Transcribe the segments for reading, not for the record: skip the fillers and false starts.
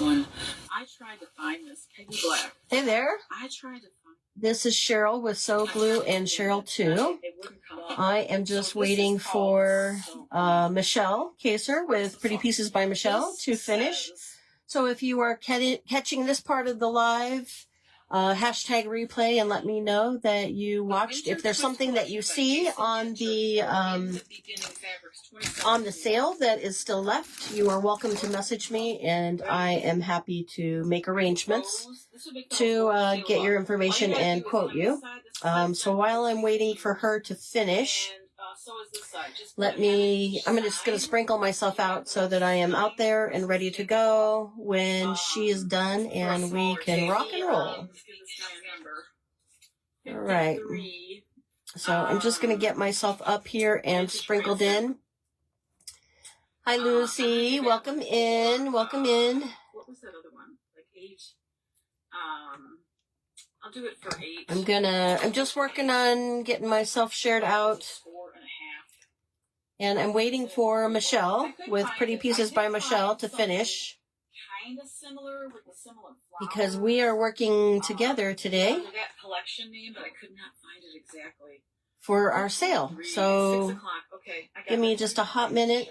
one. I tried to find this Peggy Black. Hey there. I tried to find. This is Cheryl with Sew Glue and Cheryl 2. I am just waiting for Michelle Kaser with Pretty Pieces by Michelle to finish. So if you are catching this part of the live, hashtag replay and let me know that you watched. If there's something that you see on the sale that is still left, you are welcome to message me, and I am happy to make arrangements to get your information and quote you. So while I'm waiting for her to finish, I'm just going to sprinkle myself out so that I am out there and ready to go when she is done and we can rock and roll. All right. So I'm just going to get myself up here and sprinkled in. Hi, Lucy. Welcome in. Welcome in. What was that other one? Like 8. I'll do it for 8. I'm just working on getting myself shared out. 4.5. And I'm waiting for Michelle with Pretty Pieces by Michelle to finish. Kind of similar with a similar flower. Because we are working together today. I got collection name, but I could not find it exactly. For our sale. So 6 o'clock. Okay. Give me just a hot minute.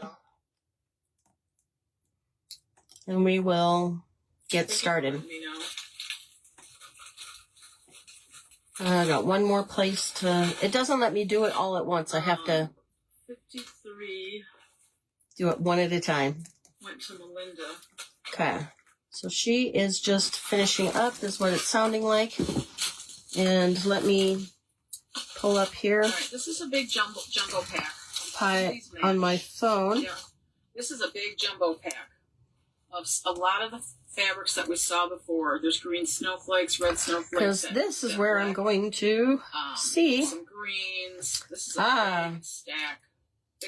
And we will get started. I got one more place to... It doesn't let me do it all at once. I have to... 53. Do it one at a time. Went to Melinda. Okay. So she is just finishing up. This is what it's sounding like. And let me pull up here. All right, this is a big jumbo pack. On my phone. Yeah. This is a big jumbo pack of a lot of the fabrics that we saw before. There's green snowflakes, red snowflakes. Because this is where I'm going to see. Some greens. This is a big stack.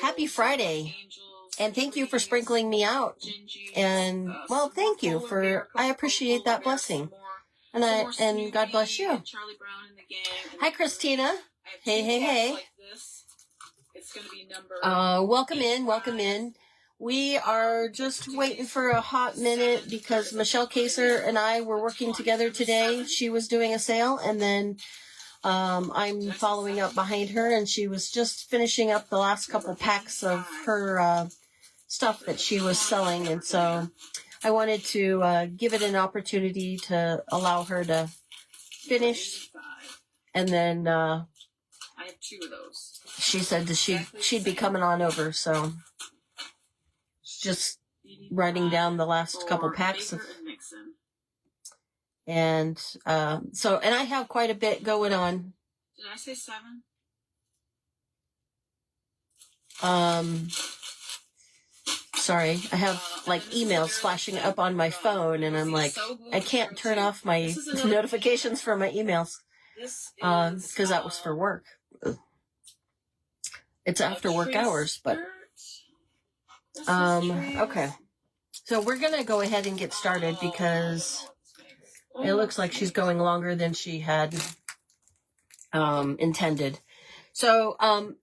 Happy Friday. Angels, and thank you for sprinkling me out. And, well, thank you for, I appreciate that blessing. And God bless you. Charlie Brown and the gang. Hi, Christina. Hey, hey, hey. Like this. It's going to be number... welcome in, welcome in. We are just waiting for a hot minute because Michelle Kaser and I were working together today. She was doing a sale, and then I'm following up behind her, and she was just finishing up the last couple packs of her stuff that she was selling, and so I wanted to give it an opportunity to allow her to finish, and then I have 2 of those. She said that she'd be coming on over, so just writing down the last couple packs of, and and I have quite a bit going on. Did I say 7? Sorry, I have like emails flashing up on my phone, and I'm like, I can't turn off my notifications for my emails because that was for work. It's after work hours, but okay. So we're gonna go ahead and get started because it looks like she's going longer than she had intended. So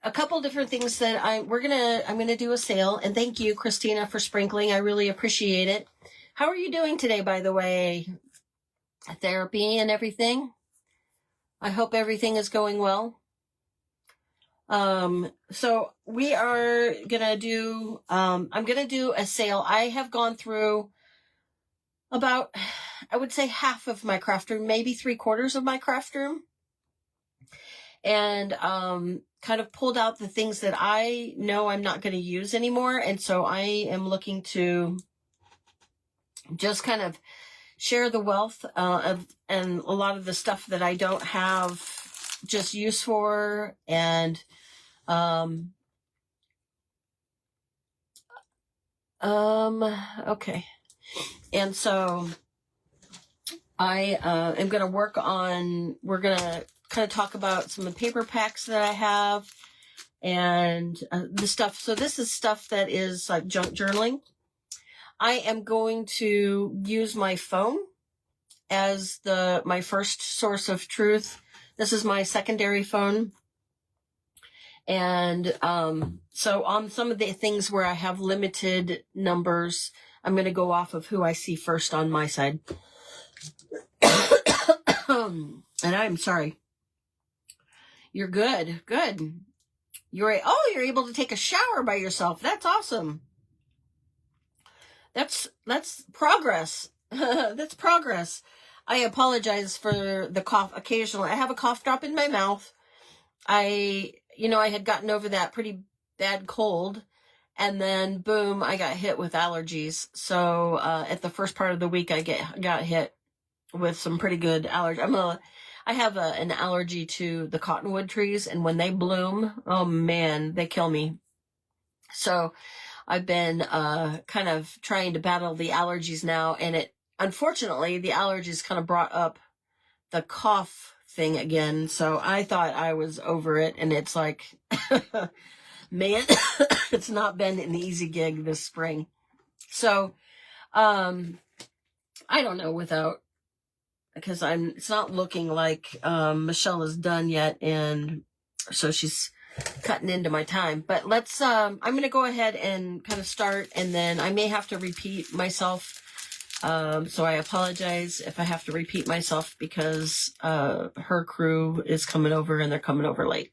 a couple different things that I'm gonna do a sale, and thank you, Christina, for sprinkling. I really appreciate it. How are you doing today, by the way? Therapy and everything? I hope everything is going well. So we are gonna do, I'm gonna do a sale. I have gone through about, I would say half of my craft room, maybe 3/4 of my craft room. And, kind of pulled out the things that I know I'm not going to use anymore. And so I am looking to just kind of share the wealth, and a lot of the stuff that I don't have just use for, and, okay. And so I am going to we're going to kind of talk about some of the paper packs that I have and the stuff. So this is stuff that is like junk journaling. I am going to use my phone as my first source of truth. This is my secondary phone. And so on some of the things where I have limited numbers, I'm going to go off of who I see first on my side. And I'm sorry. You're good. Good. You're able to take a shower by yourself. That's awesome. That's progress. That's progress. I apologize for the cough occasionally. I have a cough drop in my mouth. I had gotten over that pretty bad cold, and then boom, I got hit with allergies. So at the first part of the week, I got hit with some pretty good allergies. I have an allergy to the cottonwood trees, and when they bloom, oh man, they kill me. So I've been kind of trying to battle the allergies now, and unfortunately, the allergies kind of brought up the cough thing again. So I thought I was over it, and it's like, man, it's not been an easy gig this spring. So I don't know because it's not looking like Michelle is done yet, and so she's cutting into my time. But I'm going to go ahead and kind of start, and then I may have to repeat myself. So I apologize if I have to repeat myself, because her crew is coming over, and they're coming over late.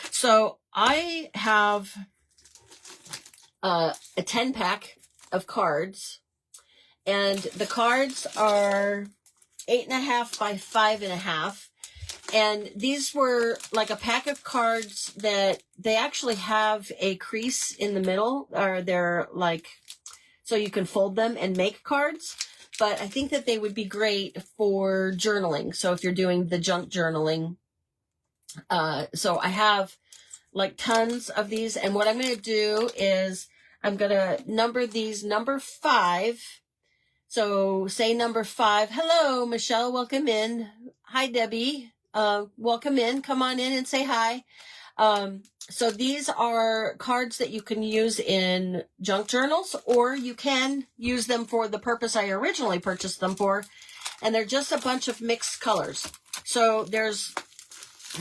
So I have a 10-pack of cards, and the cards are 8.5 by 5.5. And these were like a pack of cards that they actually have a crease in the middle, or they're like, so you can fold them and make cards. But I think that they would be great for journaling. So if you're doing the junk journaling, so I have like tons of these. And what I'm going to do is I'm going to number these number 5. So say number 5. Hello, Michelle. Welcome in. Hi, Debbie. Welcome in. Come on in and say hi. So these are cards that you can use in junk journals, or you can use them for the purpose I originally purchased them for. And they're just a bunch of mixed colors. So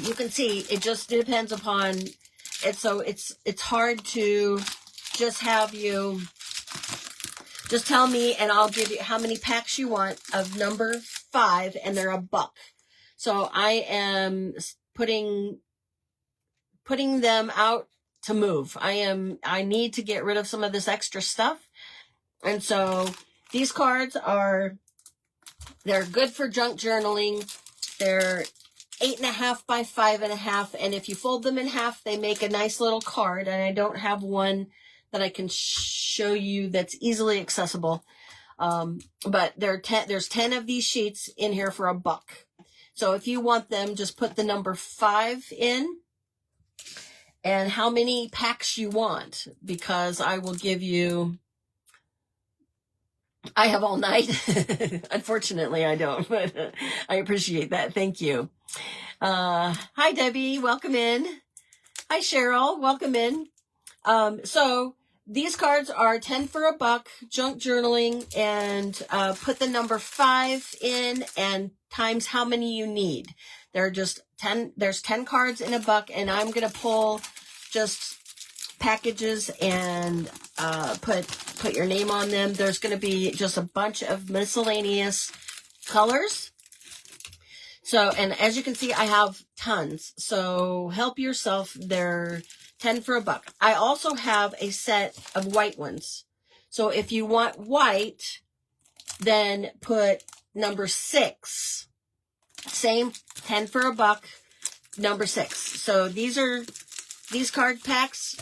you can see, it just depends upon it. So it's hard to just have you just tell me, and I'll give you how many packs you want of number 5, and they're $1. So I am putting them out to move. I need to get rid of some of this extra stuff. And so these cards they're good for junk journaling. They're 8.5 by 5.5. And if you fold them in half, they make a nice little card. And I don't have one that I can show you that's easily accessible. But there's 10 of these sheets in here for $1. So if you want them, just put the number 5 in, and how many packs you want, because I will give you, I have all night. Unfortunately, I don't, but I appreciate that. Thank you. Hi, Debbie. Welcome in. Hi, Cheryl. Welcome in. So these cards are 10 for $1, junk journaling, and put the number 5 in and times how many you need. There are just 10, there's 10 cards in $1, and I'm going to pull just packages and put your name on them. There's going to be just a bunch of miscellaneous colors. So, and as you can see, I have tons. So help yourself. They're 10 for $1. I also have a set of white ones. So if you want white, then put number 6. Same, 10 for $1, number 6. So these card packs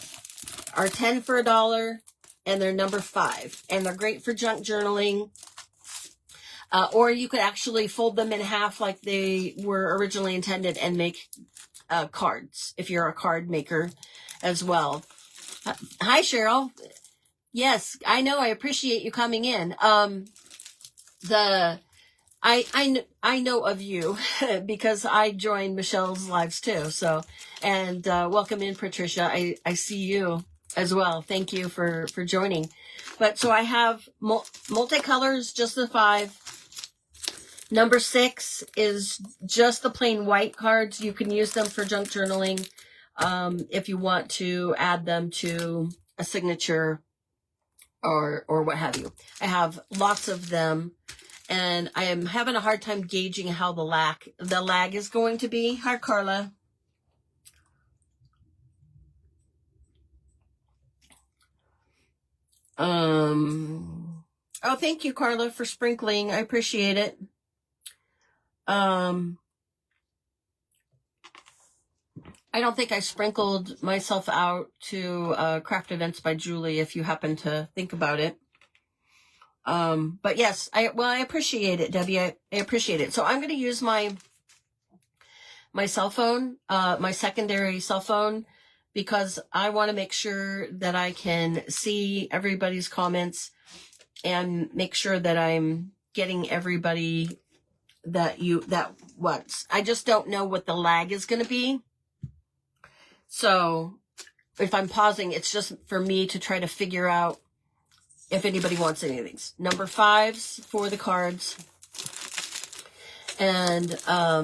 are 10 for $1, and they're number 5. And they're great for junk journaling. Or you could actually fold them in half like they were originally intended and make cards, if you're a card maker as well. Hi, Cheryl. Yes, I know. I appreciate you coming in. I know of you because I joined Michelle's lives too. So, and welcome in, Patricia. I see you as well. Thank you for joining. But so I have multicolors, just the 5. Number 6 is just the plain white cards. You can use them for junk journaling if you want to add them to a signature or what have you. I have lots of them, and I am having a hard time gauging how the lag is going to be. Hi, Carla. Oh, thank you, Carla, for sprinkling. I appreciate it. I don't think I sprinkled myself out to Craft Events by Julie, if you happen to think about it. But yes, I appreciate it, Debbie. I appreciate it. So I'm going to use my cell phone, my secondary cell phone, because I want to make sure that I can see everybody's comments and make sure that I'm getting everybody that wants. I just don't know what the lag is going to be. So if I'm pausing, it's just for me to try to figure out if anybody wants any of these. Number 5s for the cards. And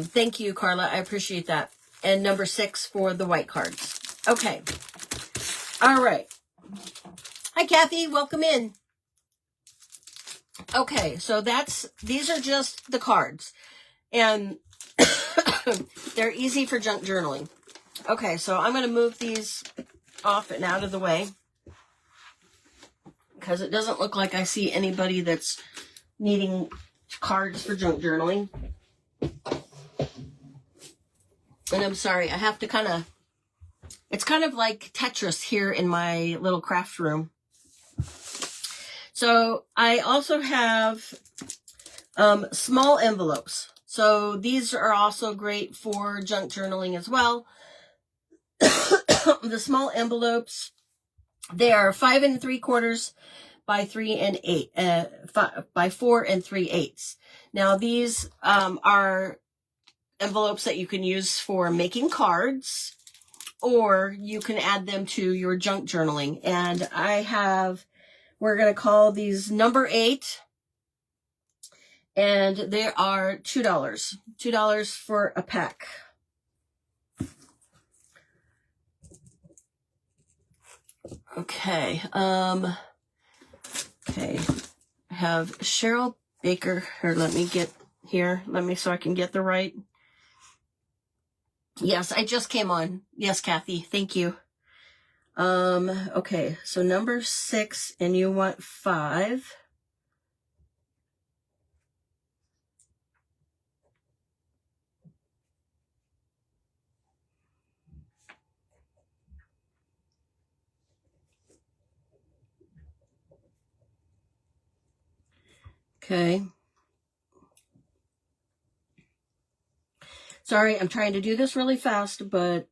thank you, Carla. I appreciate that. And number 6 for the white cards. Okay. All right. Hi, Kathy. Welcome in. Okay, so these are just the cards. And they're easy for junk journaling. Okay, so I'm going to move these off and out of the way, because it doesn't look like I see anybody that's needing cards for junk journaling. And I'm sorry, I have to it's kind of like Tetris here in my little craft room. So I also have small envelopes. So these are also great for junk journaling as well. The small envelopes, they are 5 3/4 by 3 8 by 4 3/8. Now these are envelopes that you can use for making cards, or you can add them to your junk journaling. And we're going to call these number 8, and they are $2 for a pack. Okay. Okay. I have Cheryl Baker. Here, let me so I can get the right. Yes, I just came on. Yes, Kathy. Thank you. Okay. So number 6, and you want 5. Okay. Sorry, I'm trying to do this really fast, but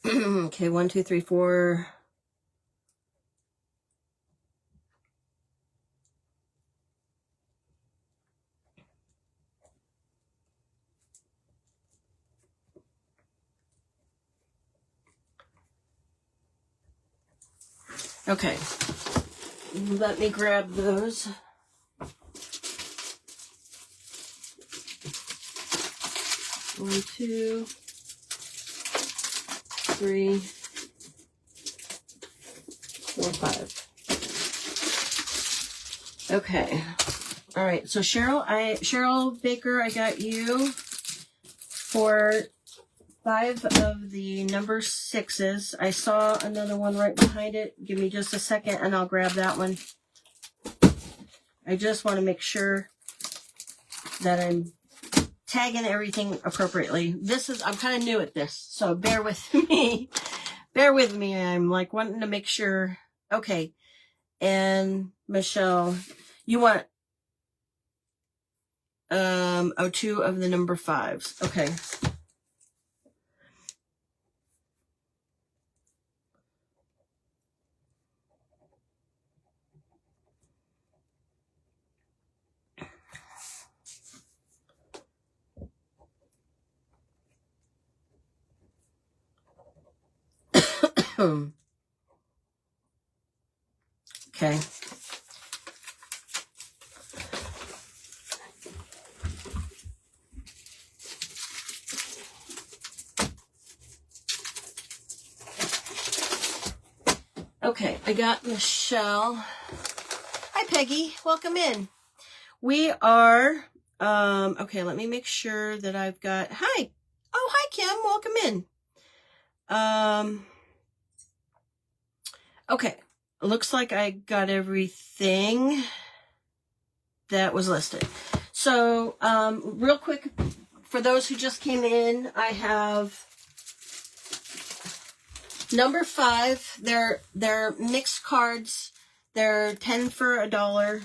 okay, 1, 2, 3, 4. Okay. Let me grab those. One, 2, 3, 4, 5. Okay. All right. So Cheryl Baker, I got you for 5 of the number 6s. I saw another one right behind it. Give me just a second and I'll grab that one. I just want to make sure that I'm tagging everything appropriately. I'm kind of new at this, so bear with me. Bear with me. I'm like wanting to make sure. Okay. And Michelle, you want 2 of the number 5s. Okay. Okay. Okay, I got Michelle. Hi, Peggy. Welcome in. We are, okay, let me make sure that I've got, hi. Oh, hi, Kim. Welcome in. Okay, looks like I got everything that was listed. So, real quick, for those who just came in, I have number 5. They're mixed cards. They're 10 for $1.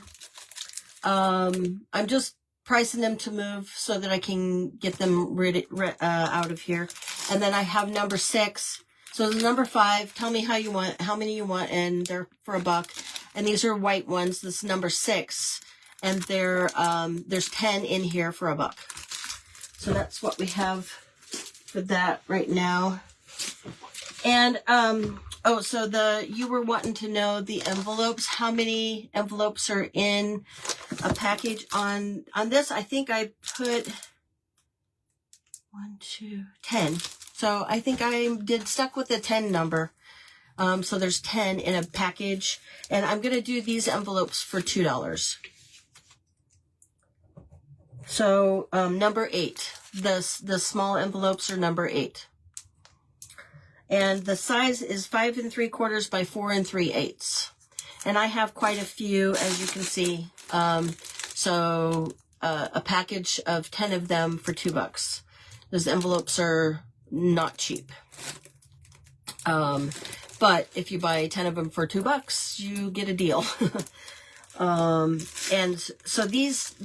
I'm just pricing them to move so that I can get them out of here. And then I have number 6. So the number 5, tell me how many you want, and they're for $1. And these are white ones. This is number 6. And there's 10 in here for $1. So that's what we have for that right now. And, so you were wanting to know the envelopes, how many envelopes are in a package on this. I think I put 10. So I think I stuck with the 10 number. So there's 10 in a package, and I'm going to do these envelopes for $2. So, number 8, the small envelopes are number 8. And the size is 5 3/4 by 4 3/8. And I have quite a few, as you can see. A package of 10 of them for $2. Those envelopes are not cheap. But if you buy 10 of them for $2, you get a deal. And so these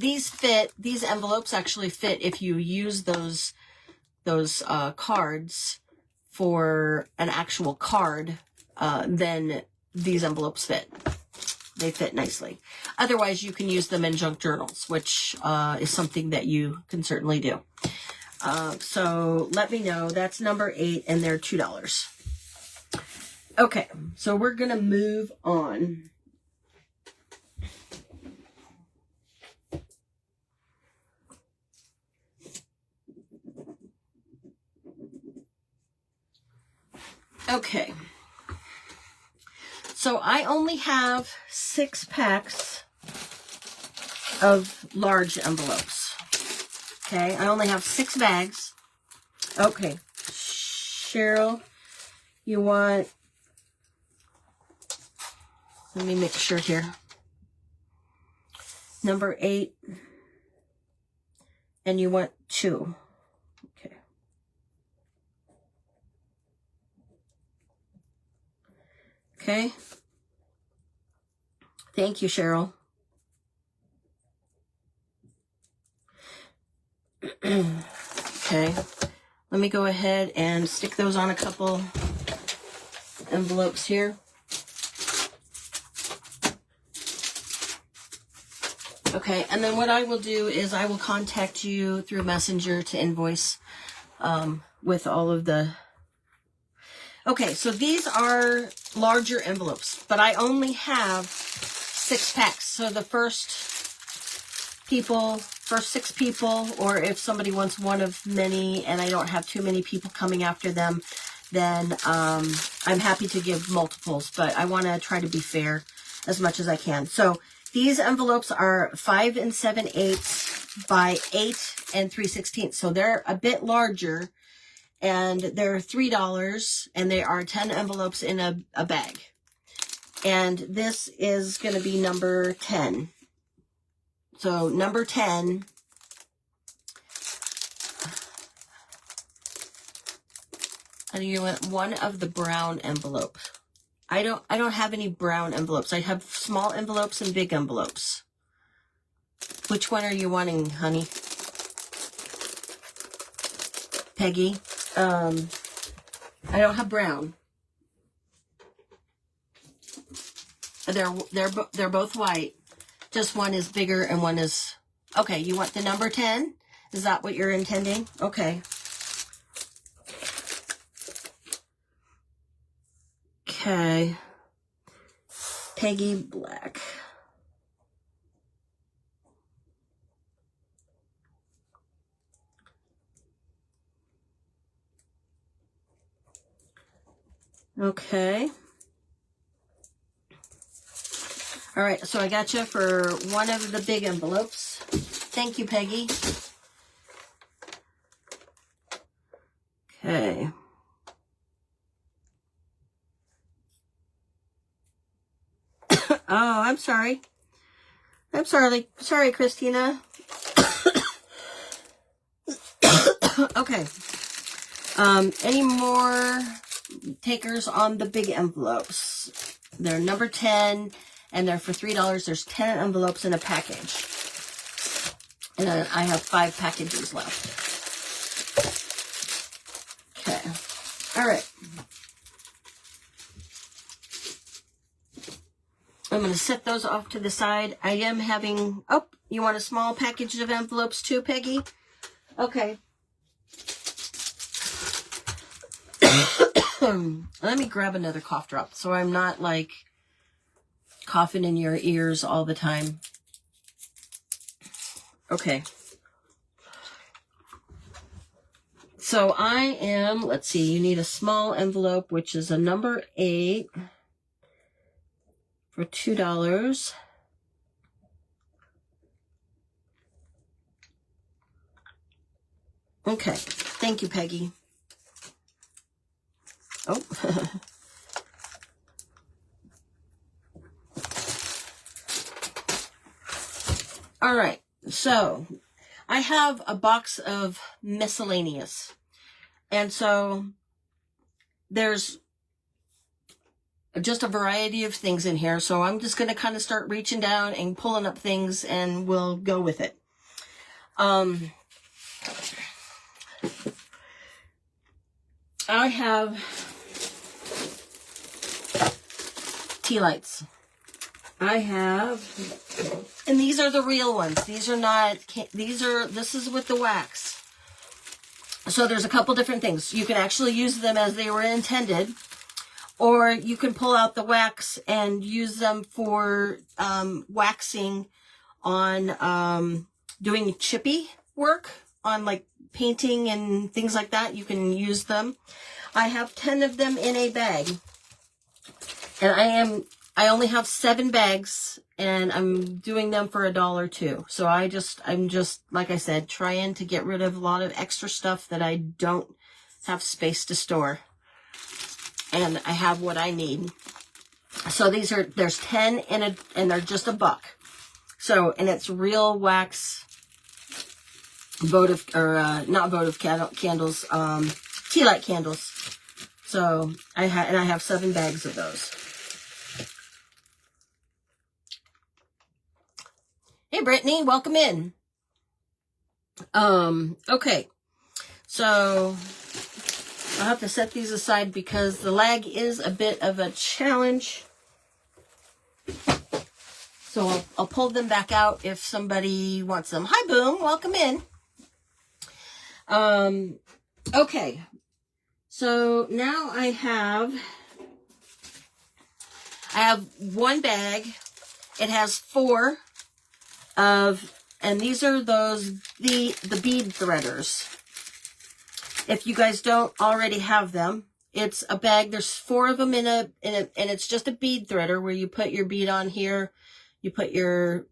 envelopes actually fit if you use those cards for an actual card, then these envelopes fit. They fit nicely. Otherwise, you can use them in junk journals, which is something that you can certainly do. So let me know. That's number 8, and they're $2. Okay, so we're going to move on. Okay, so I only have 6 packs of large envelopes. Okay, I only have 6 bags. Okay, Cheryl, you want, let me make sure here. Number 8, and you want 2. Okay. Okay. Thank you, Cheryl. Okay. Let me go ahead and stick those on a couple envelopes here. Okay, and then what I will do is I will contact you through Messenger to invoice with all of the... Okay, so these are larger envelopes, but I only have 6 packs. So the first 6 people, or if somebody wants one of many and I don't have too many people coming after them, then I'm happy to give multiples, but I want to try to be fair as much as I can. So these envelopes are 5 7/8 by 8 3/16. So they're a bit larger, and they're $3, and they are 10 envelopes in a bag. And this is going to be number 10. So number 10, and you want one of the brown envelopes. I don't have any brown envelopes. I have small envelopes and big envelopes. Which one are you wanting, honey? Peggy? I don't have brown. They're both white. Just one is bigger and one is... Okay, you want the number 10? Is that what you're intending? Okay. Okay. Peggy Black. Okay. All right, so I got you for one of the big envelopes. Thank you, Peggy. Okay. Oh, I'm sorry. I'm sorry. Sorry, Christina. Okay. Any more takers on the big envelopes? They're number 10, and they're for $3. There's 10 envelopes in a package. And I have 5 packages left. Okay. All right. I'm going to set those off to the side. I am having... Oh, you want a small package of envelopes too, Peggy? Okay. Let me grab another cough drop so I'm not, like, coughing in your ears all the time. Okay. So I am... Let's see. You need a small envelope, which is a number 8 for $2. Okay. Thank you, Peggy. Oh. All right. So I have a box of miscellaneous. And so there's just a variety of things in here. So I'm just going to kind of start reaching down and pulling up things, and we'll go with it. I have tea lights. I have, and these are the real ones. These are not, this is with the wax. So there's a couple different things. You can actually use them as they were intended, or you can pull out the wax and use them for waxing on doing chippy work on, like, painting and things like that. You can use them. I have 10 of them in a bag, and I only have 7 bags, and I'm doing them for $1 too. So I'm just, like I said, trying to get rid of a lot of extra stuff that I don't have space to store. And I have what I need. So there's 10 and they're just $1. So, and it's real wax candles, tea light candles. So I have 7 bags of those. Hey, Brittany, welcome in. Okay. So I'll have to set these aside because the lag is a bit of a challenge. So I'll pull them back out if somebody wants them. Hi, Boom. Welcome in. Okay. So now I have 1 bag. It has 4 and these are the bead threaders. If you guys don't already have them, it's a bag. There's 4 of them in a, and it's just a bead threader where you put your bead on here, you put your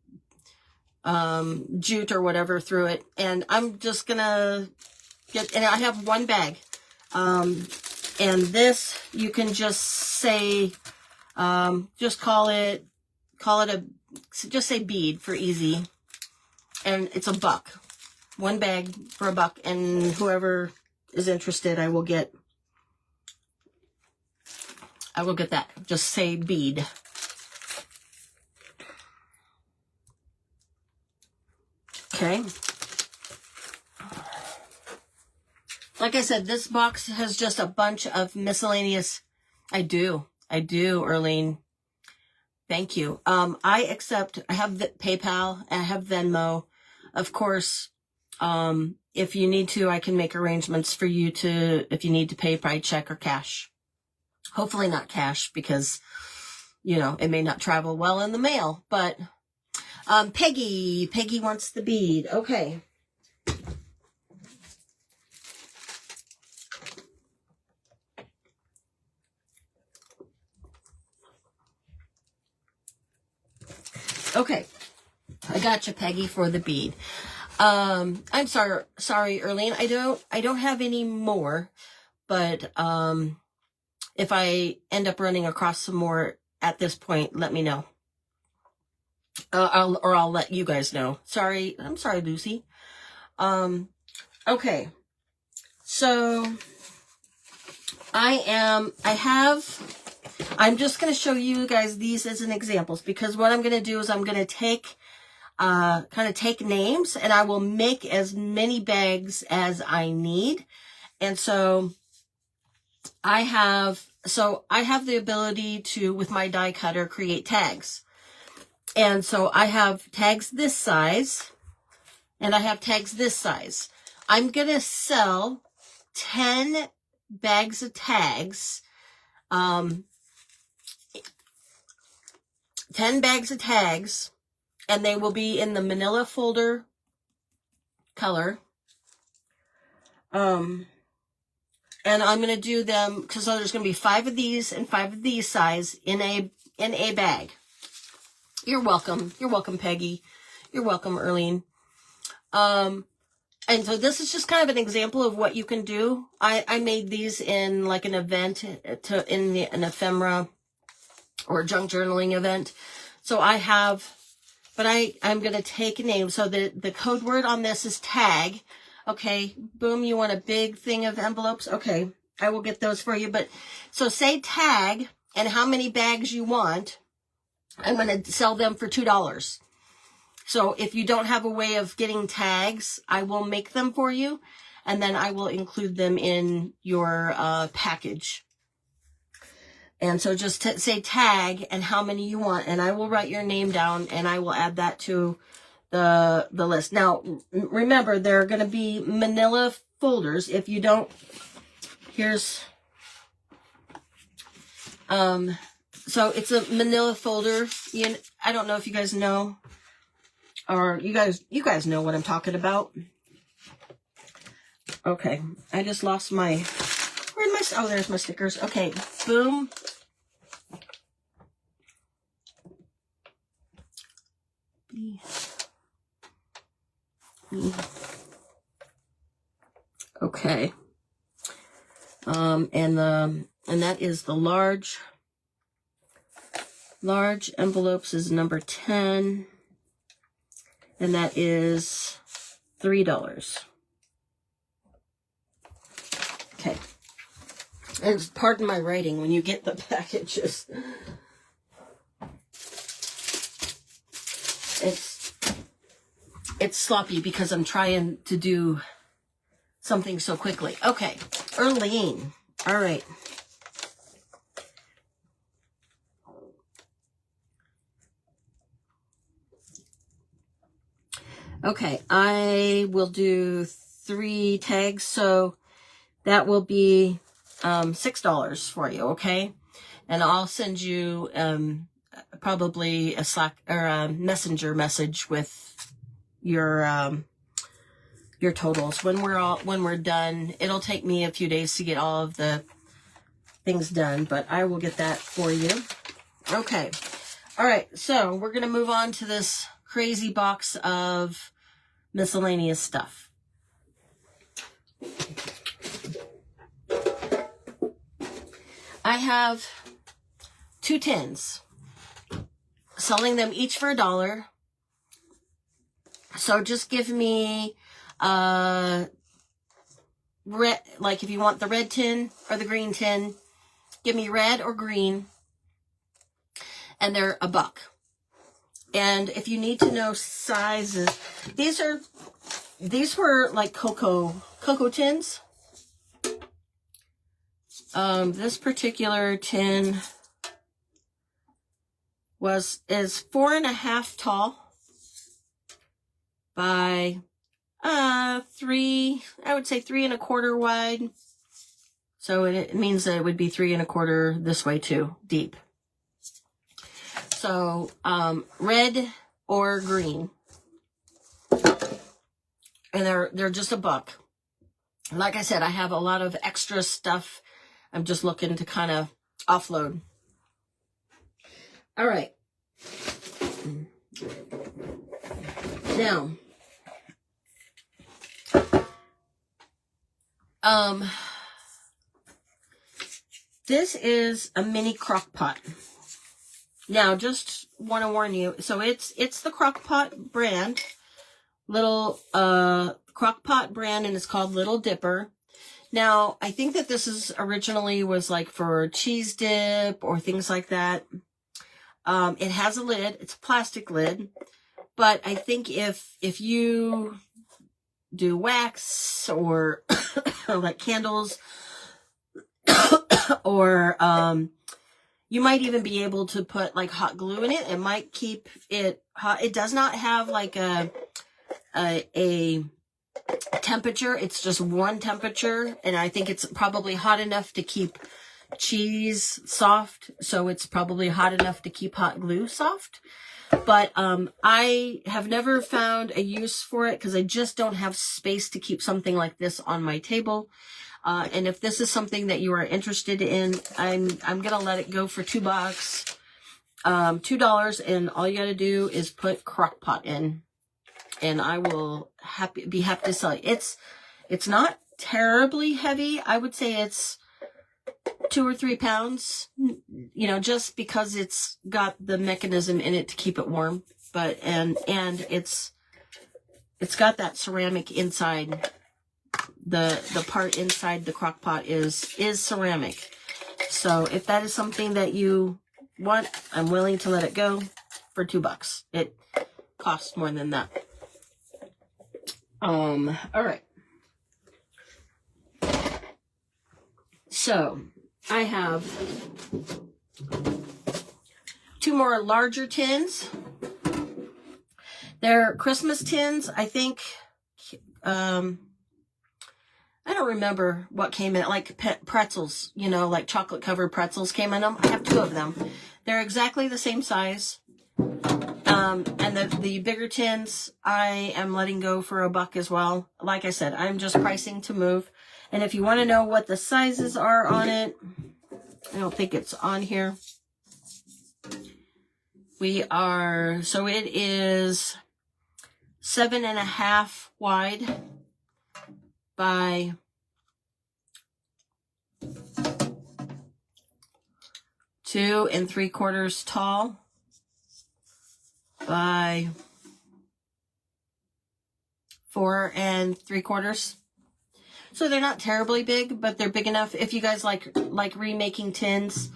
jute or whatever through it, and I'm just gonna and I have 1 bag. And this, you can just say, just just say bead for easy. And it's $1. 1 bag for $1. And whoever is interested, I will get that. Just say bead. Okay. Like I said, this box has just a bunch of miscellaneous. I do, Erlene. Thank you. I have PayPal, I have Venmo. Of course, if you need to, I can make arrangements for you if you need to pay by check or cash. Hopefully not cash because, it may not travel well in the mail, but, Peggy wants the bead. Okay. Okay. I got you, Peggy, for the bead. I'm sorry, Erlene. I don't have any more, but, if I end up running across some more at this point, let me know. I'll let you guys know. I'm sorry, Lucy. Okay. So I'm just going to show you guys these as an examples, because what I'm going to do is I'm going to take, kind of take names, and I will make as many bags as I need. And so I have the ability to, with my die cutter, create tags. And so I have tags this size, and I have tags this size. I'm going to sell 10 bags of tags, 10 bags of tags, and they will be in the manila folder color. And I'm going to do them, because there's going to be 5 of these and 5 of these size in a bag. You're welcome. You're welcome, Peggy. You're welcome, Erlene. And so this is just kind of an example of what you can do. I made these in like an event, an ephemera or junk journaling event. So I'm going to take a name. So the code word on this is tag. Okay. Boom. You want a big thing of envelopes? Okay. I will get those for you. But so say tag and how many bags you want. I'm going to sell them for $2. So if you don't have a way of getting tags, I will make them for you, and then I will include them in your package. And so just say tag and how many you want, and I will write your name down, and I will add that to the list. Now, remember, there are going to be manila folders. If you don't, here's... So it's a manila folder. I don't know if you guys know, or you guys know what I'm talking about. Okay, I just lost my, oh, there's my stickers. Okay, boom. Okay. And that is the large envelopes is number 10, and that is $3. Okay. And pardon my writing when you get the packages. It's sloppy because I'm trying to do something so quickly. Okay, Erlene. All right. Okay, I will do 3 tags, so that will be $6 for you, okay? And I'll send you probably a Slack or a messenger message with your totals when we're done. It'll take me a few days to get all of the things done, but I will get that for you. Okay. All right, so we're going to move on to this crazy box of miscellaneous stuff. I have 2 tins, selling them each for $1. So just give me red, like if you want the red tin or the green tin, give me red or green, and they're $1. And if you need to know sizes, these were like cocoa tins. This particular tin is 4.5 tall by 3, I would say 3.25 wide. So it means that it would be 3.25 this way too, deep. So, red or green. And they're just $1. Like I said, I have a lot of extra stuff. I'm just looking to kind of offload. All right. Now, this is a mini crock pot. Now, just want to warn you. So it's the crock pot brand, little crock pot brand, and it's called Little Dipper. Now, I think that this is originally was like for cheese dip or things like that. It has a lid. It's a plastic lid. But I think if you do wax or like candles or you might even be able to put like hot glue in it. It might keep it hot. It does not have like a temperature. It's just one temperature. And I think it's probably hot enough to keep cheese soft. So it's probably hot enough to keep hot glue soft. But I have never found a use for it because I just don't have space to keep something like this on my table. And if this is something that you are interested in, I'm gonna let it go for $2. $2, and all you gotta do is put crock pot in, and I will be happy to sell it. It's not terribly heavy. I would say it's 2 or 3 pounds, you know, just because it's got the mechanism in it to keep it warm. But and it's got that ceramic inside. The part inside the crock pot is ceramic. So if that is something that you want, I'm willing to let it go for $2. It costs more than that. All right. So I have 2 more larger tins. They're Christmas tins. I think, I don't remember what came in it, like pretzels, you know, like chocolate covered pretzels came in them. I have 2 of them. They're exactly the same size. And the bigger tins, I am letting go for $1 as well. Like I said, I'm just pricing to move. And if you want to know what the sizes are on it, I don't think it's on here. So it is 7.5 wide by 2 3/4 tall by 4 3/4. So they're not terribly big, but they're big enough. If you guys like remaking tins,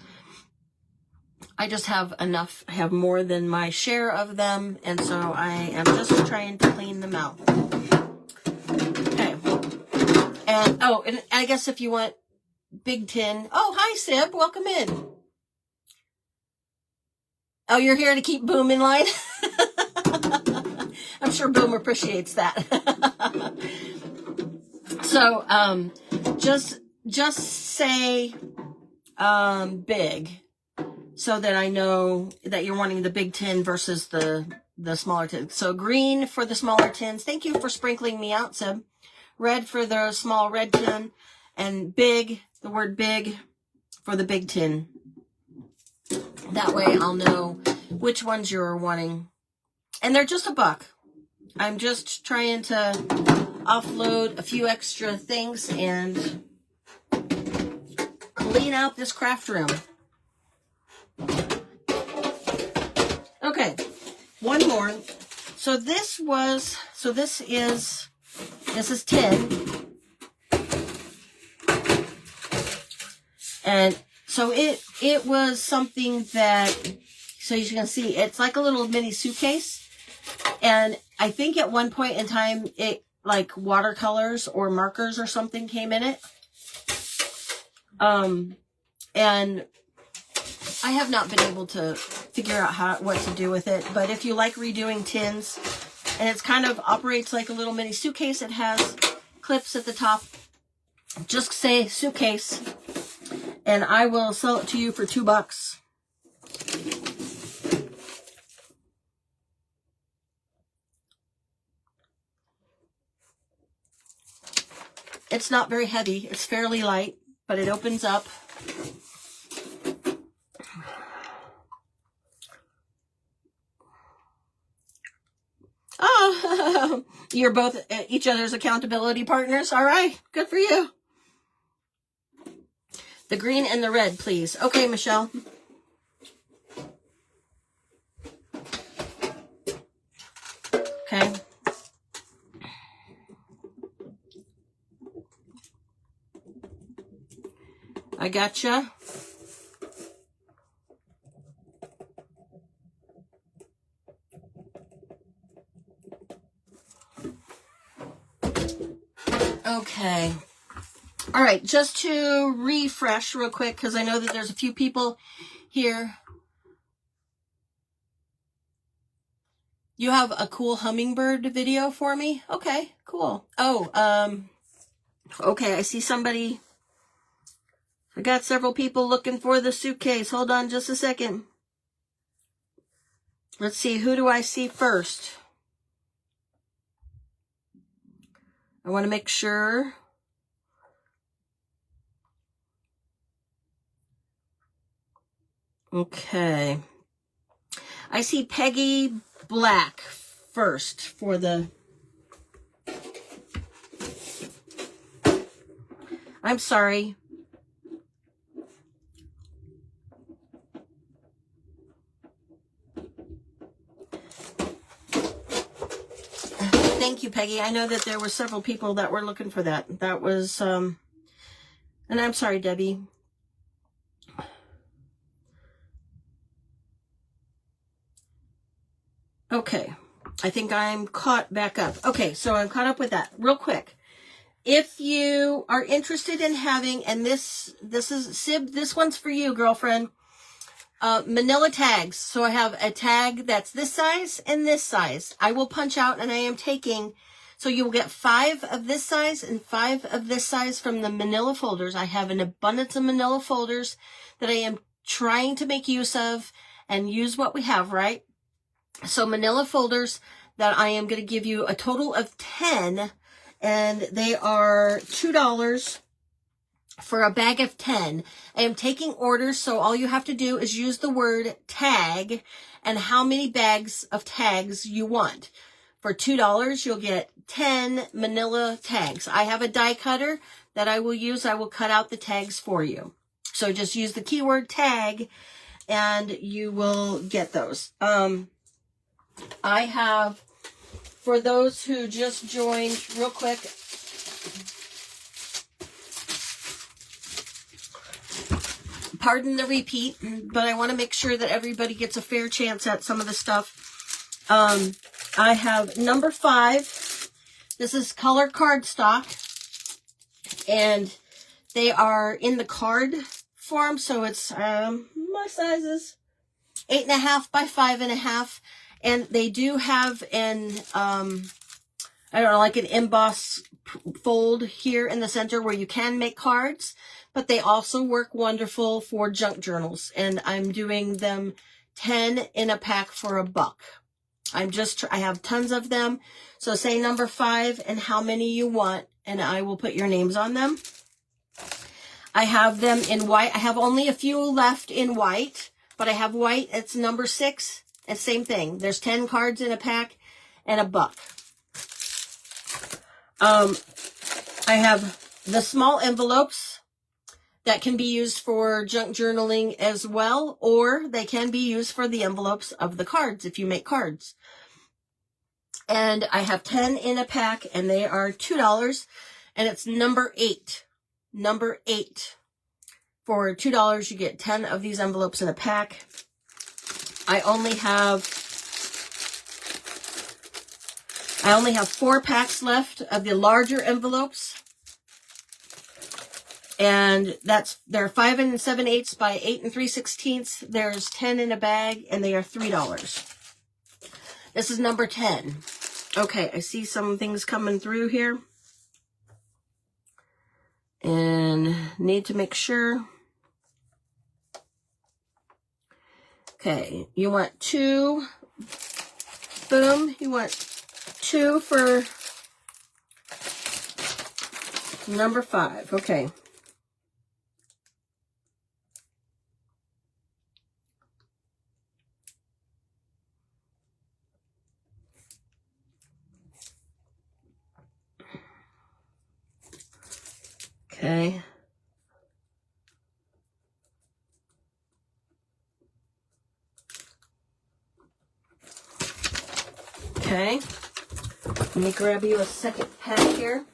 I just have enough. I have more than my share of them, and so I am just trying to clean them out. Okay. And and I guess if you want big tin. Oh, hi, Sib. Welcome in. Oh, you're here to keep Boom in line? I'm sure Boom appreciates that. So, just say big, so that I know that you're wanting the big tin versus the smaller tin. So green for the smaller tins. Thank you for sprinkling me out, Sib. Red for the small red tin, and big, the word big, for the big tin. That way I'll know which ones you're wanting. And they're just $1. I'm just trying to offload a few extra things and clean out this craft room. Okay, one more. So this is tin. And so it was something that, so you can see, it's like a little mini suitcase. And I think at one point in time, it like watercolors or markers or something came in it. And I have not been able to figure out what to do with it. But if you like redoing tins, and it's kind of operates like a little mini suitcase, it has clips at the top. Just say suitcase, and I will sell it to you for $2. It's not very heavy. It's fairly light, but it opens up. You're both each other's accountability partners. All right. Good for you. The green and the red, please. Okay, Michelle. Okay. I gotcha. Okay. All right, just to refresh real quick, because I know that there's a few people here. You have a cool hummingbird video for me? Okay, cool. Oh, okay, I see somebody. I got several people looking for the suitcase. Hold on just a second. Let's see, who do I see first? I want to make sure. Okay. I see Peggy Black first for the... I'm sorry. Thank you, Peggy. I know that there were several people that were looking for that. That was, and I'm sorry, Debbie. Okay. I think I'm caught back up. Okay, so I'm caught up with that. Real quick. If you are interested in having, and this is, Sib, this one's for you, girlfriend. Manila tags. So I have a tag that's this size and this size. I will punch out, and I am taking, so you will get 5 of this size and 5 of this size from the manila folders. I have an abundance of manila folders that I am trying to make use of and use what we have, right? So manila folders that I am going to give you a total of 10, and they are $2 for a bag of 10. I am taking orders, so all you have to do is use the word tag and how many bags of tags you want. For $2, you'll get 10 manila tags. I have a die cutter that I will use. I will cut out the tags for you. So just use the keyword tag and you will get those. I have, for those who just joined, real quick, pardon the repeat, but I want to make sure that everybody gets a fair chance at some of the stuff. I have number 5. This is color cardstock, and they are in the card form, so it's my size is 8.5 by 5.5, and they do have an I don't know, like an emboss fold here in the center where you can make cards, but they also work wonderful for junk journals, and I'm doing them 10 in a pack for $1. I have tons of them. So say number 5 and how many you want, and I will put your names on them. I have them in white. I have only a few left in white, but I have white. It's number 6. And same thing. There's 10 cards in a pack and $1. I have the small envelopes that can be used for junk journaling as well, or they can be used for the envelopes of the cards if you make cards. And I have 10 in a pack, and they are $2, and it's number 8. Number 8. For $2, you get 10 of these envelopes in a pack. I only have 4 packs left of the larger envelopes. And they're 5 7/8 by 8 3/16. There's 10 in a bag, and they are $3. This is number 10. Okay, I see some things coming through here. And need to make sure. Okay, you want 2. Boom, you want 2 for number 5. Okay. Okay. Okay. Let me grab you a second pack here.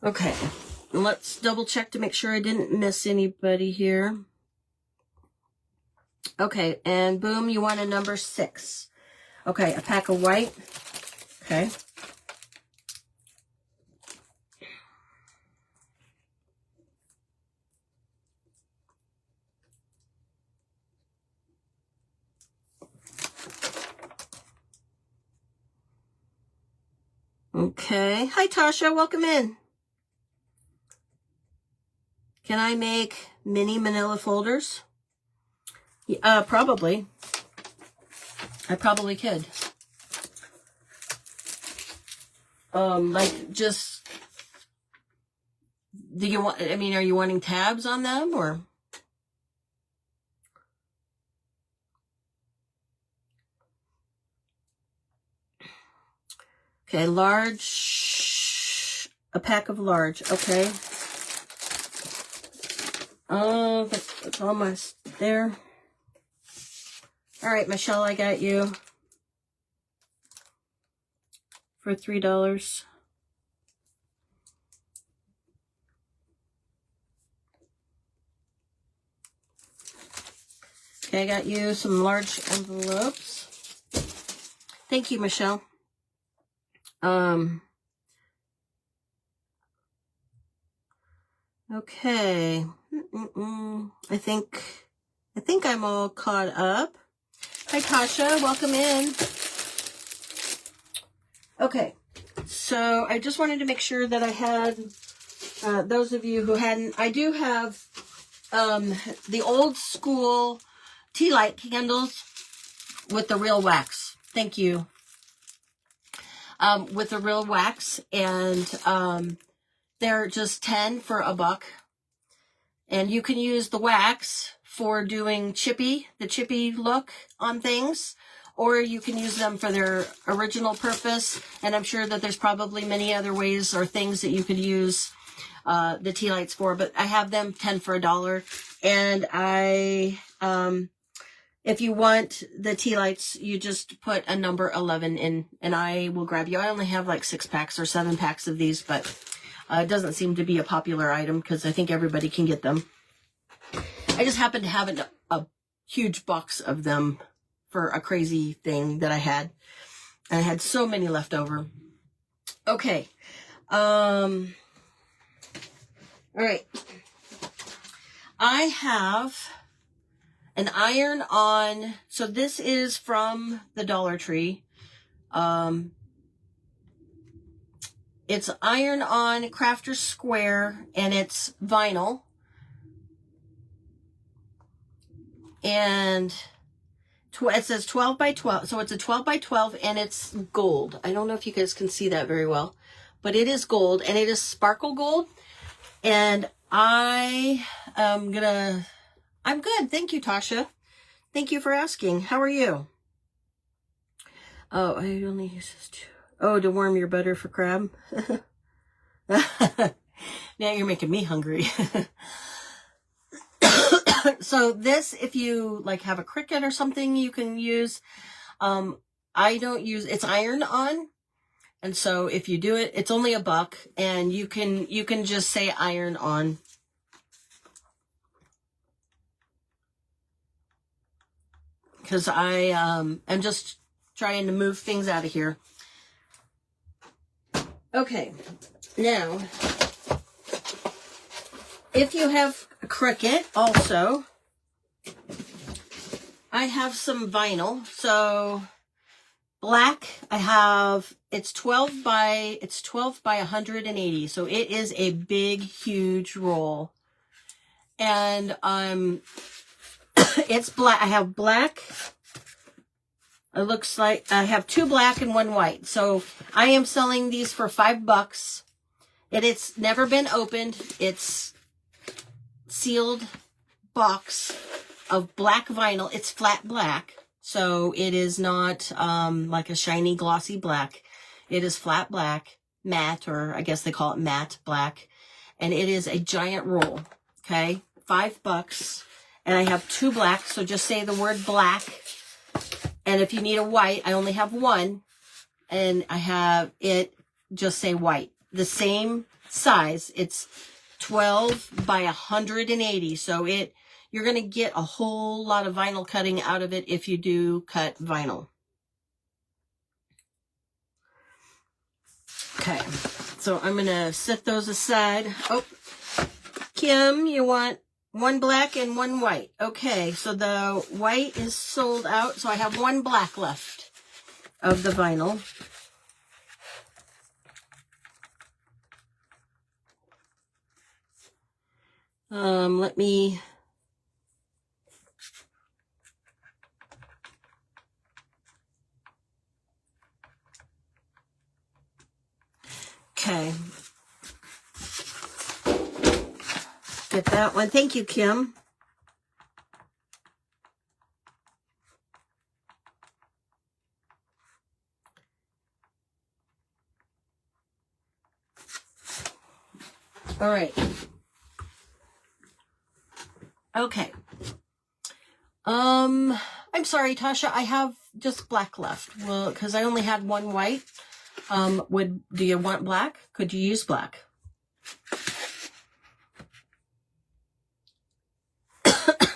Okay. Let's double check to make sure I didn't miss anybody here. Okay, and boom, you want a number 6. Okay, a pack of white. Okay. Okay. Hi, Tasha. Welcome in. Can I make mini manila folders? Probably. I probably could. Like just, do you want, I mean, are you wanting tabs on them or? Okay, large, a pack of large, okay. That's almost there. All right, Michelle, I got you for $3. Okay, I got you some large envelopes. Thank you, Michelle. Okay. I think I'm all caught up. Hi, Tasha. Welcome in. Okay. So I just wanted to make sure that I had, those of you who hadn't, I do have, the old school tea light candles with the real wax. Thank you. With the real wax, and, they're just 10 for $1. And you can use the wax for doing the chippy look on things, or you can use them for their original purpose. And I'm sure that there's probably many other ways or things that you could use the tea lights for, but I have them 10 for $1. And if you want the tea lights, you just put a number 11 in, and I will grab you. I only have like 6 packs or 7 packs of these, but it doesn't seem to be a popular item because I think everybody can get them. I just happen to have a huge box of them for a crazy thing that I had. And I had so many left over. Okay. All right. I have an iron-on. So this is from the Dollar Tree. It's iron-on crafter square, and it's vinyl. And it says 12 by 12. So it's a 12 by 12, and it's gold. I don't know if you guys can see that very well, but it is gold, and it is sparkle gold. And I'm good. Thank you, Tasha. Thank you for asking. How are you? Oh, I only use this too. Oh, to warm your butter for crab. Now you're making me hungry. So this, if you like have a Cricut or something, you can use. I don't use. It's iron on, and so if you do it, it's only $1, and you can just say iron on. Because I am just trying to move things out of here. Okay, now, if you have a Cricut also, I have some vinyl. So black, I have, it's 12 by 180. So it is a big, huge roll. And it's black. I have black. It looks like I have 2 black and 1 white. So I am selling these for $5. And it's never been opened. It's sealed box of black vinyl. It's flat black. So it is not like a shiny, glossy black. It is flat black, matte, or I guess they call it matte black. And it is a giant roll, okay? $5. And I have 2 black, so just say the word black. And if you need a white, I only have 1. And I have it, just say white. The same size. It's 12 by 180. So you're going to get a whole lot of vinyl cutting out of it if you do cut vinyl. Okay, so I'm going to set those aside. Oh, Kim, you want 1 black and 1 white. Okay, so the white is sold out, so I have 1 black left of the vinyl. Let me... Okay. Get that one. Thank you, Kim. All right. Okay. I'm sorry, Tasha. I have just black left. Well, because I only had 1 white. Do you want black? Could you use black?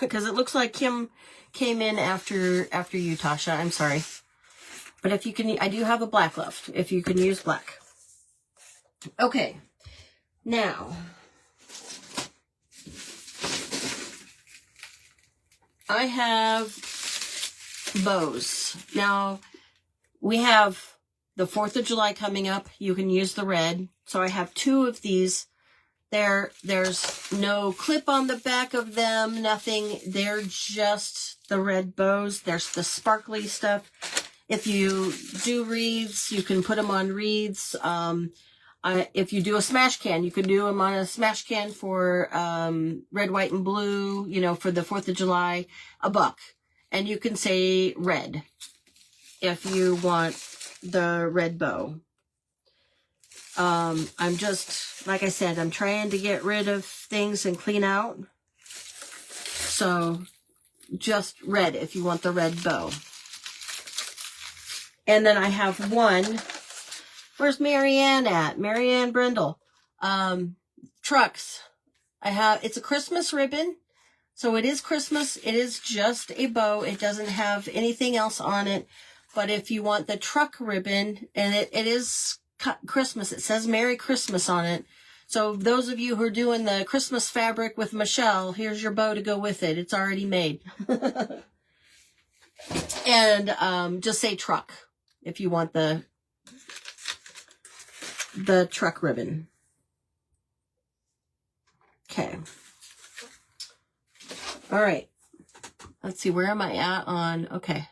Because it looks like Kim came in after you, Tasha. I'm sorry. But if you can, I do have a black left. If you can use black. Okay. Now, I have bows. Now, we have the 4th of July coming up. You can use the red. So I have 2 of these. There's no clip on the back of them, nothing. They're just the red bows. There's the sparkly stuff. If you do wreaths, you can put them on wreaths. If you do a smash can, you can do them on a smash can for red, white, and blue, for the 4th of July, $1. And you can say red if you want the red bow. I'm just, like I said, I'm trying to get rid of things and clean out. So just red if you want the red bow. And then I have 1. Where's Marianne at? Marianne Brindle. Trucks. It's a Christmas ribbon. So it is Christmas. It is just a bow. It doesn't have anything else on it. But if you want the truck ribbon, and it is Christmas, it says Merry Christmas on it. So those of you who are doing the Christmas fabric with Michelle, here's your bow to go with it. It's already made. And just say truck if you want the truck ribbon. Okay. All right. Let's see, where am I at on, okay.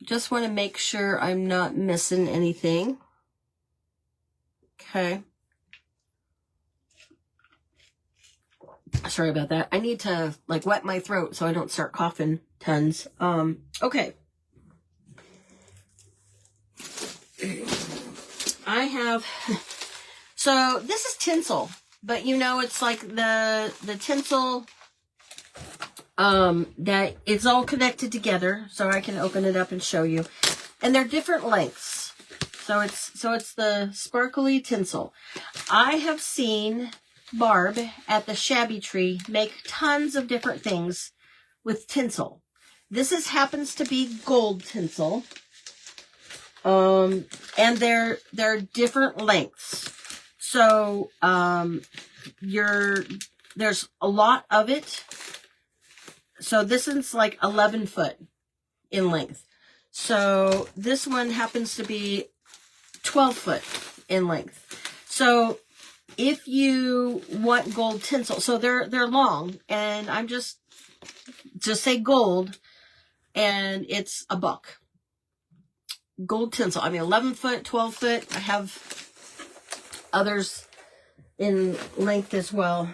Just want to make sure I'm not missing anything. Okay. Sorry about that. I need to wet my throat so I don't start coughing tons. Okay. I have, so this is tinsel, but it's like the tinsel, that it's all connected together, so I can open it up and show you. And they're different lengths. So it's the sparkly tinsel. I have seen Barb at the Shabby Tree make tons of different things with tinsel. This happens to be gold tinsel. And they're different lengths. So, there's a lot of it. So this is 11 foot in length. So this one happens to be 12 foot in length. So if you want gold tinsel, so they're long, and I'm just say gold, and it's $1. Gold tinsel. 11 foot, 12 foot. I have others in length as well.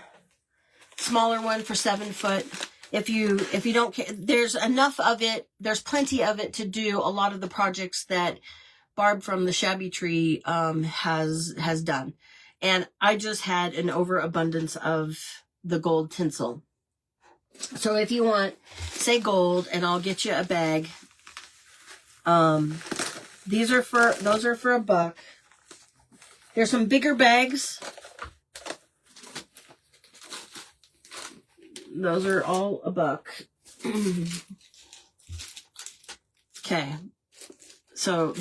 Smaller one for 7 foot. if you don't care, there's enough of it. There's plenty of it to do a lot of the projects that Barb from the Shabby Tree has done. And I just had an overabundance of the gold tinsel. So if you want, say gold, and I'll get you a bag. Those are for $1. There's some bigger bags. Those are all $1. Okay. So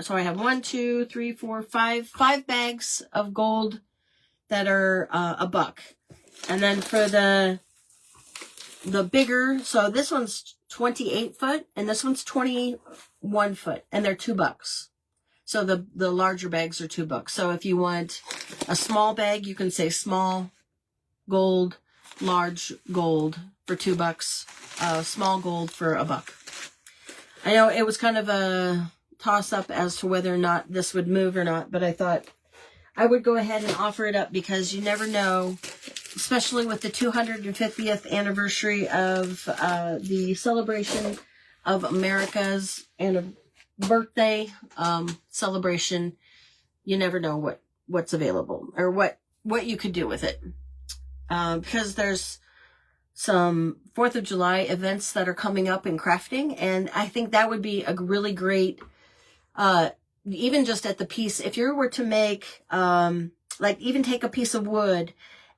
I have 1, 2, 3, 4, 5 bags of gold that are $1. And then for the bigger, so this one's 28 foot and this one's 21 foot, and they're $2. So the larger bags are $2. So if you want a small bag, you can say small gold, large gold for $2, small gold for $1. I know it was kind of a toss-up as to whether or not this would move or not, but I thought I would go ahead and offer it up because you never know, especially with the 250th anniversary of the celebration of America's birthday celebration. You never know what's available or what you could do with it. Because there's some 4th of July events that are coming up in crafting, and I think that would be a really great, even just at the piece, if you were to make, like even take a piece of wood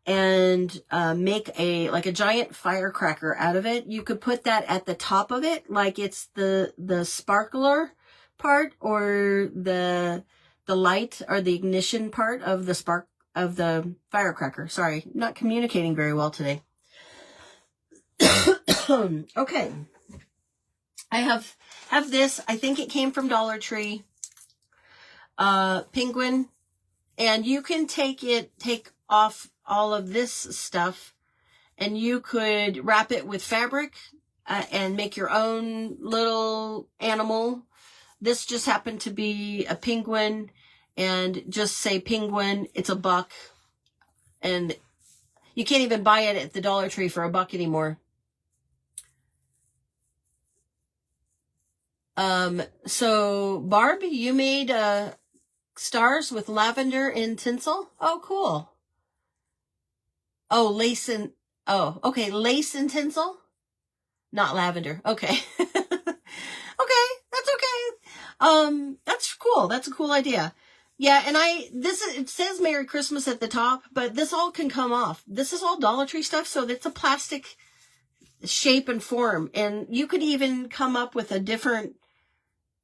and make a giant firecracker out of it. You could put that at the top of it, like it's the sparkler part or the light or the ignition part of the firecracker. Sorry, not communicating very well today. Okay. I have this. I think it came from Dollar Tree. Penguin. And you can take off all of this stuff, and you could wrap it with fabric and make your own little animal. This just happened to be a penguin, and just say penguin. It's $1, and you can't even buy it at the Dollar Tree for $1 anymore. So Barb, you made stars with lavender and tinsel. Oh, cool. Oh, lace and tinsel, not lavender. Okay. Okay, that's okay. That's cool. That's a cool idea. Yeah, and it says Merry Christmas at the top, but this all can come off. This is all Dollar Tree stuff, so it's a plastic shape and form, and you could even come up with a different,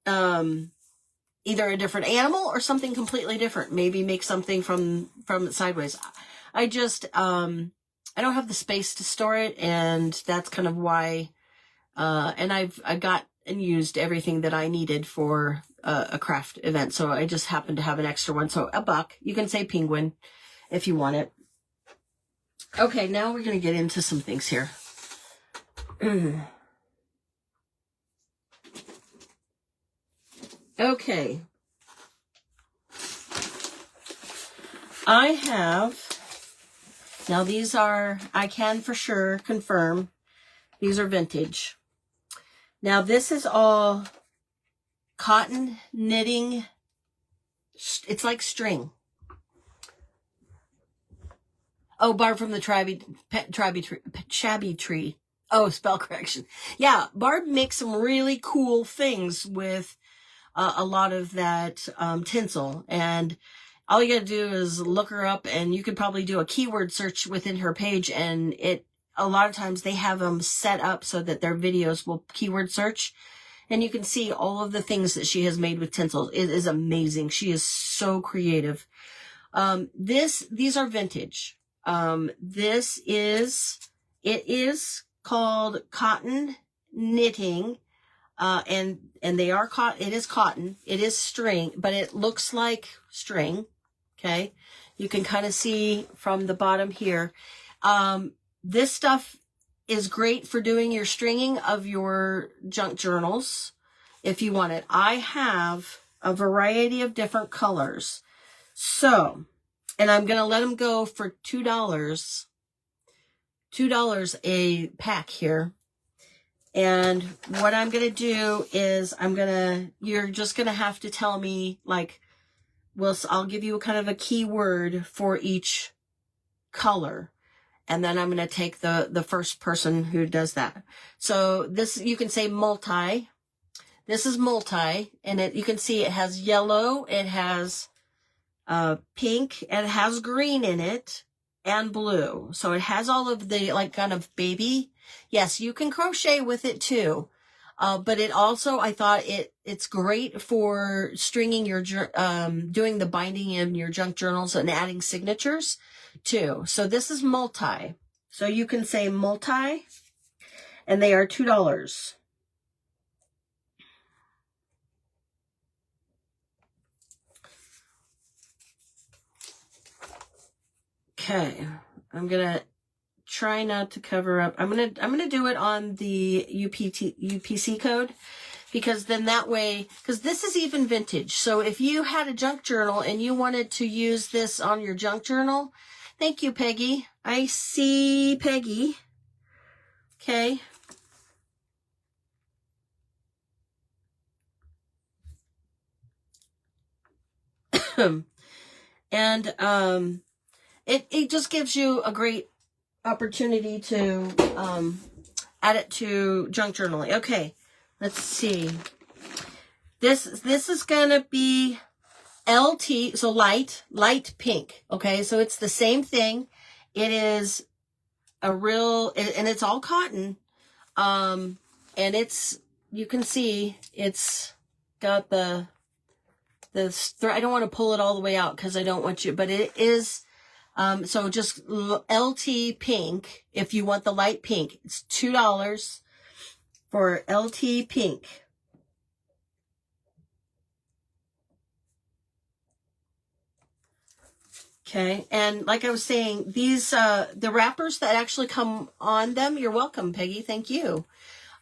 either a different animal or something completely different. Maybe make something from it sideways. I just, I don't have the space to store it, and that's kind of why, and I got and used everything that I needed for a craft event. So I just happened to have an extra one. So $1. You can say penguin if you want it. Okay, now we're going to get into some things here. Okay. I have, now these are, I can for sure confirm, these are vintage. Now this is all cotton knitting. It's like string. Oh, Barb from the Shabby Tree. Oh, spell correction. Yeah, Barb makes some really cool things with a lot of that tinsel, and all you gotta do is look her up, and you could probably do a keyword search within her page, and a lot of times they have them set up so that their videos will keyword search, and you can see all of the things that she has made with tinsel. It is amazing. She is so creative. These are vintage. It is called cotton knitting, and they are cotton. It is cotton. It is string, but it looks like string. Okay. You can kind of see from the bottom here. This stuff is great for doing your stringing of your junk journals if you want it. I have a variety of different colors. So, and I'm going to let them go for $2. $2 a pack here. And what I'm going to do is you're just going to have to tell me, like, I'll give you kind of a keyword for each color. And then I'm going to take the first person who does that. So this, you can say multi. This is multi, and you can see it has yellow, it has pink, and it has green in it, and blue. So it has all of the, like, kind of baby. Yes, you can crochet with it too. But it also, I thought it's great for stringing your, doing the binding in your junk journals and adding signatures too. So this is multi. So you can say multi, and they are $2. Okay, I'm gonna try not to cover up. I'm gonna do it on the UPC code, because then that way, because this is even vintage. So if you had a junk journal and you wanted to use this on your junk journal, thank you, Peggy. I see Peggy. Okay. And it just gives you a great opportunity to add it to junk journaling. Okay, let's see. This is gonna be LT, so light pink. Okay, so it's the same thing. It is a real, and it's all cotton. And you can see it's got the I don't want to pull it all the way out because I don't want you, but it is, so just LT pink. If you want the light pink, it's $2 for LT pink. Okay. And like I was saying, these, the wrappers that actually come on them, you're welcome, Peggy. Thank you.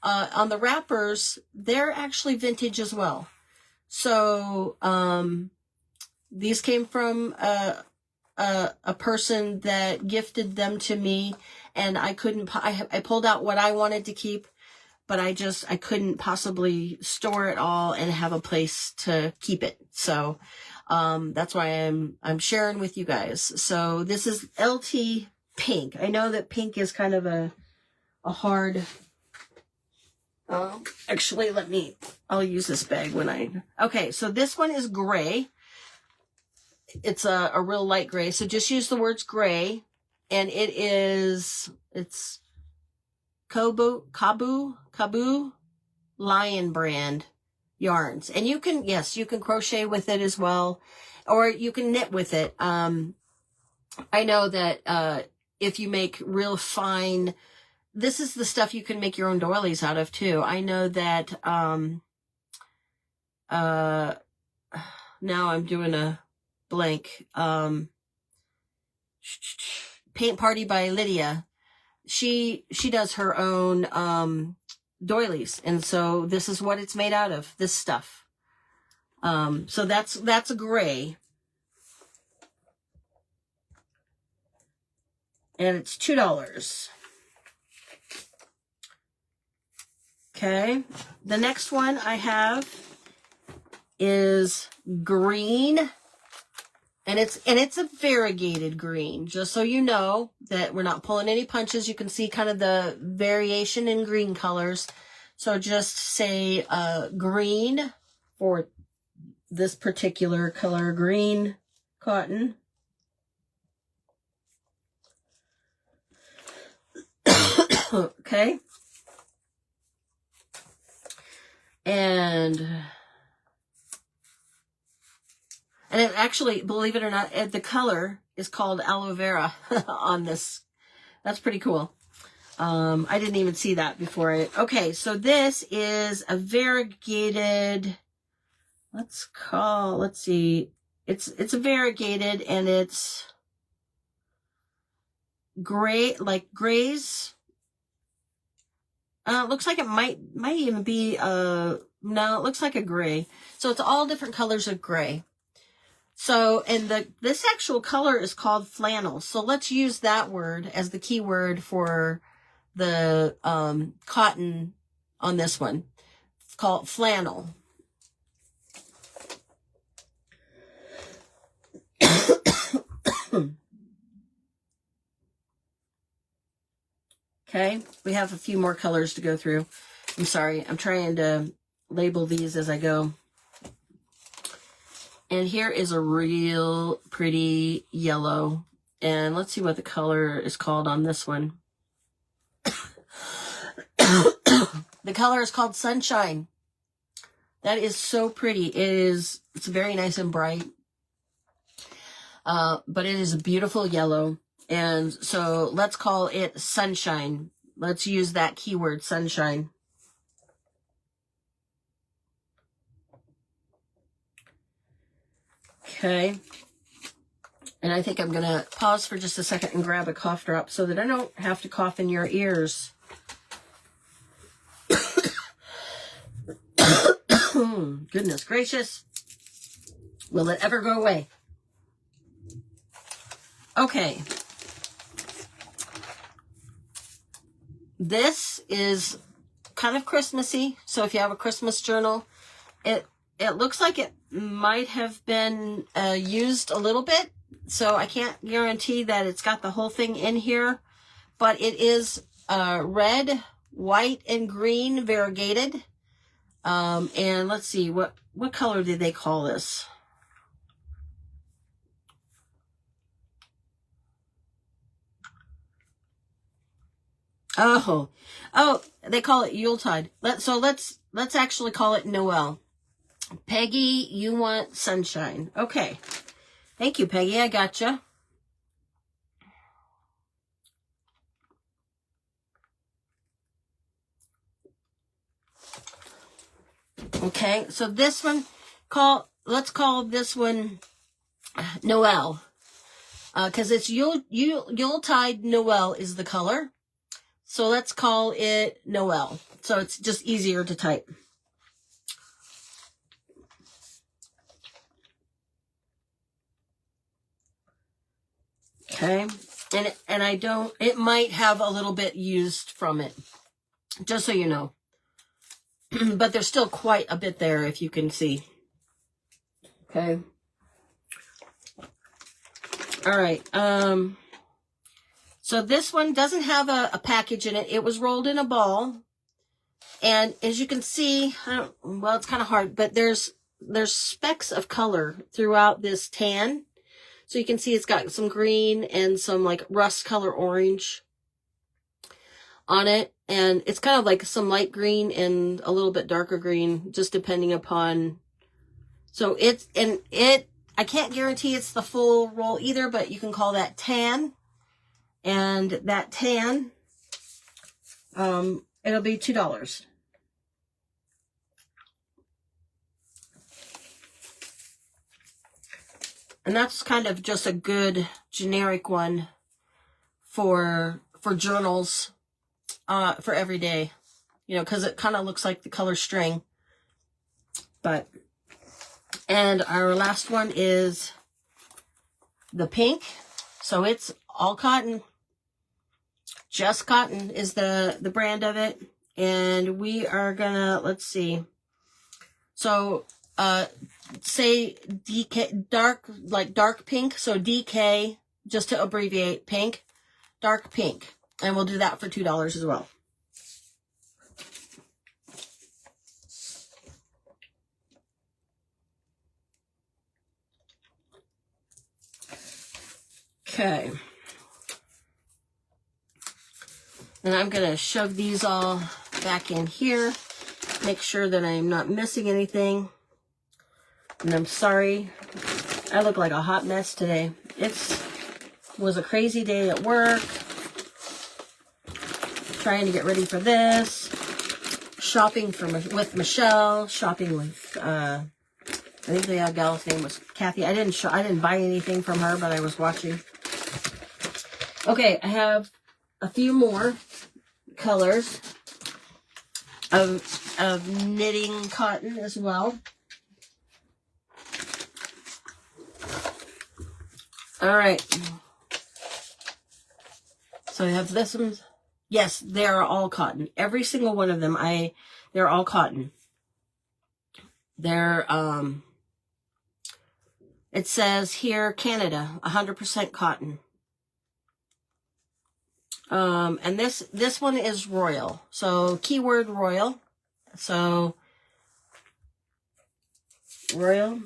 On the wrappers, they're actually vintage as well. So, these came from a person that gifted them to me, and I pulled out what I wanted to keep, but I couldn't possibly store it all and have a place to keep it. So, that's why I'm sharing with you guys. So this is LT pink. I know that pink is kind of a hard, actually, I'll use this bag okay, so this one is gray. It's a real light gray. So just use the words gray, and it's Kabu Lion brand yarns. And you can crochet with it as well, or you can knit with it. I know that, if you make real fine, this is the stuff you can make your own doilies out of too. I know that, now I'm doing a blank, Paint Party by Lydia. She does her own, doilies. And so this is what it's made out of, this stuff. So that's a gray. And it's $2. Okay. The next one I have is green. And it's a variegated green, just so you know that we're not pulling any punches. You can see kind of the variation in green colors. So just say green for this particular color, green cotton. Okay. And it actually, believe it or not, the color is called aloe vera on this. That's pretty cool. I didn't even see that before. Okay, so this is a variegated, let's see. It's a variegated, and it's gray, like grays. It looks like it might even be, no, it looks like a gray. So it's all different colors of gray. So, and this actual color is called flannel. So let's use that word as the key word for the cotton on this one. It's called flannel. Okay, we have a few more colors to go through. I'm sorry, I'm trying to label these as I go. And here is a real pretty yellow. And let's see what the color is called on this one. The color is called Sunshine. That is so pretty. It's very nice and bright. But it is a beautiful yellow. And so let's call it Sunshine. Let's use that keyword, Sunshine. Okay. And I think I'm going to pause for just a second and grab a cough drop so that I don't have to cough in your ears. Goodness gracious. Will it ever go away? Okay. This is kind of Christmassy. So if you have a Christmas journal, it looks like it might have been used a little bit. So I can't guarantee that it's got the whole thing in here, but it is red, white, and green variegated. And let's see, what color did they call this? Oh, they call it Yuletide. Let's actually call it Noel. Peggy, you want sunshine. Okay. Thank you, Peggy. I gotcha. Okay, so this one, let's call this one Noel. Because it's Yuletide Noel is the color. So let's call it Noel. So it's just easier to type. Okay, and I don't, it might have a little bit used from it, just so you know. But there's still quite a bit there, if you can see. Okay. All right. So this one doesn't have a package in it. It was rolled in a ball. And as you can see, well, it's kind of hard, but there's specks of color throughout this tan. So you can see it's got some green and some like rust color orange on it. And it's kind of like some light green and a little bit darker green, just depending upon. So I can't guarantee it's the full roll either, but you can call that tan. And that tan, it'll be $2. And that's kind of just a good generic one for journals, for every day, you know, because it kind of looks like the color string. And our last one is the pink. So it's all cotton. Just Cotton is the brand of it. And we are gonna, let's see. So, say DK, dark pink. So DK, just to abbreviate, pink, dark pink. And we'll do that for $2 as well. Okay. And I'm going to shove these all back in here. Make sure that I'm not missing anything. And I'm sorry. I look like a hot mess today. It was a crazy day at work. Trying to get ready for this. Shopping with Michelle. Shopping with, I think the gal's name was Kathy. I didn't buy anything from her, but I was watching. Okay, I have a few more colors of knitting cotton as well. All right. So I have this one. Yes, they are all cotton. Every single one of them. They're all cotton. They're it says here Canada, 100% cotton. And this one is royal. So keyword royal. So royal.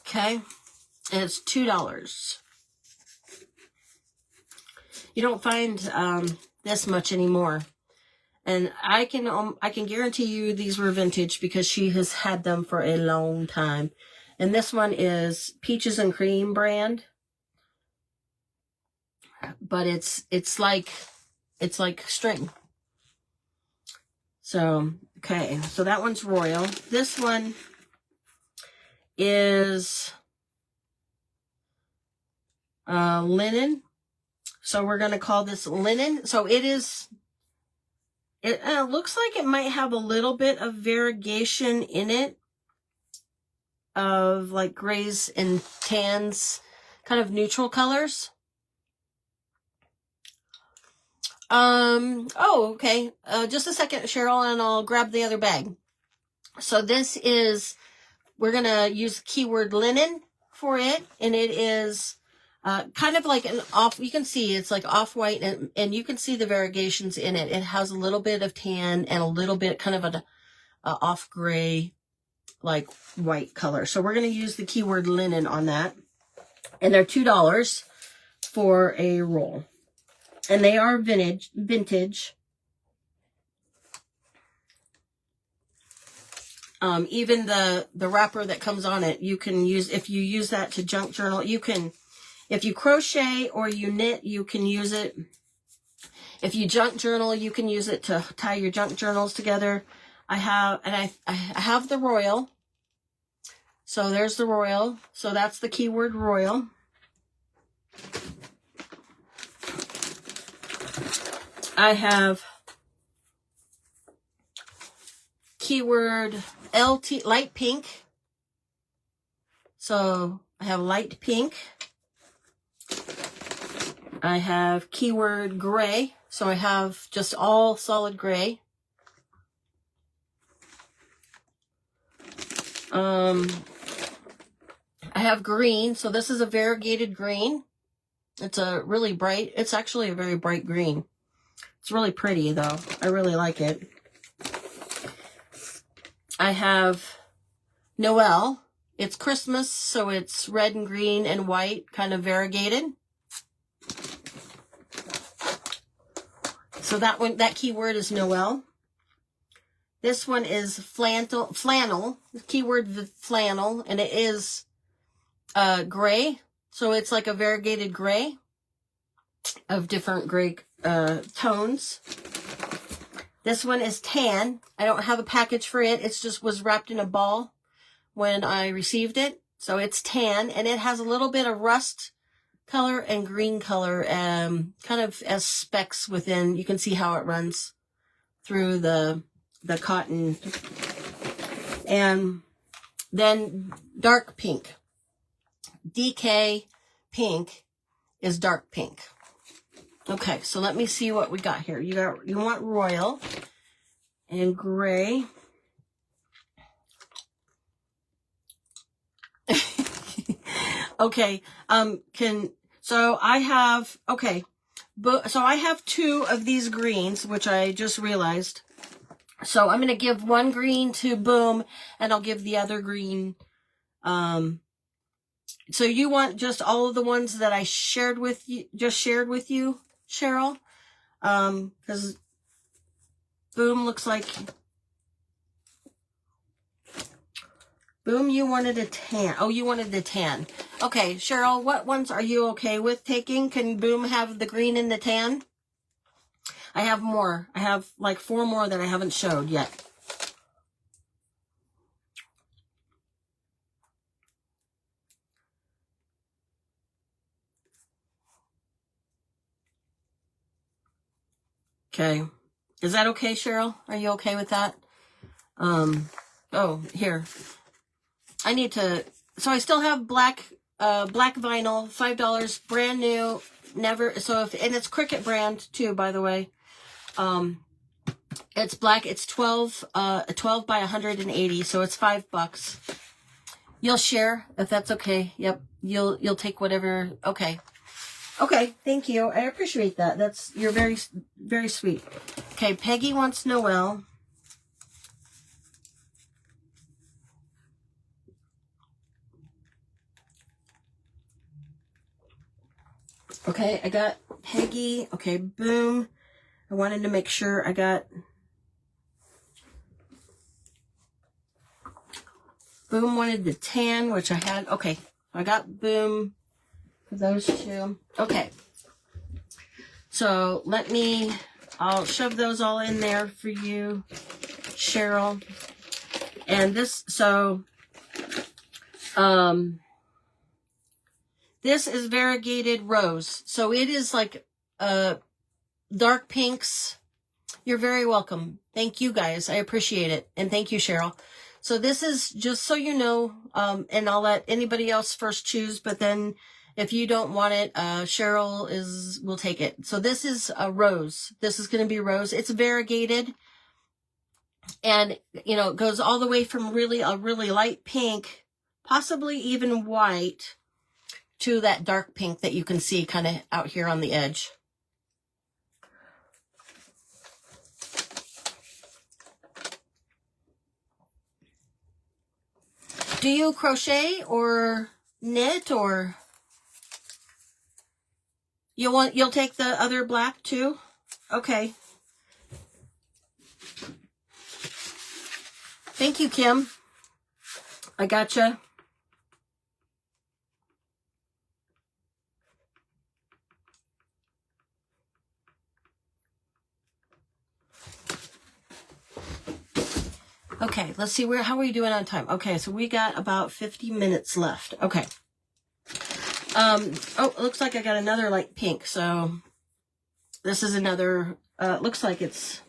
Okay. And it's $2. You don't find this much anymore. And I can guarantee you these were vintage because she has had them for a long time. And this one is Peaches and Cream brand. But it's like string. So, okay. So that one's royal. This one is linen. So we're going to call this linen. So it looks like it might have a little bit of variegation in it of like grays and tans, kind of neutral colors. Oh, okay. Just a second, Cheryl, and I'll grab the other bag. So this is, we're going to use the keyword linen for it, and it is kind of like you can see it's like off-white, and you can see the variegations in it. It has a little bit of tan and a little bit kind of a off-gray, like white color. So we're going to use the keyword linen on that. And they're $2 for a roll. And they are vintage. Even the wrapper that comes on it, you can use, if you use that to junk journal, you can, if you crochet or you knit, you can use it. If you junk journal, you can use it to tie your junk journals together. I have the royal. So there's the royal. So that's the keyword royal. I have keyword LT, light pink. So I have light pink. I have keyword gray. So I have just all solid gray. I have green. So this is a variegated green. It's it's actually a very bright green. It's really pretty though. I really like it. I have Noel. It's Christmas, so it's red and green and white, kind of variegated. So that keyword is Noel. This one is flannel, keyword flannel, and it is gray. So it's like a variegated gray of different gray tones. This one is tan. I don't have a package for it. It's just was wrapped in a ball when I received it. So it's tan, and it has a little bit of rust color and green color, kind of as specks within. You can see how it runs through the cotton. And then dark pink. DK pink is dark pink. Okay, so let me see what we got here. You want royal and gray. Okay, so I have two of these greens, which I just realized. So I'm going to give one green to Boom, and I'll give the other green. So you want just all of the ones that I shared with you, Cheryl? Because Boom looks like... Boom, you wanted a tan. Oh, you wanted the tan. Okay, Cheryl, what ones are you okay with taking? Can Boom have the green and the tan? I have more. I have like 4 more that I haven't showed yet. Okay. Is that okay, Cheryl? Are you okay with that? Oh, here. I need to, so I still have black vinyl, $5, brand new, never, so if, and it's Cricut brand too, by the way. It's black, it's 12 by 180, so it's $5. You'll share if that's okay. Yep. You'll take whatever. Okay. Okay. Thank you. I appreciate that. You're very, very sweet. Okay. Peggy wants Noel. Okay. I got Peggy. Okay. Boom. I wanted to make sure I got Boom wanted the tan, which I had. Okay. I got Boom for those two. Okay. So I'll shove those all in there for you, Cheryl. And this is variegated rose. So it is like dark pinks. You're very welcome. Thank you guys. I appreciate it. And thank you, Cheryl. So this is just so you know, and I'll let anybody else first choose, but then if you don't want it, Cheryl will take it. So this is a rose. This is going to be rose. It's variegated, and it goes all the way from a really light pink, possibly even white, to that dark pink that you can see kind of out here on the edge. Do you crochet or knit, or you'll take the other black too? Okay. Thank you, Kim. I gotcha. Okay, let's see how are we doing on time? Okay, so we got about 50 minutes left. Okay. Oh, it looks like I got another light pink. So this is another, looks like it's,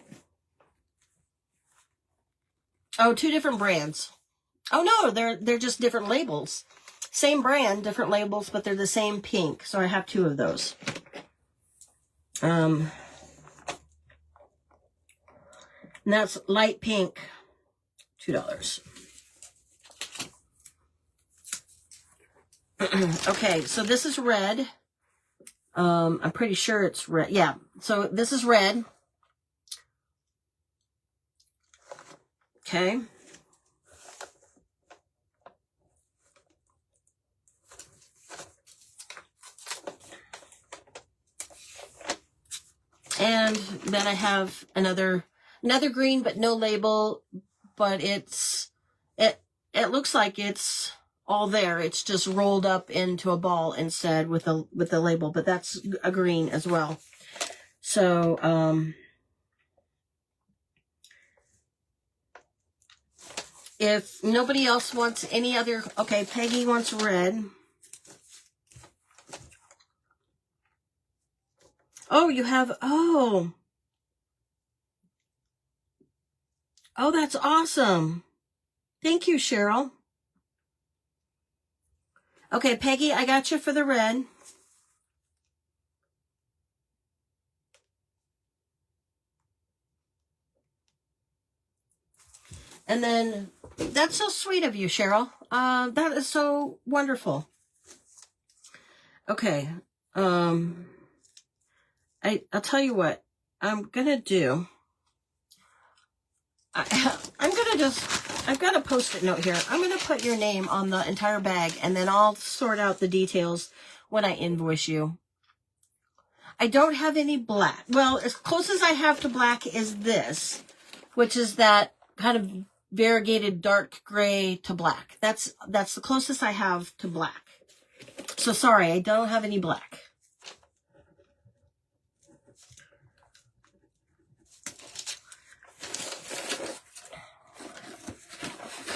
two different brands. Oh no, they're just different labels. Same brand, different labels, but they're the same pink. So I have two of those. And that's light pink. $2. Okay, so this is red. I'm pretty sure it's red. Yeah, so this is red. Okay. And then I have another green, but no label. But it looks like it's all there. It's just rolled up into a ball instead with the label, but that's a green as well. So if nobody else wants any other, okay, Peggy wants red. Oh, you have, oh, that's awesome. Thank you, Cheryl. Okay, Peggy, I got you for the red. And then, that's so sweet of you, Cheryl. That is so wonderful. Okay, I'll tell you what I'm gonna do. I've got a Post-it note here. I'm going to put your name on the entire bag, and then I'll sort out the details when I invoice you. I don't have any black. Well, as close as I have to black is this, which is that kind of variegated dark gray to black. That's the closest I have to black. So sorry, I don't have any black.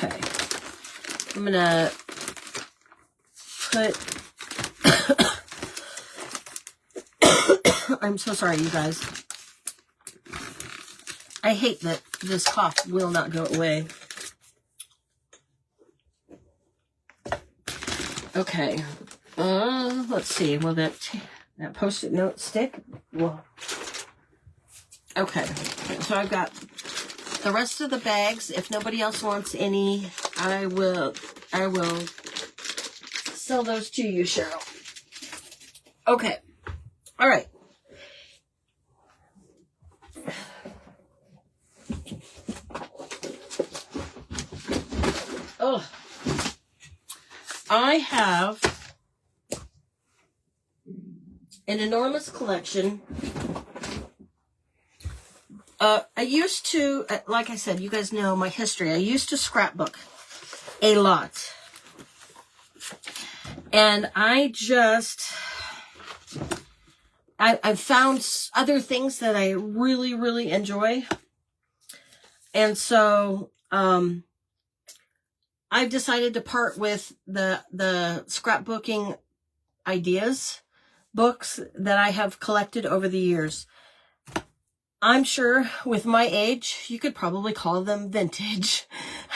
Okay. I'm gonna put I'm so sorry, you guys. I hate that this cough will not go away. Okay. Let's see. Will that Post-it note stick? Well, okay. So I've got the rest of the bags. If nobody else wants any, I will sell those to you, Cheryl. Okay. All right. Oh, I have an enormous collection. I used to, like I said, you guys know my history. I used to scrapbook a lot. And I found other things that I really, really enjoy. And so, I've decided to part with the scrapbooking ideas, books that I have collected over the years. I'm sure with my age, you could probably call them vintage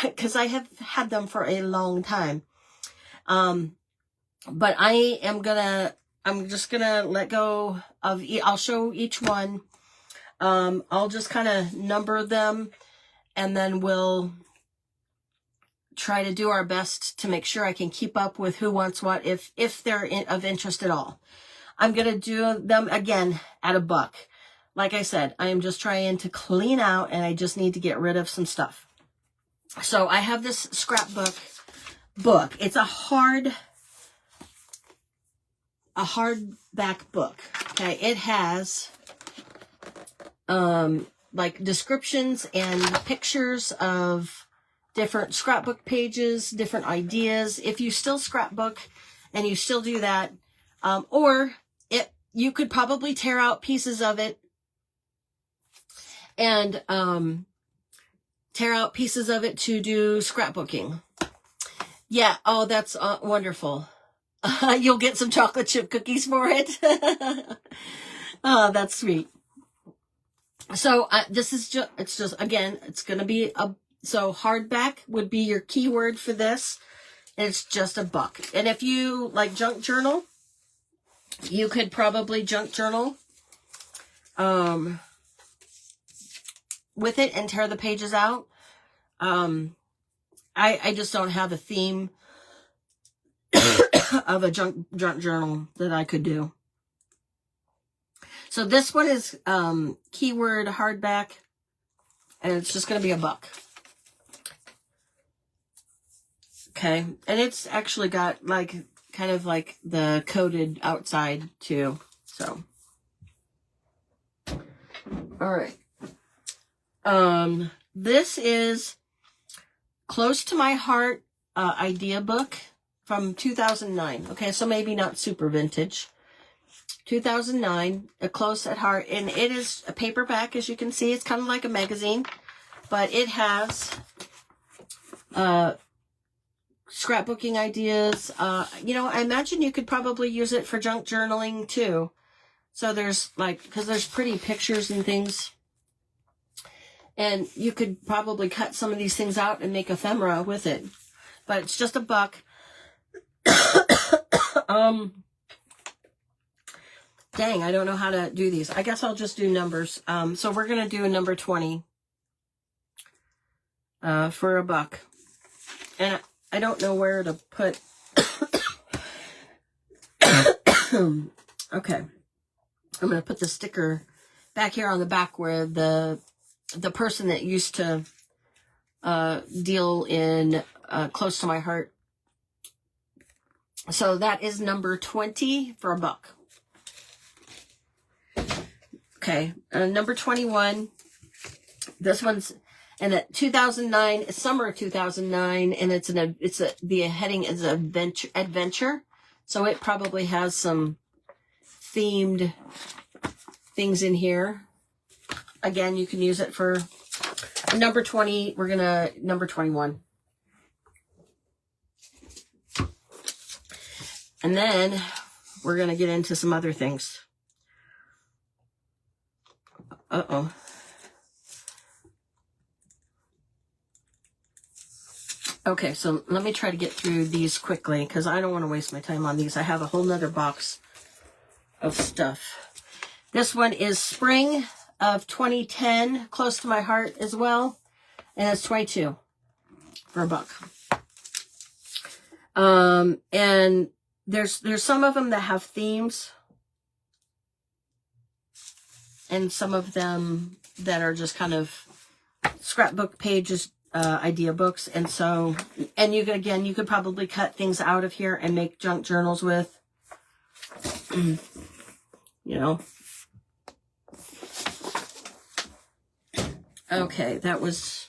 because I have had them for a long time. But I'm just gonna let go of, I'll show each one. I'll just kind of number them and then we'll try to do our best to make sure I can keep up with who wants what, if they're of interest at all. I'm going to do them again at $1. Like I said, I am just trying to clean out and I just need to get rid of some stuff. So I have this scrapbook book. It's a hardback book. Okay. It has, like descriptions and pictures of different scrapbook pages, different ideas. If you still scrapbook and you still do that, or you could probably tear out pieces of it and tear out pieces of it to do scrapbooking. Yeah. Oh, that's wonderful. You'll get some chocolate chip cookies for it. Oh, that's sweet. So this is again, it's going to be so hardback would be your keyword for this. And it's just $1. And if you like junk journal, you could probably junk journal with it and tear the pages out. I just don't have a theme of a junk journal that I could do. So this one is keyword hardback, and it's just going to be $1. Okay, and it's actually got like kind of like the coated outside too. So, all right. This is Close to My Heart idea book from 2009. Okay, so maybe not super vintage. 2009, a Close at Heart, and it is a paperback, as you can see. It's kind of like a magazine, but it has scrapbooking ideas. I imagine you could probably use it for junk journaling too. So there's because there's pretty pictures and things. And you could probably cut some of these things out and make ephemera with it. But it's just $1. Dang, I don't know how to do these. I guess I'll just do numbers. So we're going to do a number 20 for $1. And I don't know where to put. Okay. I'm going to put the sticker back here on the back where the person that used to deal in Close to My Heart. So that is number 20 for $1. Okay, number 21. This one's in 2009, summer 2009, and the heading is adventure. So it probably has some themed things in here. Again, you can use it for number 20. We're gonna number 21. And then we're gonna get into some other things. Uh-oh. Okay, so let me try to get through these quickly because I don't want to waste my time on these. I have a whole nother box of stuff. This one is spring of 2010, close to my heart as well. And it's 22 for $1. And there's some of them that have themes and some of them that are just kind of scrapbook pages, idea books. And so, and you could probably cut things out of here and make junk journals with, you know. Okay, that was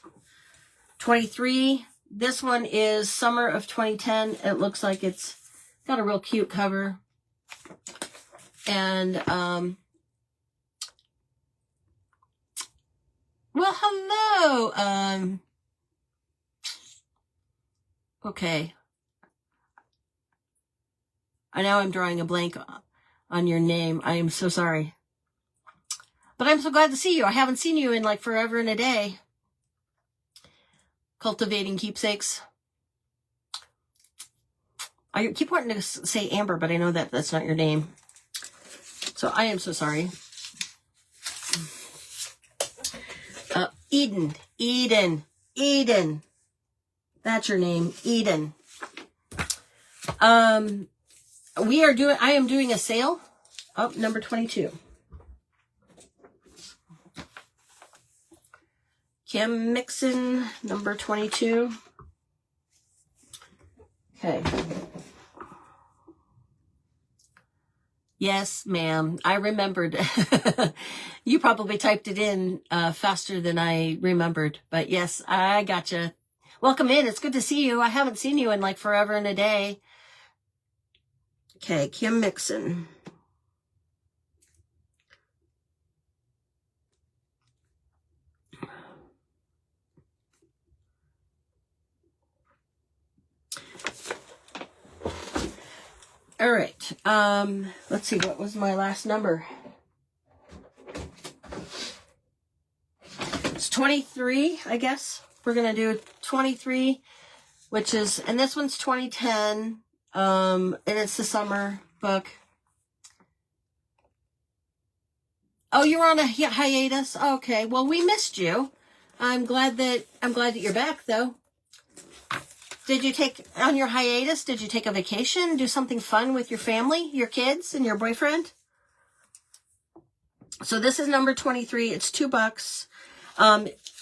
23. This one is summer of 2010. It looks like it's got a real cute cover. And, well, hello. Okay. I know I'm drawing a blank on your name. I am so sorry. But I'm so glad to see you. I haven't seen you in like forever and a day. Cultivating keepsakes. I keep wanting to say Amber, but I know that that's not your name. So I am so sorry. Eden. That's your name, Eden. I am doing a sale. Oh, number 22. Kim Mixon, number 22. Okay. Yes, ma'am. I remembered. You probably typed it in faster than I remembered. But yes, I gotcha. Welcome in. It's good to see you. I haven't seen you in like forever and a day. Okay, Kim Mixon. All right. Let's see. What was my last number? It's 23, I guess. We're going to do 23, which is, and this one's 2010. And it's the summer book. Oh, you were on a hiatus? Okay. Well, we missed you. I'm glad that you're back though. Did you take, on your hiatus, did you take a vacation, do something fun with your family, your kids, and your boyfriend? So this is number 23. It's $2.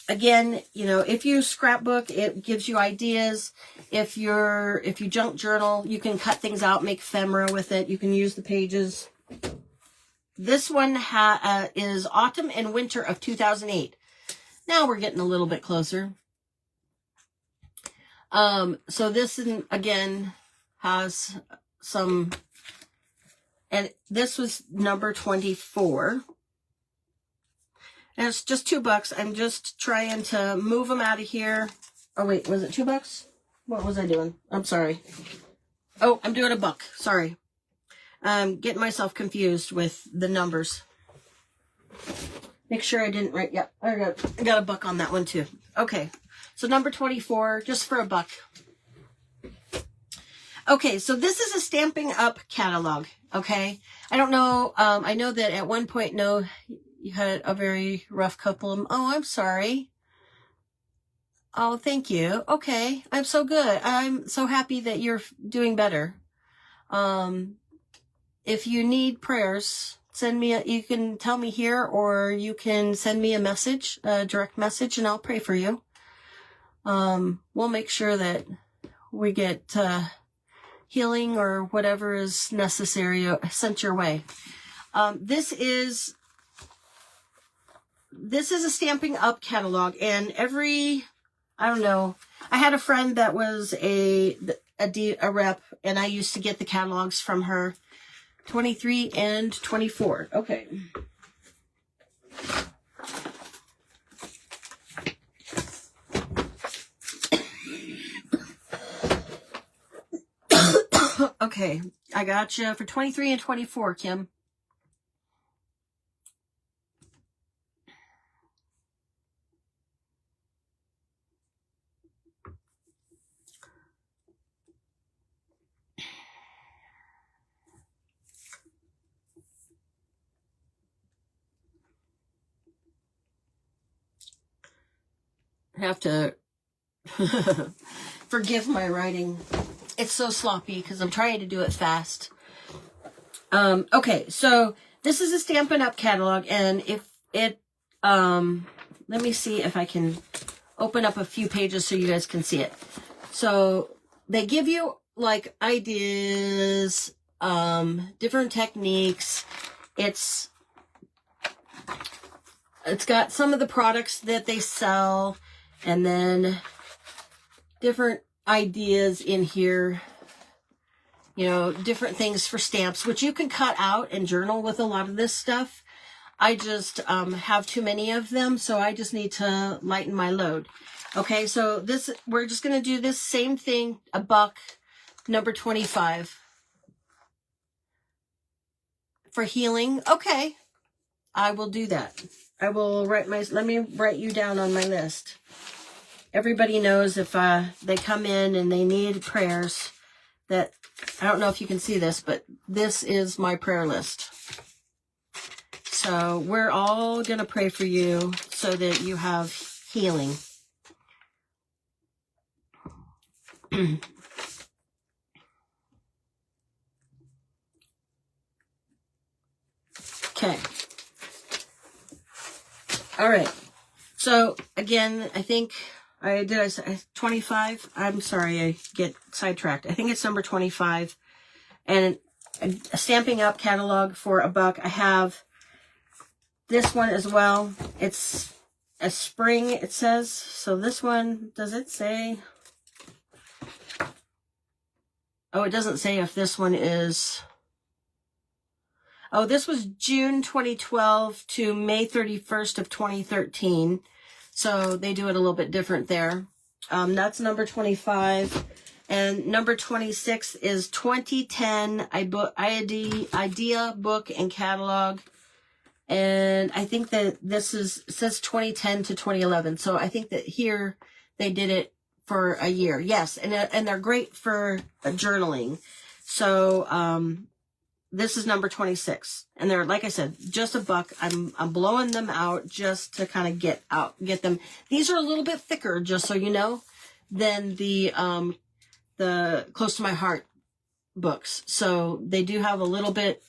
Again, you know, if you scrapbook, it gives you ideas. If you junk journal, you can cut things out, make ephemera with it. You can use the pages. This one is autumn and winter of 2008. Now we're getting a little bit closer. So this, again, has some, and this was number 24. And it's just $2. I'm just trying to move them out of here. Oh, wait, was it $2? What was I doing? I'm sorry. Oh, I'm doing $1. Sorry. I'm getting myself confused with the numbers. Make sure I didn't write. Yep, I got $1 on that one too. Okay. So number 24, just for $1. Okay, so this is a Stamping Up catalog, okay? I don't know, I know that at one point, no, you had a very rough couple of them. Oh, I'm sorry. Oh, thank you. Okay, I'm so good. I'm so happy that you're doing better. If you need prayers, you can tell me here, or you can send me a message, a direct message, and I'll pray for you. We'll make sure that we get healing or whatever is necessary sent your way. This is a Stamping Up catalog, and I don't know, I had a friend that was a rep, and I used to get the catalogs from her. 23 and 24. Okay. Okay, I got you for 23 and 24, Kim. have to forgive my writing. It's so sloppy because I'm trying to do it fast. Okay, so this is a Stampin' Up! Catalog, and if it, let me see if I can open up a few pages so you guys can see it. So they give you like ideas, different techniques. It's got some of the products that they sell, and then different ideas in here. You know, different things for stamps, which you can cut out and journal with a lot of this stuff. I just have too many of them, so I just need to lighten my load. Okay, so this, we're just going to do this same thing, a buck, number 25. For healing, okay, I will do that. I will write let me write you down on my list. Everybody knows if they come in and they need prayers, that, I don't know if you can see this, but this is my prayer list. So we're all going to pray for you so that you have healing. Okay. All right. So again, I think I say 25. I'm sorry, I get sidetracked. I think it's number 25. And a Stamping Up catalog for a buck. I have this one as well. It's a spring, it says. So this one, does it say? Oh, it doesn't say if this one is. Oh, this was June 2012 to May 31st of 2013. So they do it a little bit different there. That's number 25. And number 26 is 2010 Idea Book and Catalog. And I think that this says 2010 to 2011. So I think that here they did it for a year. Yes, and they're great for journaling. So this is number 26. And they're, like I said, just a buck. I'm blowing them out just to kind of get them. These are a little bit thicker, just so you know, than the Close to My Heart books. So they do have a little bit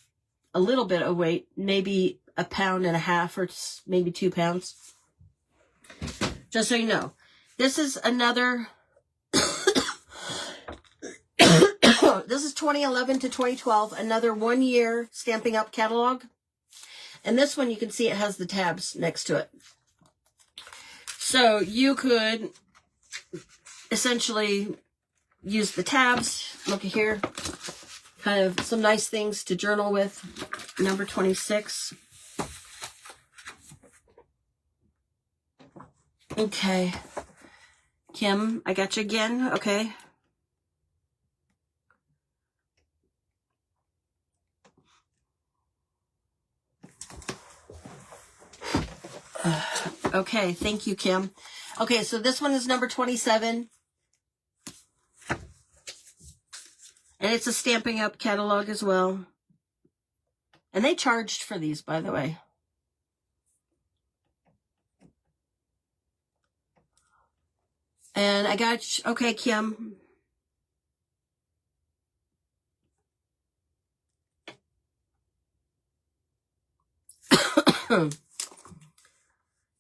of weight, maybe 1.5 pounds or maybe 2 pounds. Just so you know. This is another, this is 2011 to 2012, another 1 year Stamping Up catalog. And this one, you can see it has the tabs next to it. So you could essentially use the tabs. Look at here. Kind of some nice things to journal with. Number 26. Okay. Kim, I got you again. Okay. Okay, thank you, Kim. Okay, so this one is number 27. And it's a Stamping Up catalog as well. And they charged for these, by the way. And I got, okay, Kim.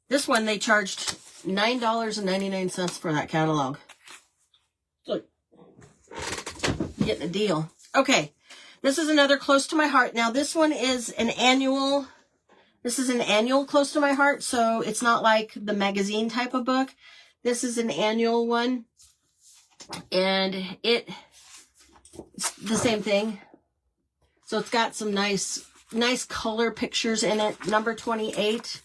This one, they charged $9.99 for that catalog. Look, getting a deal. Okay, this is another Close to My Heart. Now, this one is an annual. This is an annual Close to My Heart, so it's not like the magazine type of book. This is an annual one, and it's the same thing. So it's got some nice color pictures in it. Number 28.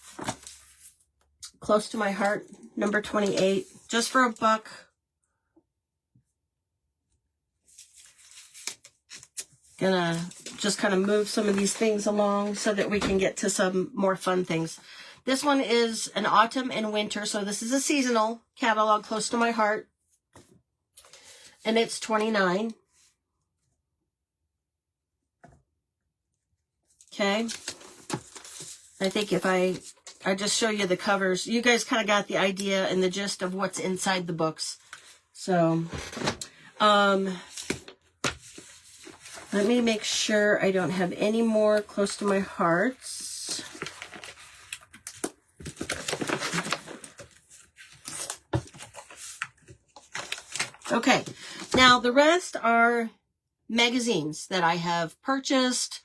Close to My Heart, number 28, just for a buck. Gonna just kind of move some of these things along so that we can get to some more fun things. This one is an autumn and winter, so this is a seasonal catalog, Close to My Heart. And it's 29. Okay. I think if I I just show you the covers. You guys kind of got the idea and the gist of what's inside the books. So, let me make sure I don't have any more close to my hearts. Okay, now the rest are magazines that I have purchased,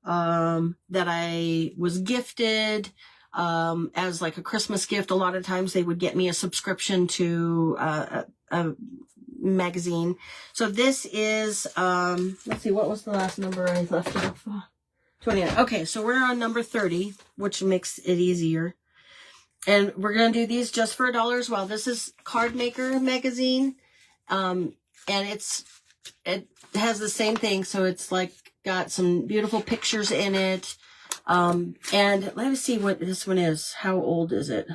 that I was gifted as like a Christmas gift. A lot of times they would get me a subscription to a magazine. So this is, let's see, what was the last number I left off? 29. Okay, so we're on number 30, which makes it easier. And we're going to do these just for $1 as well. This is Card Maker magazine. And it has the same thing. So it's like got some beautiful pictures in it. And let me see what this one is. How old is it?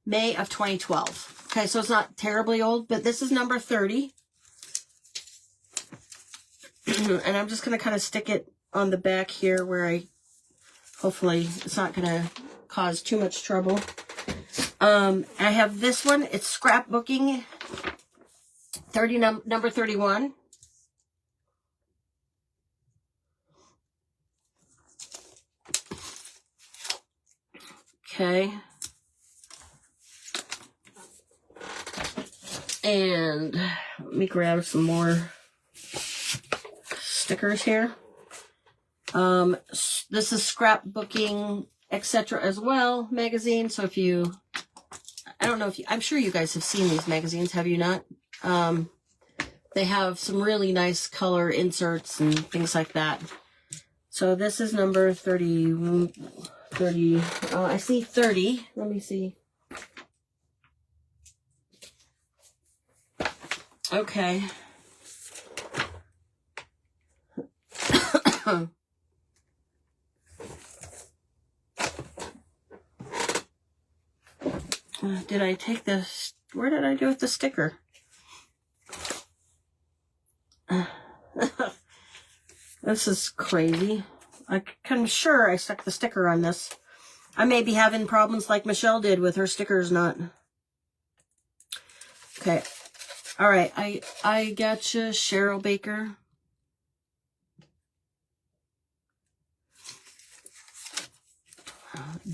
May of 2012. Okay, so it's not terribly old, but this is number 30. And I'm just going to kind of stick it on the back here where hopefully it's not going to cause too much trouble. I have this one. It's scrapbooking. Number 31. Okay. And let me grab some more stickers here. This is scrapbooking, etc. as well magazine. So if you, I don't know if you, I'm sure you guys have seen these magazines, have you not? They have some really nice color inserts and things like that. So this is number 30, I see 30. Let me see. Okay. Did I take this? Where did I do with the sticker? This is crazy. I'm sure I stuck the sticker on this. I may be having problems like Michelle did with her stickers not. Okay. All right. I gotcha, Cheryl Baker.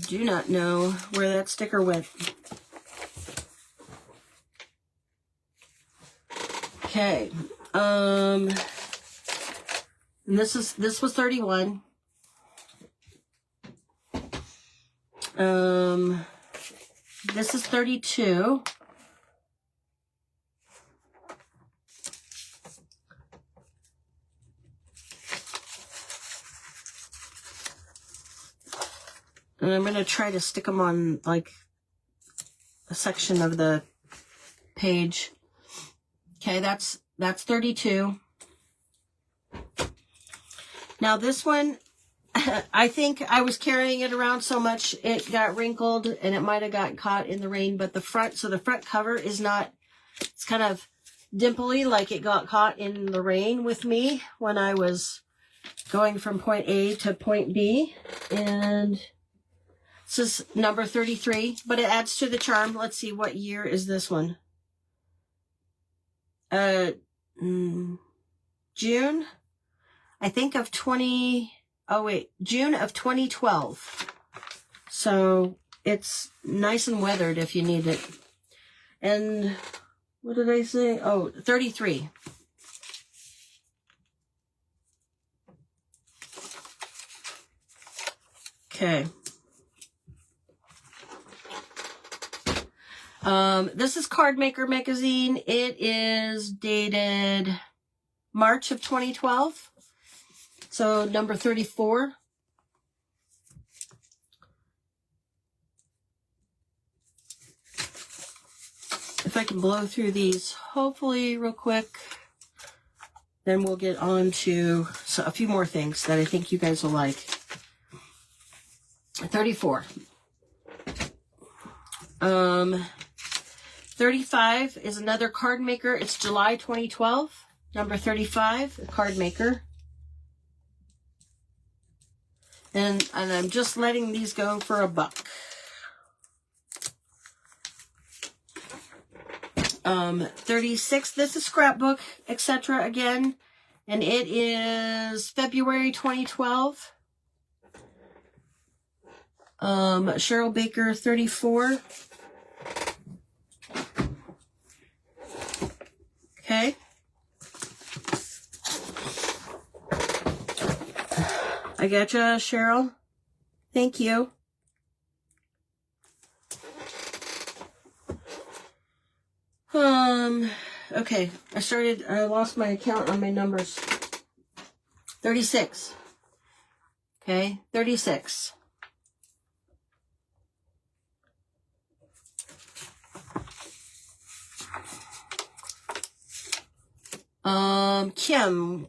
Do not know where that sticker went. Okay. And this was 31. This is 32. And I'm going to try to stick them on like a section of the page. Okay, that's 32. Now this one, I think I was carrying it around so much it got wrinkled and it might have gotten caught in the rain, but the front cover is not, it's kind of dimply, like it got caught in the rain with me when I was going from point A to point B. And this is number 33, but it adds to the charm. Let's see, what year is this one? June, I think of June of 2012. So it's nice and weathered if you need it. And what did I say? Oh, 33. Okay. This is Card Maker magazine. It is dated March of 2012. So number 34. If I can blow through these, hopefully real quick, then we'll get on to a few more things that I think you guys will like. 34. 35 is another Card Maker. It's July 2012. Number 35, Card Maker. And I'm just letting these go for $1. 36, this is Scrapbook, etc. again. And it is February 2012. Cheryl Baker, 34. Okay. I gotcha, Cheryl. Thank you. Okay. I lost my account on my numbers. 36. Okay, 36.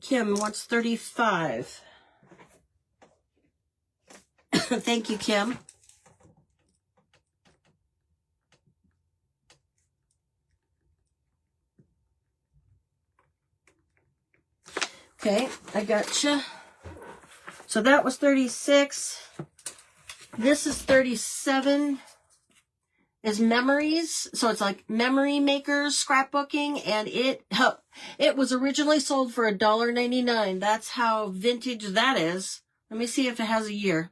Kim wants 35. Thank you, Kim. Okay, I gotcha. So that was 36. This is 37. Is Memories. So it's like Memory Makers scrapbooking, and it was originally sold for $1.99. That's how vintage that is. Let me see if it has a year.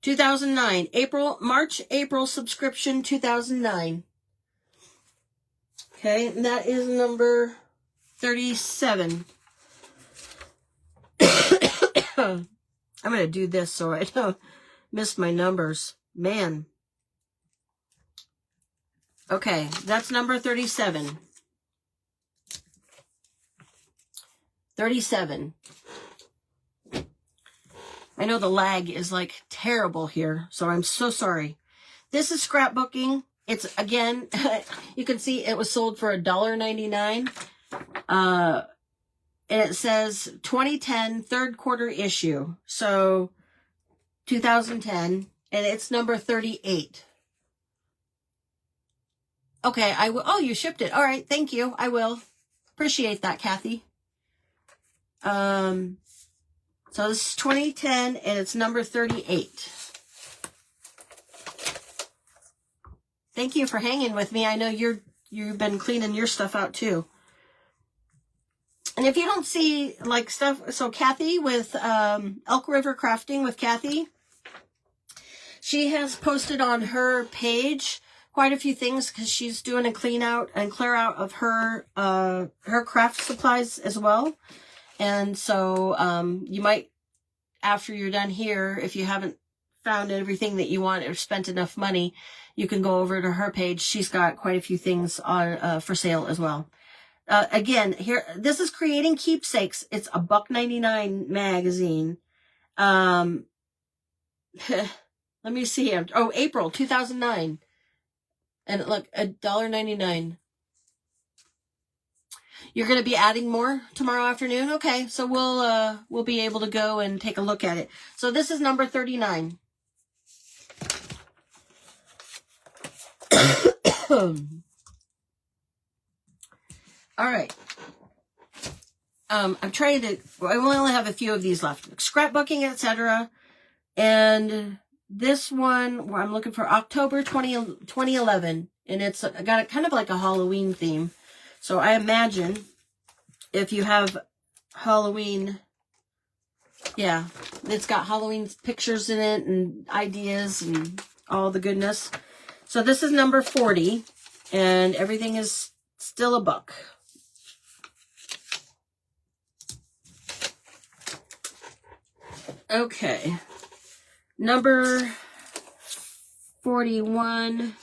2009. March-April subscription, 2009. Okay, and that is number 37. I'm going to do this so I don't miss my numbers. Man. Okay, that's number 37. 37. I know the lag is like terrible here, so I'm so sorry. This is scrapbooking. It's, again, you can see it was sold for $1.99. And it says 2010 third quarter issue. So 2010, and it's number 38. Okay, I will. Oh, you shipped it. All right, thank you. I will. Appreciate that, Kathy. So this is 2010, and it's number 38. Thank you for hanging with me. I know you've been cleaning your stuff out too. And if you don't see like stuff, so Kathy with Elk River Crafting with Kathy, she has posted on her page quite a few things because she's doing a clean out and clear out of her craft supplies as well. And so you might, after you're done here, if you haven't found everything that you want or spent enough money, you can go over to her page. She's got quite a few things on for sale as well. Again, here, this is Creating Keepsakes. It's a $1.99 magazine. Let me see. Oh, April 2009. And look, $1.99. You're going to be adding more tomorrow afternoon? Okay, so we'll be able to go and take a look at it. So this is number 39. All right. I'm trying to, I only have a few of these left. Scrapbooking, etc. And this one, where I'm looking for October 2011. And it's got a kind of like a Halloween theme. So I imagine if you have Halloween, yeah, it's got Halloween pictures in it and ideas and all the goodness. So this is number 40. And everything is still $1. Okay, number 41.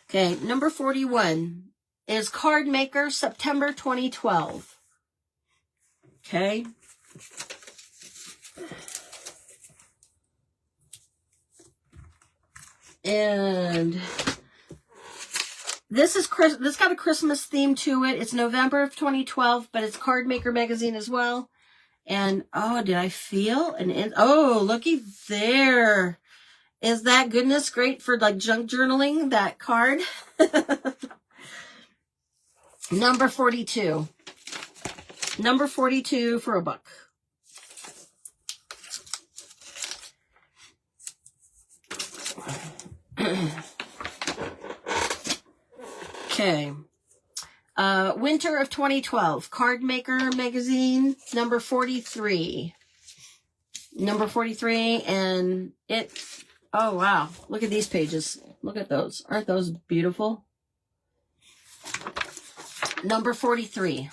Okay, number 41 is Card Maker, September 2012. Okay. And this got a Christmas theme to it. It's November of 2012, but it's Card Maker magazine as well. And oh, did I feel oh, looky there. Is that goodness great for like junk journaling, that card? Number 42. Number 42 for $1. Okay. Winter of 2012. Card Maker Magazine, number 43. Number 43, and oh wow, look at these pages. Look at those. Aren't those beautiful? Number 43.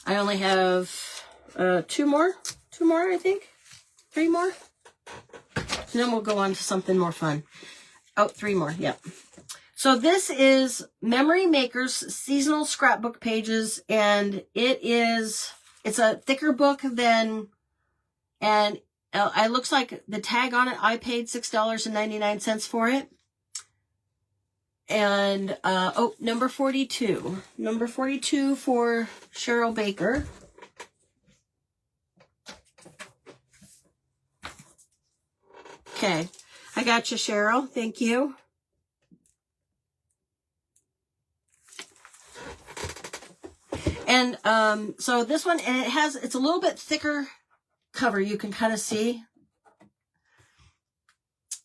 I only have two more, I think. 3 more. And then we'll go on to something more fun. Oh, 3 more, yep. So this is Memory Maker's seasonal scrapbook pages, and it's a thicker book than, and it looks like the tag on it, I paid $6.99 for it. And, number 42. Number 42 for Cheryl Baker. Okay. I got you, Cheryl. Thank you. And, so this one, and it's a little bit thicker cover. You can kind of see.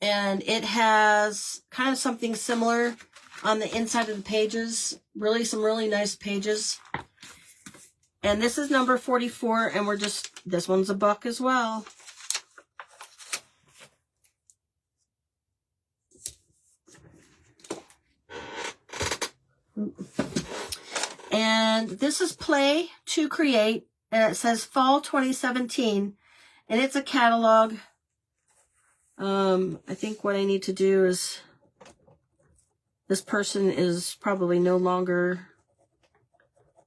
And it has kind of something similar on the inside of the pages. Some really nice pages. And this is number 44, and this one's $1 as well. And this is Play to Create, and it says Fall 2017, and it's a catalog. I think what I need to do is, this person is probably no longer,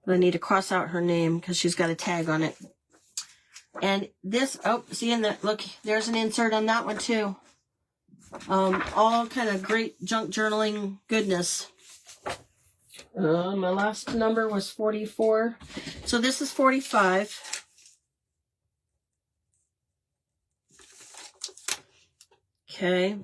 I need to cross out her name because she's got a tag on it. And this, look, there's an insert on that one too. All kind of great junk journaling goodness. My last number was 44. So this is 45. Okay.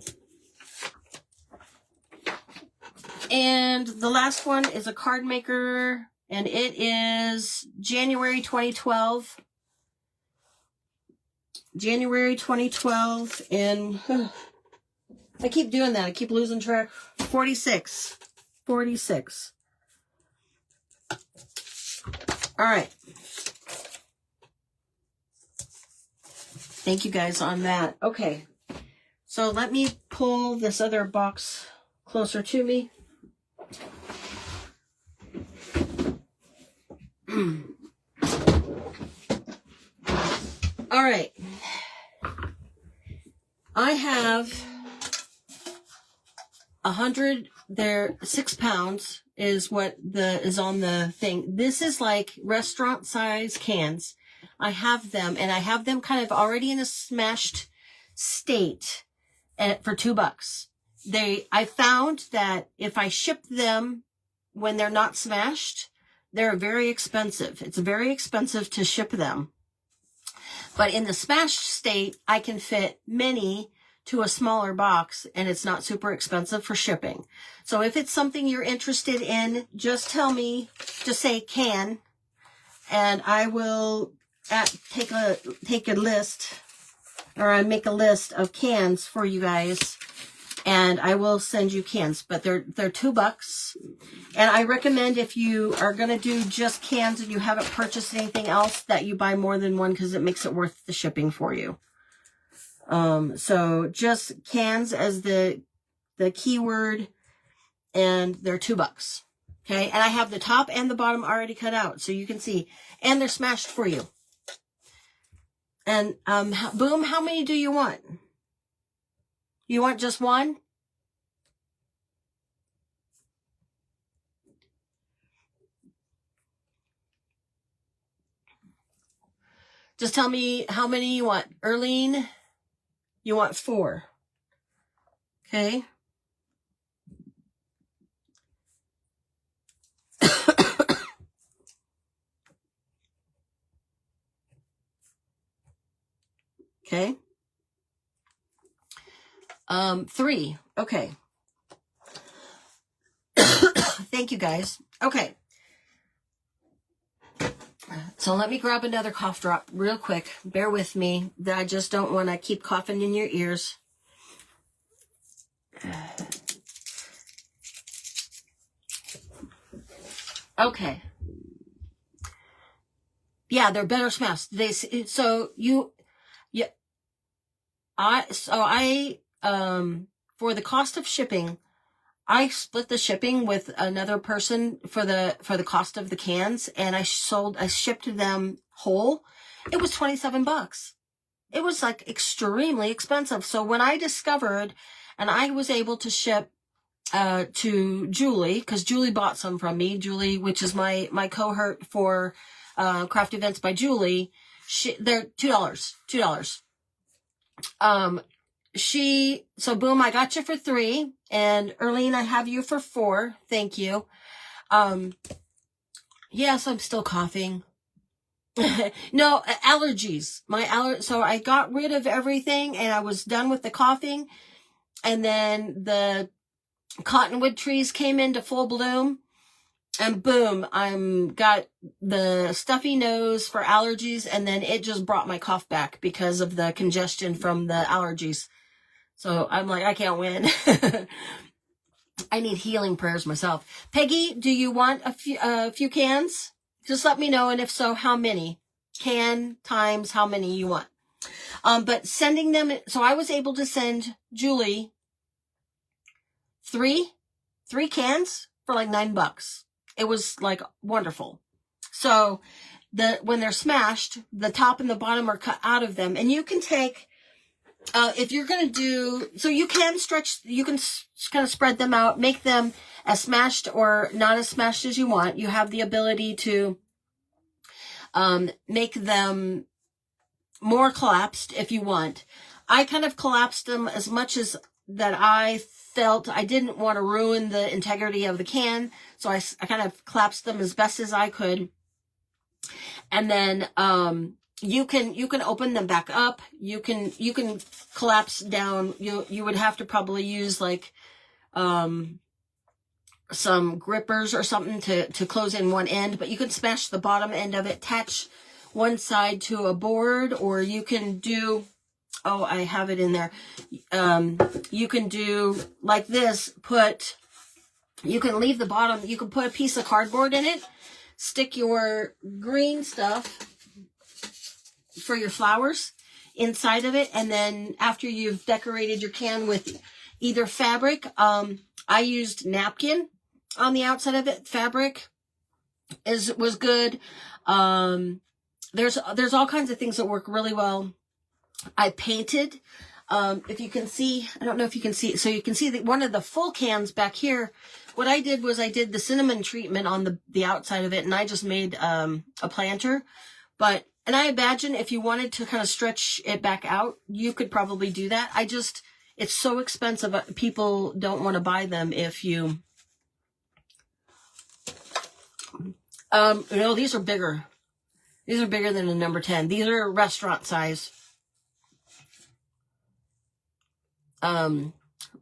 And the last one is a Card Maker, and it is January 2012. January 2012, and I keep doing that. I keep losing track. 46. 46. All right. Thank you guys on that. Okay. So let me pull this other box closer to me. All right. I have 100 there. 6 pounds is what is on the thing. This is like restaurant size cans. I have them, and I have them kind of already in a smashed state for $2. I found that if I ship them when they're not smashed, they're very expensive. It's very expensive to ship them. But in the smashed state, I can fit many to a smaller box, and it's not super expensive for shipping. So if it's something you're interested in, just tell me, just say can, and I will take a list, or I make a list of cans for you guys, and I will send you cans. But they're $2. And I recommend, if you are going to do just cans and you haven't purchased anything else, that you buy more than one, because it makes it worth the shipping for you. So just cans as the keyword, and they're $2. Okay. And I have the top and the bottom already cut out, so you can see, and they're smashed for you. And, Boom, how many do you want? You want just one? Just tell me how many you want. Erlene, you want 4. Okay. Okay. 3. Okay. Thank you, guys. Okay. So let me grab another cough drop real quick. Bear with me. I just don't want to keep coughing in your ears. Okay. Yeah, they're better smashed. For the cost of shipping, I split the shipping with another person for the cost of the cans, and I shipped them whole. It was $27. It was like extremely expensive. So when I discovered, and I was able to ship to Julie, because Julie bought some from me. Julie, which is my cohort for Craft Events by Julie, they're $2. So boom, I got you for 3, and Erlene, I have you for 4. Thank you. Yes, I'm still coughing. No, allergies. So I got rid of everything, and I was done with the coughing, and then the cottonwood trees came into full bloom, and boom, I'm got the stuffy nose for allergies, and then it just brought my cough back because of the congestion from the allergies. So I'm like, I can't win. I need healing prayers myself. Peggy, do you want a few cans? Just let me know, and if so, how many? Can times how many you want. But sending them, so I was able to send Julie three cans for like $9. It was like wonderful. So when they're smashed, the top and the bottom are cut out of them, and you can take, if you're going to do, so you can kind of spread them out, make them as smashed or not as smashed as you want. You have the ability to make them more collapsed if you want. I kind of collapsed them as much as that I felt I didn't want to ruin the integrity of the can. So I kind of collapsed them as best as I could. And then, you can open them back up. You can collapse down. You would have to probably use like, some grippers or something to close in one end, but you can smash the bottom end of it, attach one side to a board, or you can do, oh, I have it in there. You can do like this, you can leave the bottom, you can put a piece of cardboard in it, stick your green stuff for your flowers inside of it, and then after you've decorated your can with either fabric, I used napkin on the outside of it. Fabric was good. There's all kinds of things that work really well. I painted, if you can see, I don't know if you can see, so you can see that one of the full cans back here, what I did was I did the cinnamon treatment on the outside of it, and I just made a planter. And I imagine if you wanted to kind of stretch it back out, you could probably do that. It's so expensive. People don't want to buy them if you, these are bigger. These are bigger than a number 10. These are restaurant size.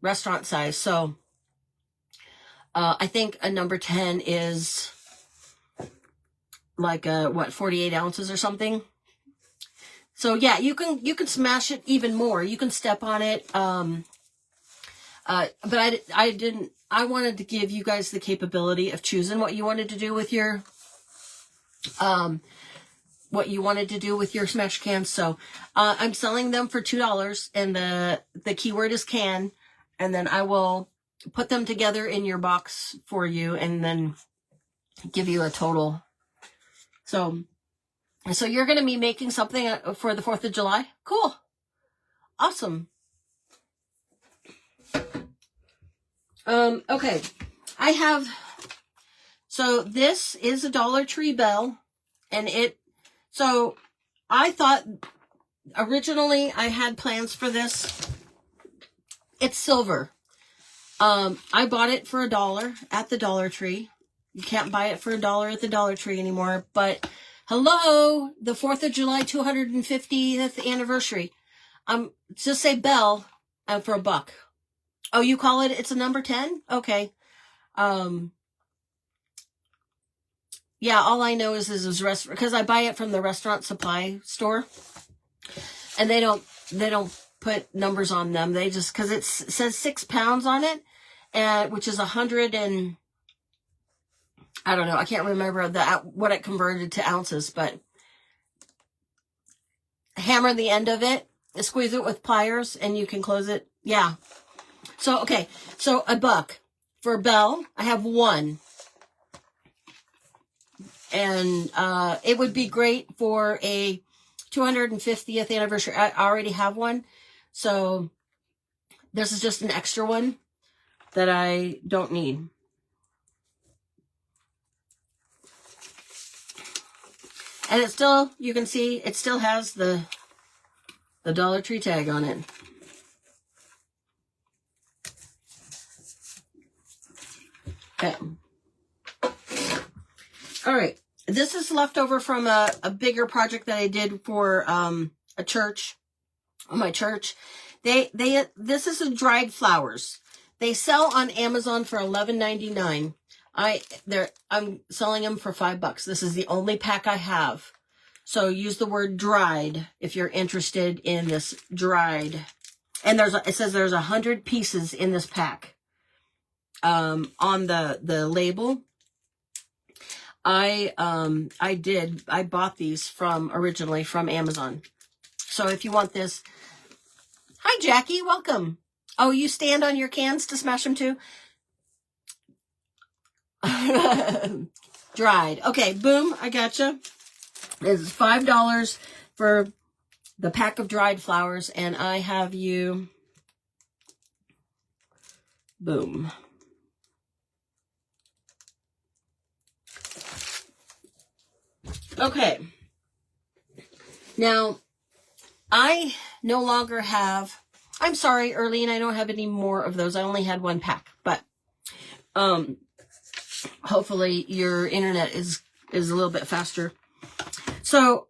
Restaurant size. So, I think a number 10 is like 48 ounces or something. So yeah, you can smash it even more. You can step on it. But I wanted to give you guys the capability of choosing what you wanted to do with your, smash cans. So, I'm selling them for $2, and the keyword is can, and then I will put them together in your box for you and then give you a total. So you're going to be making something for the 4th of July? Cool. Awesome. Okay. So this is a Dollar Tree bell, and so I thought originally I had plans for this. It's silver. I bought it for $1 at the Dollar Tree. You can't buy it for $1 at the Dollar Tree anymore, but hello, the 4th of July 250th anniversary. Just say bell for $1. Oh, you call it's a number 10? Okay. Yeah, all I know is restaurant, because I buy it from the restaurant supply store, and they don't put numbers on them. They just, because it says 6 pounds on it, and which is 100 and I don't know. I can't remember what it converted to ounces, but hammer the end of it, squeeze it with pliers, and you can close it. Yeah. So okay, so $1 for Belle. I have one. And it would be great for a 250th anniversary. I already have one. So this is just an extra one that I don't need. And it still, you can see, it still has the Dollar Tree tag on it. Okay. All right. This is leftover from a bigger project that I did for a church, my church. This is dried flowers. They sell on Amazon for $11.99. I'm selling them for $5. This is the only pack I have. So use the word dried if you're interested in this dried. And it says there's 100 pieces in this pack. On the label. I bought these originally from Amazon. So if you want this, hi Jackie, welcome. Oh, you stand on your cans to smash them too? Dried. Okay, boom, I gotcha. This is $5 for the pack of dried flowers, and I have you, boom. Okay. Now, I no longer have, I'm sorry, Earlene, I don't have any more of those. I only had one pack, but hopefully your internet is a little bit faster. So,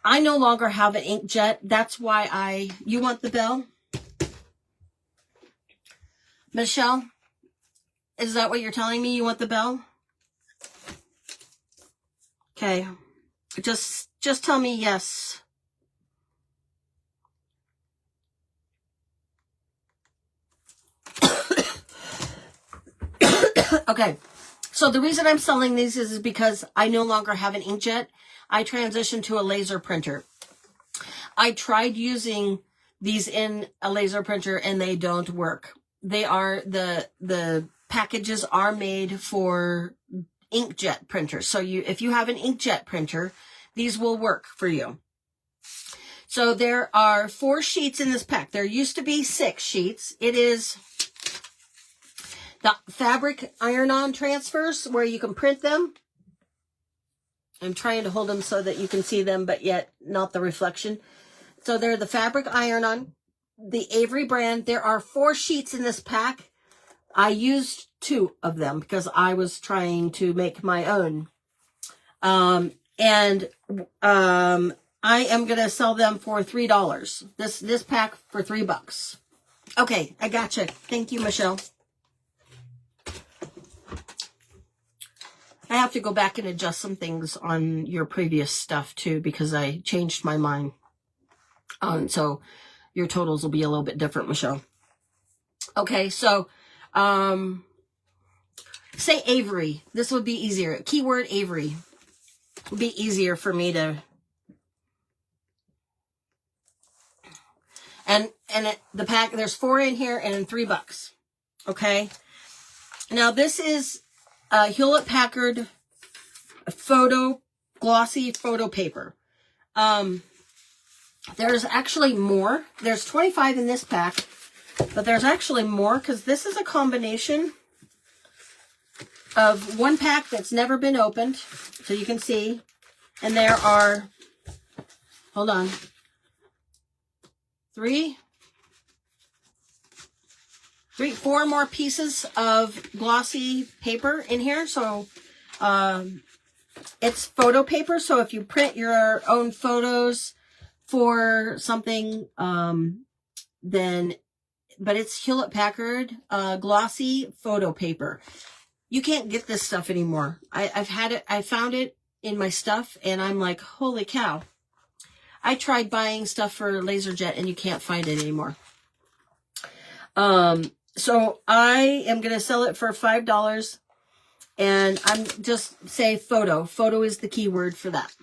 I no longer have an inkjet. That's why you want the bell? Michelle, is that what you're telling me? You want the bell? Okay. Just tell me yes. Okay. So the reason I'm selling these is because I no longer have an inkjet. I transitioned to a laser printer. I tried using these in a laser printer and they don't work. They are, the packages are made for inkjet printers. So if you have an inkjet printer, these will work for you. So there are 4 sheets in this pack. There used to be 6 sheets. It is the fabric iron-on transfers where you can print them. I'm trying to hold them so that you can see them, but yet not the reflection. So they're the fabric iron-on, the Avery brand. There are 4 sheets in this pack. I used 2 of them because I was trying to make my own. I am going to sell them for $3. This pack for $3. Okay, I gotcha. Thank you, Michelle. I have to go back and adjust some things on your previous stuff too, because I changed my mind. So your totals will be a little bit different, Michelle. Okay, so say Avery. This would be easier. Keyword Avery would be easier for me to. The pack, there's 4 in here and $3. Okay. Now this is Hewlett Packard glossy photo paper. There's actually more. There's 25 in this pack, but there's actually more because this is a combination of one pack that's never been opened, so you can see. And there are, hold on, 4 more pieces of glossy paper in here. So it's photo paper. So if you print your own photos for something, but it's Hewlett Packard glossy photo paper. You can't get this stuff anymore. I've had it, I found it in my stuff, and I'm like, holy cow. I tried buying stuff for LaserJet, and you can't find it anymore. So I am going to sell it for $5, and I'm just say photo. Photo is the key word for that.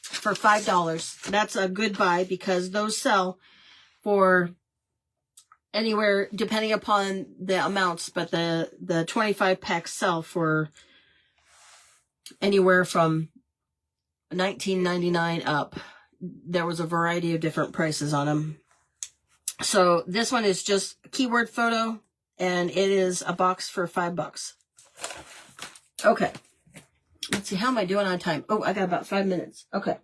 For $5. That's a good buy because those sell for anywhere, depending upon the amounts, but the 25 packs sell for anywhere from $19.99 up. There was a variety of different prices on them. So this one is just keyword photo, and it is a box for $5. Okay. Let's see, how am I doing on time? Oh, I got about 5 minutes. Okay.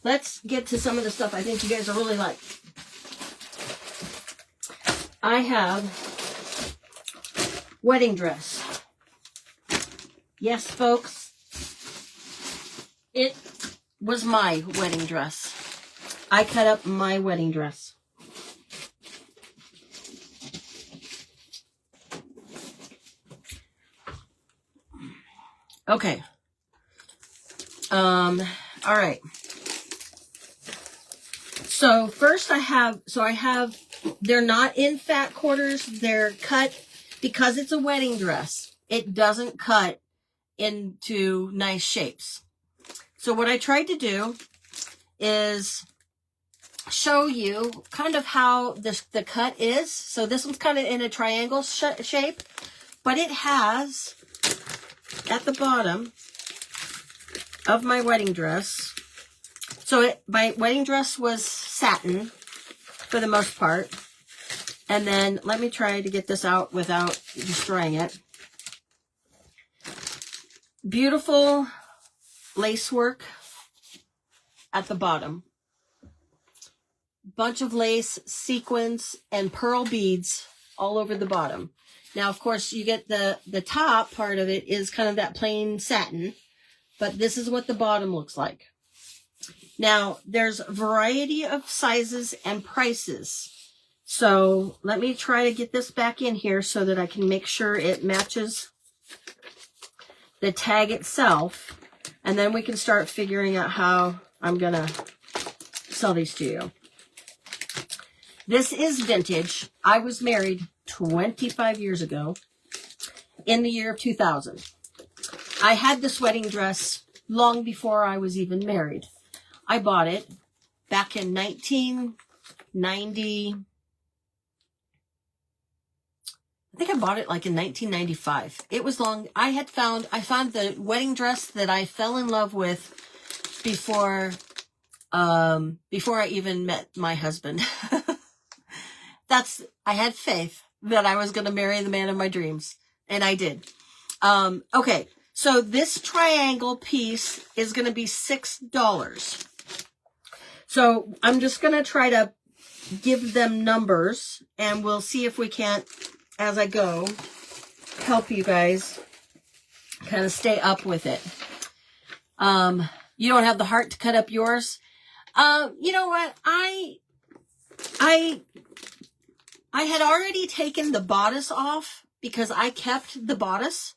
Let's get to some of the stuff I think you guys will really like. I have wedding dress. Yes, folks. It was my wedding dress. I cut up my wedding dress. Okay. All right. So first I have, they're not in fat quarters. They're cut because it's a wedding dress. It doesn't cut into nice shapes. So what I tried to do is show you kind of how the cut is. So this one's kind of in a triangle shape, but it has at the bottom of my wedding dress. So my wedding dress was satin for the most part. And then let me try to get this out without destroying it. Beautiful lace work at the bottom. Bunch of lace, sequins, and pearl beads all over the bottom. Now, of course, you get the top part of it is kind of that plain satin, but this is what the bottom looks like. Now, there's a variety of sizes and prices. So let me try to get this back in here so that I can make sure it matches the tag itself. And then we can start figuring out how I'm going to sell these to you. This is vintage. I was married 25 years ago in the year of 2000. I had this wedding dress long before I was even married. I bought it back in 1990. I think I bought it like in 1995. It was long. I found the wedding dress that I fell in love with before I even met my husband. I had faith that I was going to marry the man of my dreams, and I did. Okay, so this triangle piece is going to be $6. So I'm just going to try to give them numbers, and we'll see if we can't, as I go, help you guys kind of stay up with it. You don't have the heart to cut up yours. You know what? I had already taken the bodice off because I kept the bodice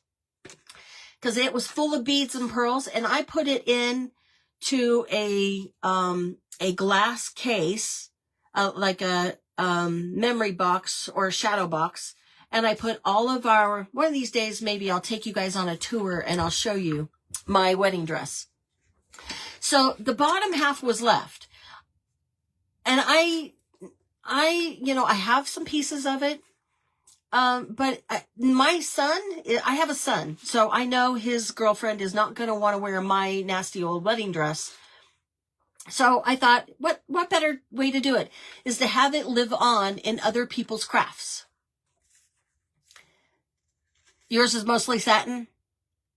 because it was full of beads and pearls, and I put it in to a glass case, like a memory box or a shadow box, and I put all of one of these days maybe I'll take you guys on a tour and I'll show you my wedding dress. So the bottom half was left, and I have some pieces of it, but my son, I have a son, so I know his girlfriend is not going to want to wear my nasty old wedding dress. So I thought, what better way to do it is to have it live on in other people's crafts. Yours is mostly satin?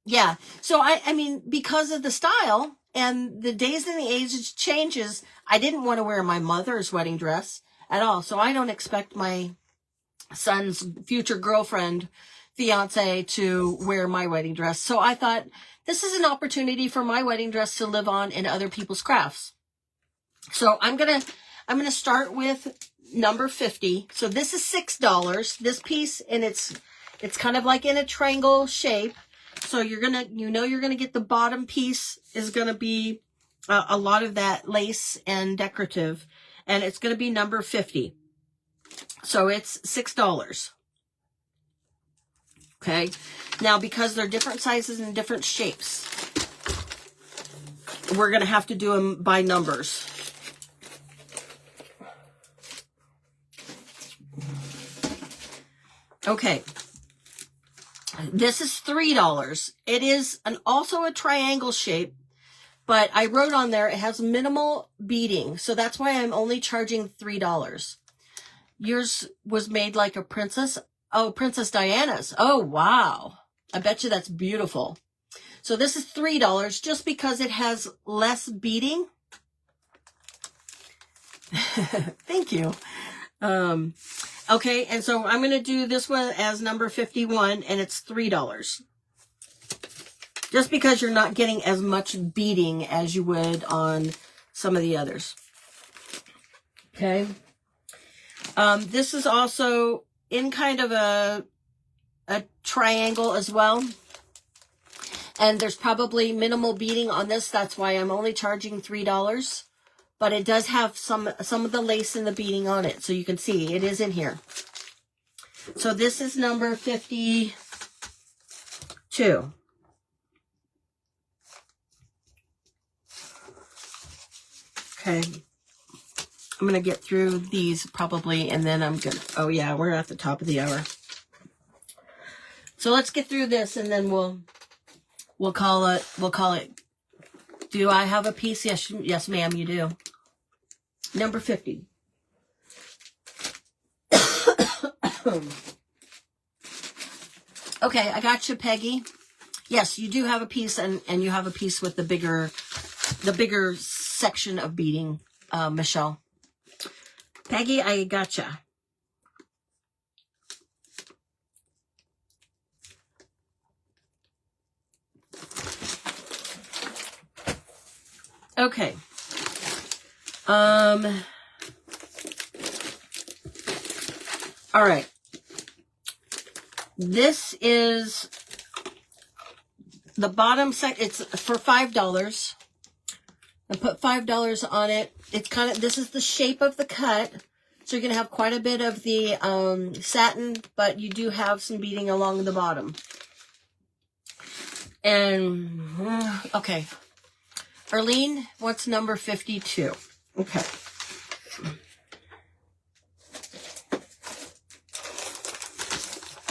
Yeah. So I mean, because of the style and the days and the age changes, I didn't want to wear my mother's wedding dress at all. So I don't expect my son's future girlfriend, fiance, to wear my wedding dress. So I thought this is an opportunity for my wedding dress to live on in other people's crafts. So I'm gonna start with number 50. So this is $6. This piece, and it's It's kind of like in a triangle shape. So you're going to get the bottom piece is going to be a lot of that lace and decorative. And it's going to be number 50. So it's $6. Okay. Now, because they're different sizes and different shapes, we're going to have to do them by numbers. Okay. This is $3. It is also a triangle shape, but I wrote on there it has minimal beading, so that's why I'm only charging $3. Yours was made like a princess. Oh, Princess Diana's. Oh, wow. I bet you that's beautiful. So this is $3 just because it has less beading. Thank you. Okay, and so I'm going to do this one as number 51, and it's $3. Just because you're not getting as much beading as you would on some of the others. Okay. This is also in kind of a triangle as well. And there's probably minimal beading on this. That's why I'm only charging $3. But it does have some of the lace and the beading on it. So you can see it is in here. So this is number 52. Okay. I'm going to get through these probably, and then I'm going to, oh yeah, we're at the top of the hour. So let's get through this, and then we'll call it, do I have a piece? Yes, ma'am, you do. Number 50. Okay, I got you, Peggy. Yes, you do have a piece, and you have a piece with the bigger section of beading, Michelle. Peggy, I gotcha. Okay. All right. This is the bottom set. It's for $5. I put $5 on it. It's kind of, this is the shape of the cut. So you're going to have quite a bit of the satin, but you do have some beading along the bottom. And, okay. Arlene, what's number 52? Okay.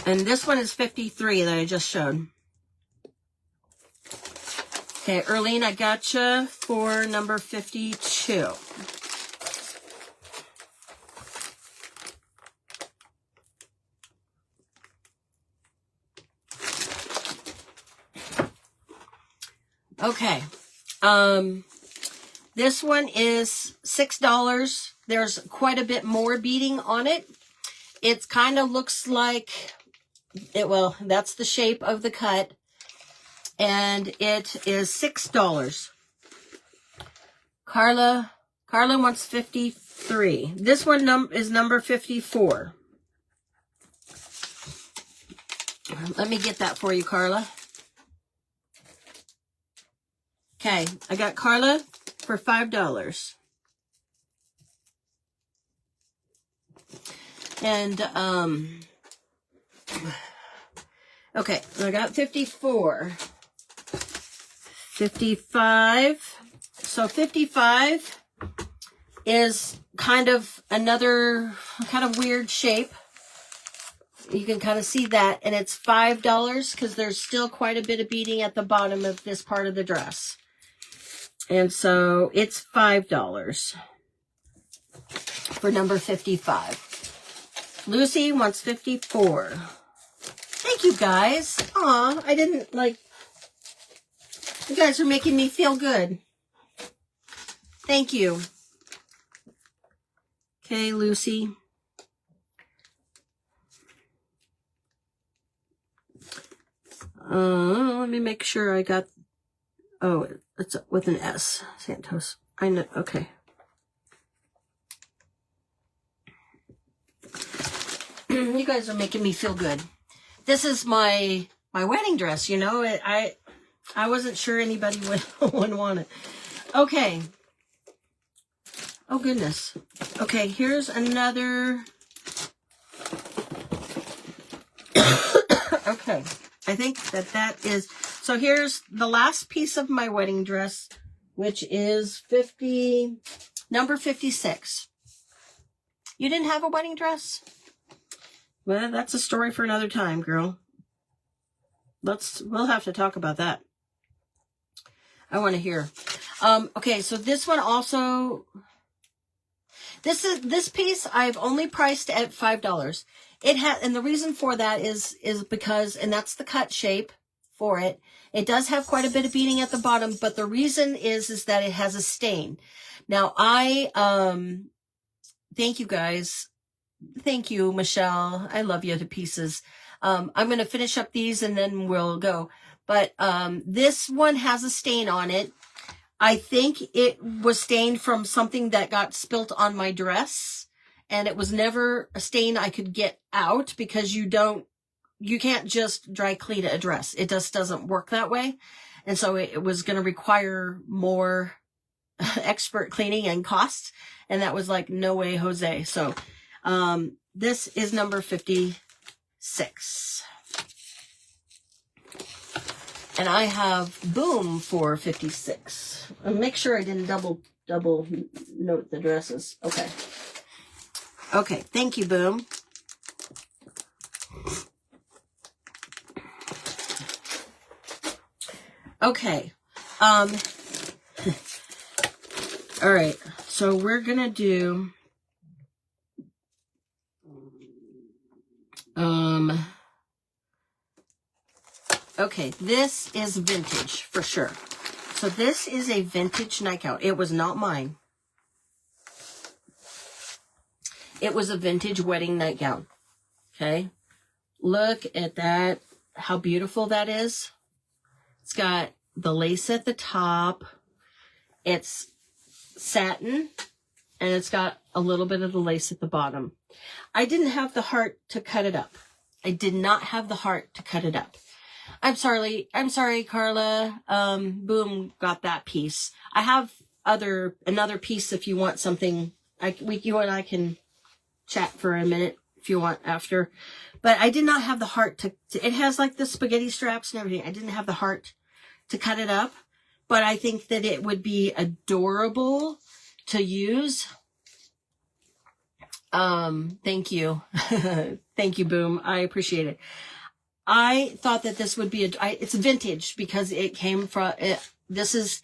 And this one is 53 that I just showed. Okay, Arlene, I gotcha for number 52. Okay. This one is $6. There's quite a bit more beading on it. It kind of looks like it, well, that's the shape of the cut. And it is $6. Carla wants 53. This one is number 54. Let me get that for you, Carla. Okay, I got Carla for $5. And, okay, I got 54. 55. So 55 is kind of another kind of weird shape. You can kind of see that. And it's $5 because there's still quite a bit of beading at the bottom of this part of the dress. And so it's $5 for number 55. Lucy wants 54. Thank you, guys. Aw, I didn't like... You guys are making me feel good. Thank you. Okay, Lucy. Let me make sure I got... Oh, it's with an S. Santos. I know. Okay. You guys are making me feel good. this is my wedding dress, you know. I wasn't sure anybody would want it. Okay. Oh, goodness. Okay, here's another. Okay, I think that is. So here's the last piece of my wedding dress, which is number 56. You didn't have a wedding dress? Well, that's a story for another time, girl. We'll have to talk about that. I want to hear. Okay, so this one also. This piece I've only priced at $5. It has, and the reason for that is because, and that's the cut shape for it. It does have quite a bit of beading at the bottom, but the reason is that it has a stain. Now thank you guys. Thank you, Michelle. I love you to pieces. I'm going to finish up these and then we'll go. But this one has a stain on it. I think it was stained from something that got spilt on my dress. And it was never a stain I could get out because you can't just dry clean a dress. It just doesn't work that way. And so it was going to require more expert cleaning and costs. And that was like, no way, Jose. So this is number 56. And I have Boom for 56. And make sure I didn't double note the dresses. Okay. Okay, thank you, Boom. Okay. All right. So we're going to do okay, this is vintage for sure. So this is a vintage nightgown. It was not mine. It was a vintage wedding nightgown. Okay. Look at that. How beautiful that is. It's got the lace at the top. It's satin. And it's got a little bit of the lace at the bottom. I didn't have the heart to cut it up. I did not have the heart to cut it up. I'm sorry, Carla. Boom got that piece. I have another piece if you want something. You and I can chat for a minute if you want after. But I did not have the heart to it has like the spaghetti straps and everything. I didn't have the heart to cut it up. But I think that it would be adorable to use. Thank you. Thank you, Boom. I appreciate it. I thought that this would be it's vintage because it came from this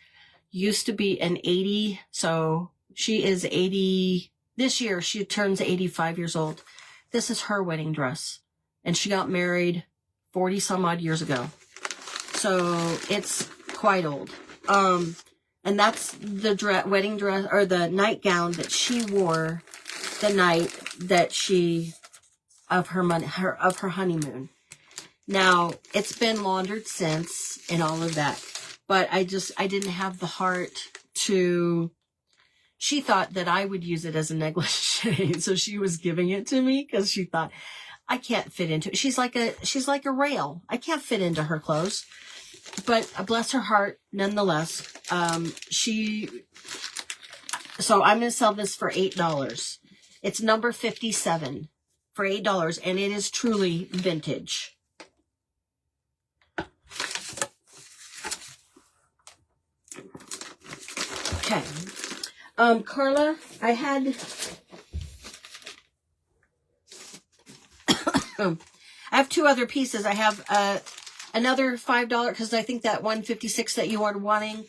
used to be an 80. So she is 80 this year. She turns 85 years old. This is her wedding dress and she got married 40 some odd years ago. So it's quite old. And that's the wedding dress or the nightgown that she wore the night that of her honeymoon. Now, it's been laundered since and all of that, but I didn't have the heart to, she thought that I would use it as a negligee. So she was giving it to me because she thought I can't fit into it. She's like a rail. I can't fit into her clothes, but bless her heart nonetheless. So I'm going to sell this for $8. It's number 57 for $8 and it is truly vintage. Okay. Carla, I have two other pieces. I have another $5 because I think that 156 that you are wanting,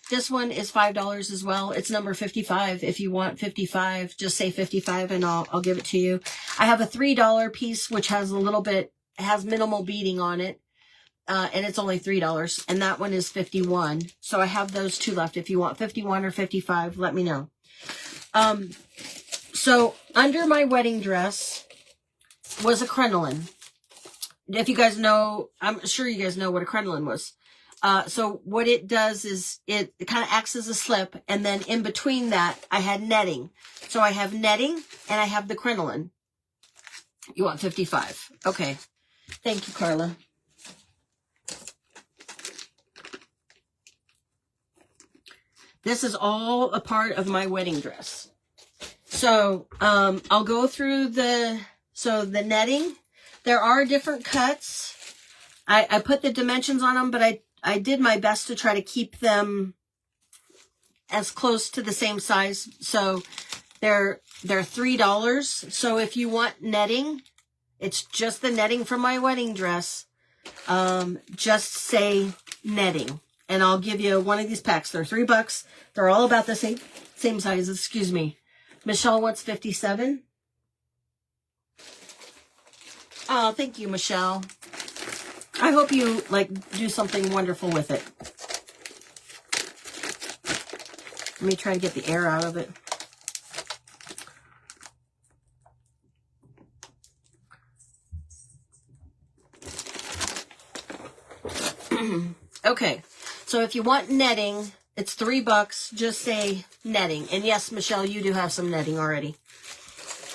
this one is $5 as well. It's number 55. If you want 55, just say 55 and I'll give it to you. I have a $3 piece which has has minimal beading on it. And it's only $3, and that one is 51. So I have those two left. If you want 51 or 55, let me know. So under my wedding dress was a crinoline. If you guys know, I'm sure you guys know what a crinoline was. So what it does is it kind of acts as a slip, and then in between that, I had netting. So I have netting, and I have the crinoline. You want 55. Okay. Thank you, Carla. This is all a part of my wedding dress. So, I'll go through the netting. There are different cuts. I put the dimensions on them, but I did my best to try to keep them as close to the same size. So they're $3. So if you want netting, it's just the netting from my wedding dress. Just say netting, and I'll give you one of these packs. They're $3. They're all about the same size. Excuse me. Michelle wants 57. Oh, thank you, Michelle. I hope you do something wonderful with it. Let me try to get the air out of it. Okay, so if you want netting, it's $3. Just say netting. And yes, Michelle, you do have some netting already.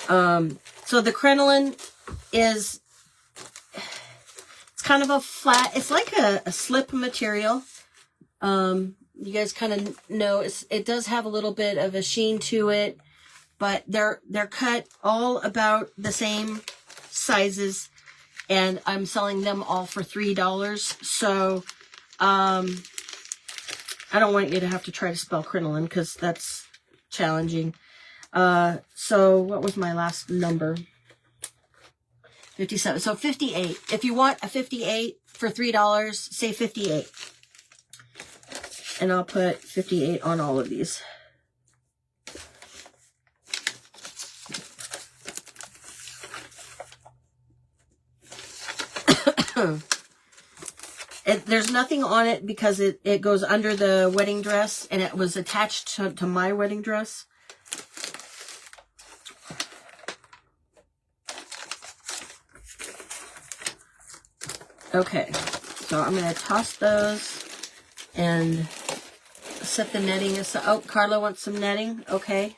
So the crinoline is, it's kind of a flat, it's like a slip material. You guys kind of know it does have a little bit of a sheen to it, but they're cut all about the same sizes, and I'm selling them all for $3. So, I don't want you to have to try to spell crinoline because that's challenging. So what was my last number? 57. So 58. If you want a 58 for $3, say 58. And I'll put 58 on all of these. There's nothing on it because it goes under the wedding dress, and it was attached to my wedding dress. Okay, so I'm going to toss those and set the netting aside. Oh, Carla wants some netting. Okay.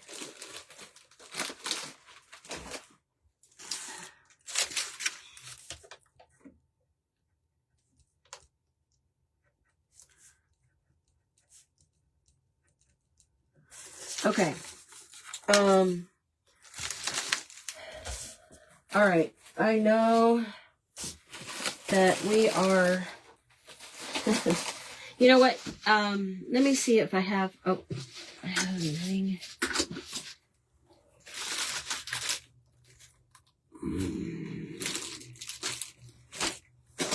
Okay. All right. I know that we are, you know what? Let me see if I have, I have anything.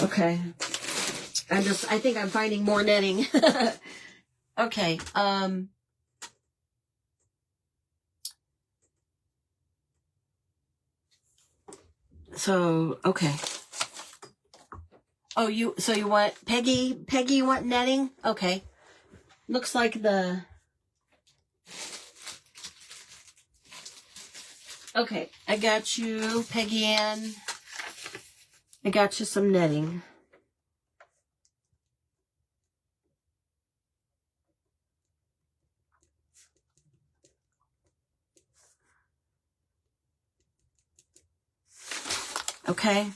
Okay. I think I'm finding more netting. Okay. So, okay. Oh, you want, Peggy, you want netting? Okay. Looks like okay, I got you, Peggy Ann. I got you some netting. Okay.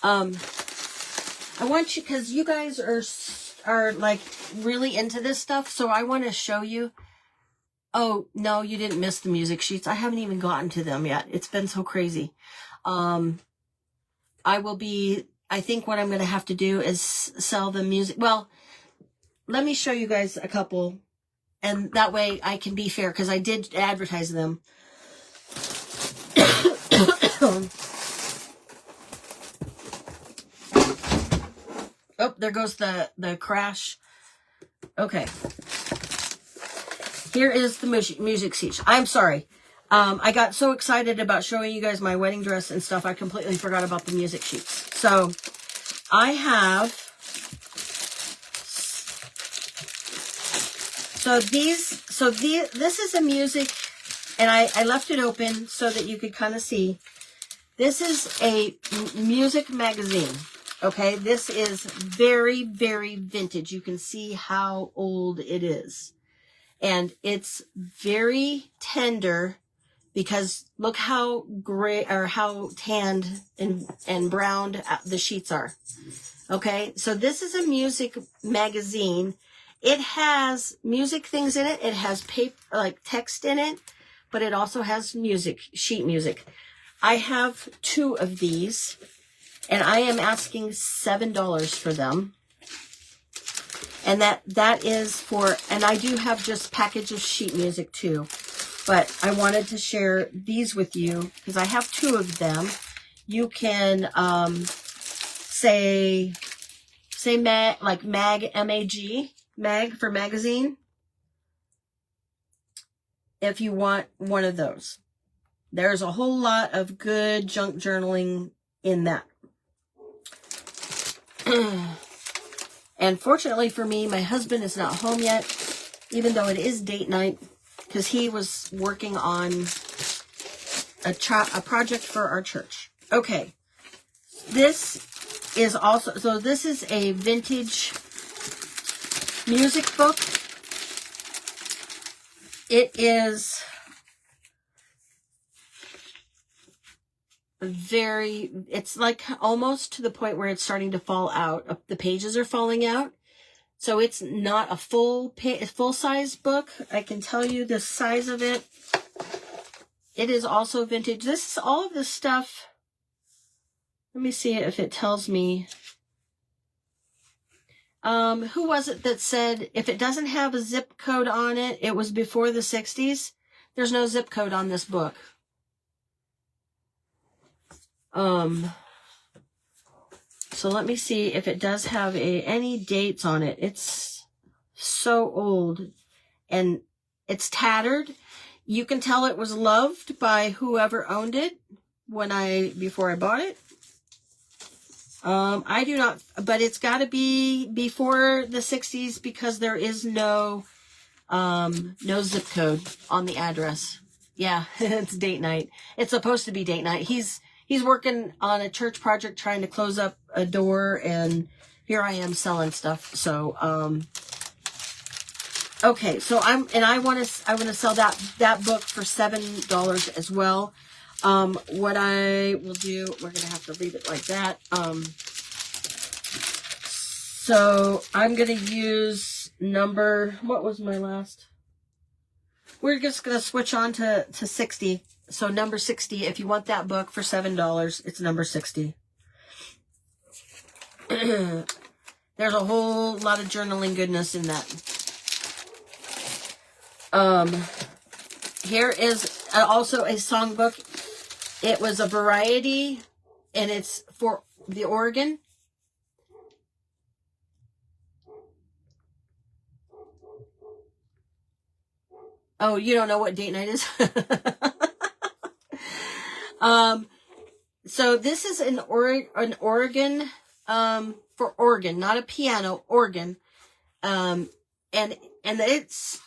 I want you, because you guys are like really into this stuff, so I want to show you. Oh, no, you didn't miss the music sheets. I haven't even gotten to them yet. It's been so crazy. I think what I'm going to have to do is sell the music. Well, let me show you guys a couple, and that way I can be fair, because I did advertise them. Oh, there goes the crash. Okay. Here is the music sheet. I'm sorry. I got so excited about showing you guys my wedding dress and stuff, I completely forgot about the music sheets. So, I have... this is a music, and I left it open so that you could kind of see. This is a music magazine. Okay, this is very, very vintage. You can see how old it is. And it's very tender because look how gray or how tanned and browned the sheets are. Okay, so this is a music magazine. It has music things in it. It has paper, like text in it, but it also has music, sheet music. I have 2 of these, and I am asking $7 for them. And that is for, and I do have just package of sheet music too. But I wanted to share these with you because I have 2 of them. You can say mag, like mag, M-A-G, mag for magazine, if you want one of those. There's a whole lot of good junk journaling in that. And fortunately for me, my husband is not home yet, even though it is date night, because he was working on a project for our church. Okay, this is also, so this is a vintage music book. It is it's like almost to the point where it's starting to fall out. The pages are falling out. So it's not a full size book. I can tell you the size of it. It is also vintage. This is all of this stuff. Let me see if it tells me. Who was it that said if it doesn't have a zip code on it, it was before the 60s? There's no zip code on this book. So let me see if it does have any dates on it. It's so old and it's tattered. You can tell it was loved by whoever owned it before I bought it. I do not, but it's got to be before the 60s because there is no zip code on the address. Yeah, it's date night. It's supposed to be date night. He's working on a church project trying to close up a door, and here I am selling stuff. So, okay, so I want to sell that book for $7 as well. What I will do, we're going to have to leave it like that. So I'm going to use what was my last? We're just going to switch on to 60. So number 60, if you want that book for $7, it's number 60. There's a whole lot of journaling goodness in that. Here is also a songbook. It was a variety, and it's for the organ. Oh, you don't know what date night is? So this is an organ, for organ, not a piano, organ. And it's,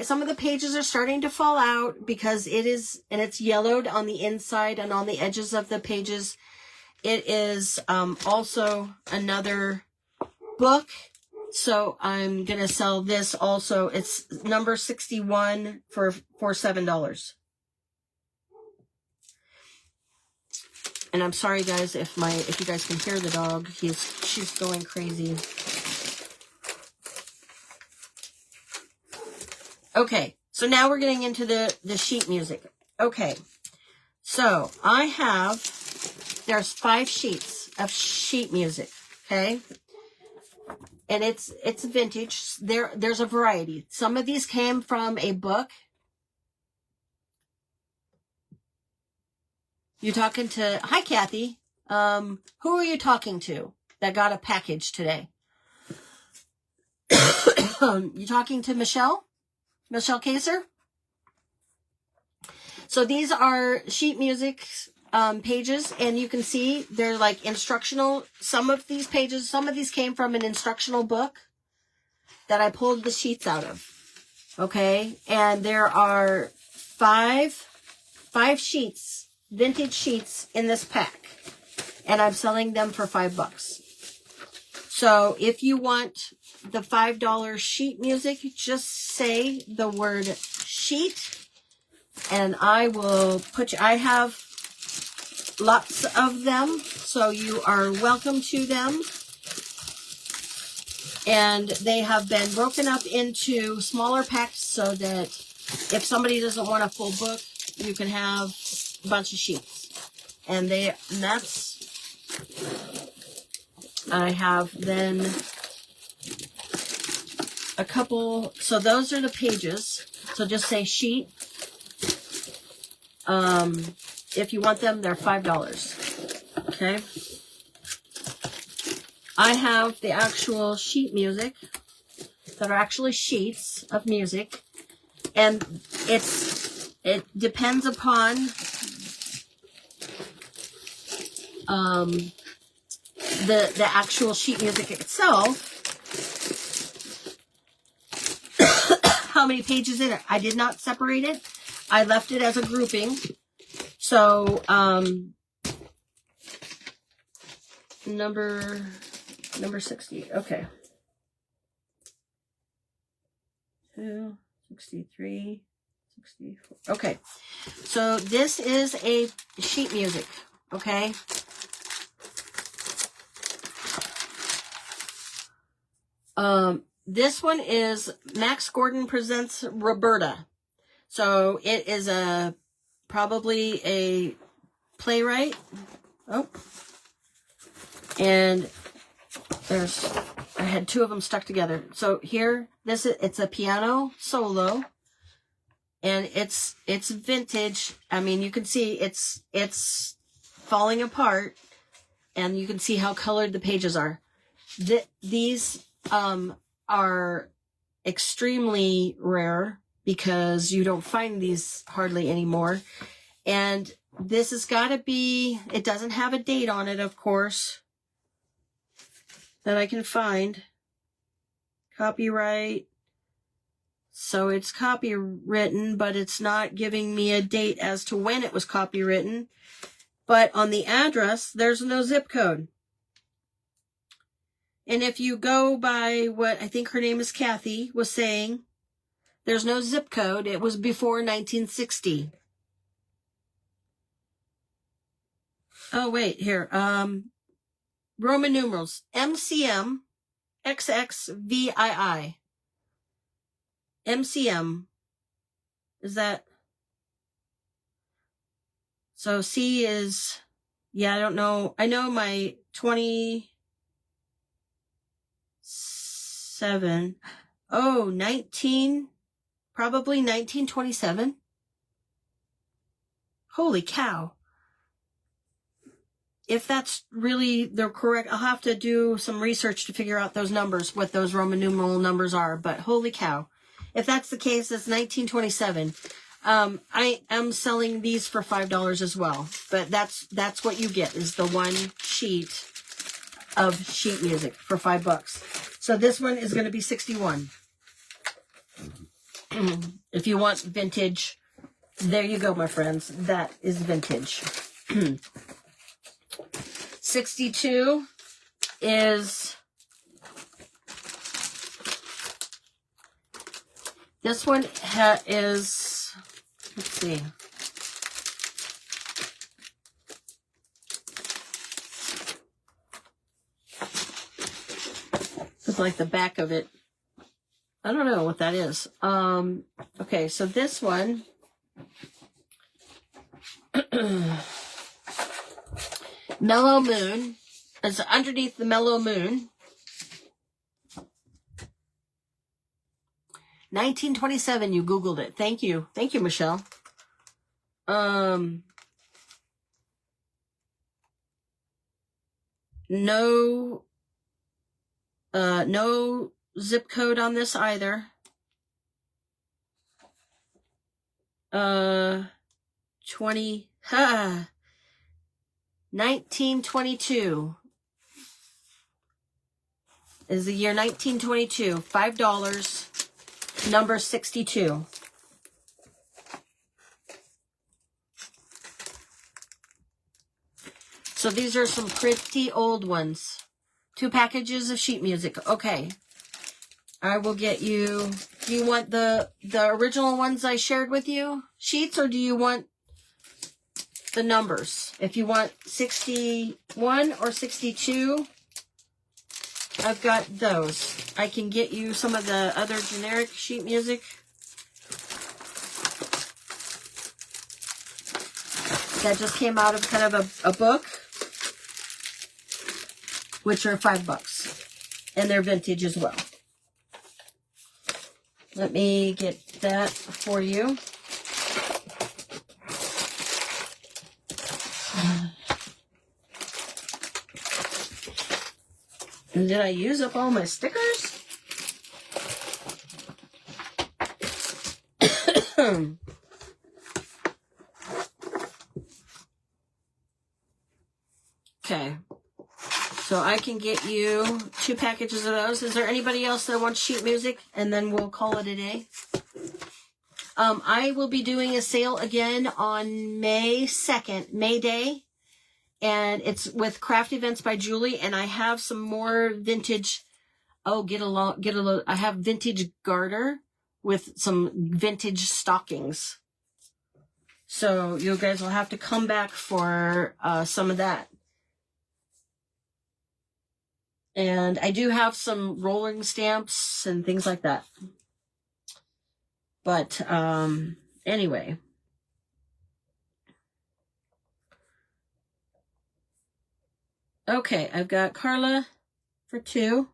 some of the pages are starting to fall out because it's yellowed on the inside and on the edges of the pages. It is, also another book. So I'm going to sell this also. It's number 61 for $7. And I'm sorry guys if you guys can hear the dog. She's going crazy. Okay, so now we're getting into the sheet music. Okay, so there's 5 sheets of sheet music, okay? And it's vintage. There's a variety. Some of these came from a book. You talking to, hi Kathy. Who are you talking to that got a package today? You talking to Michelle? Michelle Kaser? So these are sheet music pages, and you can see they're like instructional. Some of these came from an instructional book that I pulled the sheets out of. Okay, and there are five sheets, vintage sheets in this pack, and I'm selling them for $5. So if you want the $5 sheet music, just say the word sheet And I will put you, I have lots of them, so you are welcome to them. And they have been broken up into smaller packs so that if somebody doesn't want a full book, you can have a bunch of sheets. And that's, I have then a couple, so those are the pages. So just say sheet. If you want them, they're $5. Okay. I have the actual sheet music that are actually sheets of music, and it depends upon the actual sheet music itself. How many pages in it? I did not separate it. I left it as a grouping. So number 60. Okay. 2, 63, 64. Okay. So this is a sheet music. Okay. This one is Max Gordon Presents Roberta. So it is probably a playwright. Oh. And I had two of them stuck together. So here, it's a piano solo, and it's vintage. I mean, you can see it's falling apart, and you can see how colored the pages are. These are extremely rare because you don't find these hardly anymore. And this has got to be, it doesn't have a date on it, of course, that I can find. Copyright. So it's copywritten, but it's not giving me a date as to when it was copywritten. But on the address, there's no zip code. And if you go by what I think her name is Kathy was saying, there's no zip code. It was before 1960. Oh, wait, here. Roman numerals. MCM XXVII. MCM. Is that? So C is, yeah, I don't know. I know my 27. Oh, 19. Probably 1927. Holy cow. If that's really the correct, I'll have to do some research to figure out those numbers, what those Roman numeral numbers are. But holy cow. If that's the case, it's 1927. I am selling these for $5 as well. But that's what you get, is the one sheet of sheet music for $5. So this one is going to be 61. If you want vintage, there you go, my friends. That is vintage. 62 is, this one is, let's see. It's like the back of it. I don't know what that is. Okay, so this one, Mellow Moon, is underneath the Mellow Moon. 1927, you Googled it. Thank you. Thank you, Michelle. No zip code on this either. 1922 is the year 1922. $5, number 62. So these are some pretty old ones. 2 packages of sheet music. Okay. I will get you. Do you want the original ones I shared with you, sheets, or do you want the numbers? If you want 61 or 62, I've got those. I can get you some of the other generic sheet music that just came out of kind of a book, which are $5, and they're vintage as well. Let me get that for you. And did I use up all my stickers? Okay. So I can get you 2 packages of those. Is there anybody else that wants sheet music? And then we'll call it a day. I will be doing a sale again on May 2nd, May Day. And it's with Craft Events by Julie. And I have some more vintage. Oh, I have vintage garter with some vintage stockings. So you guys will have to come back for some of that. And I do have some rolling stamps and things like that. But anyway. Okay, I've got Carla for 2.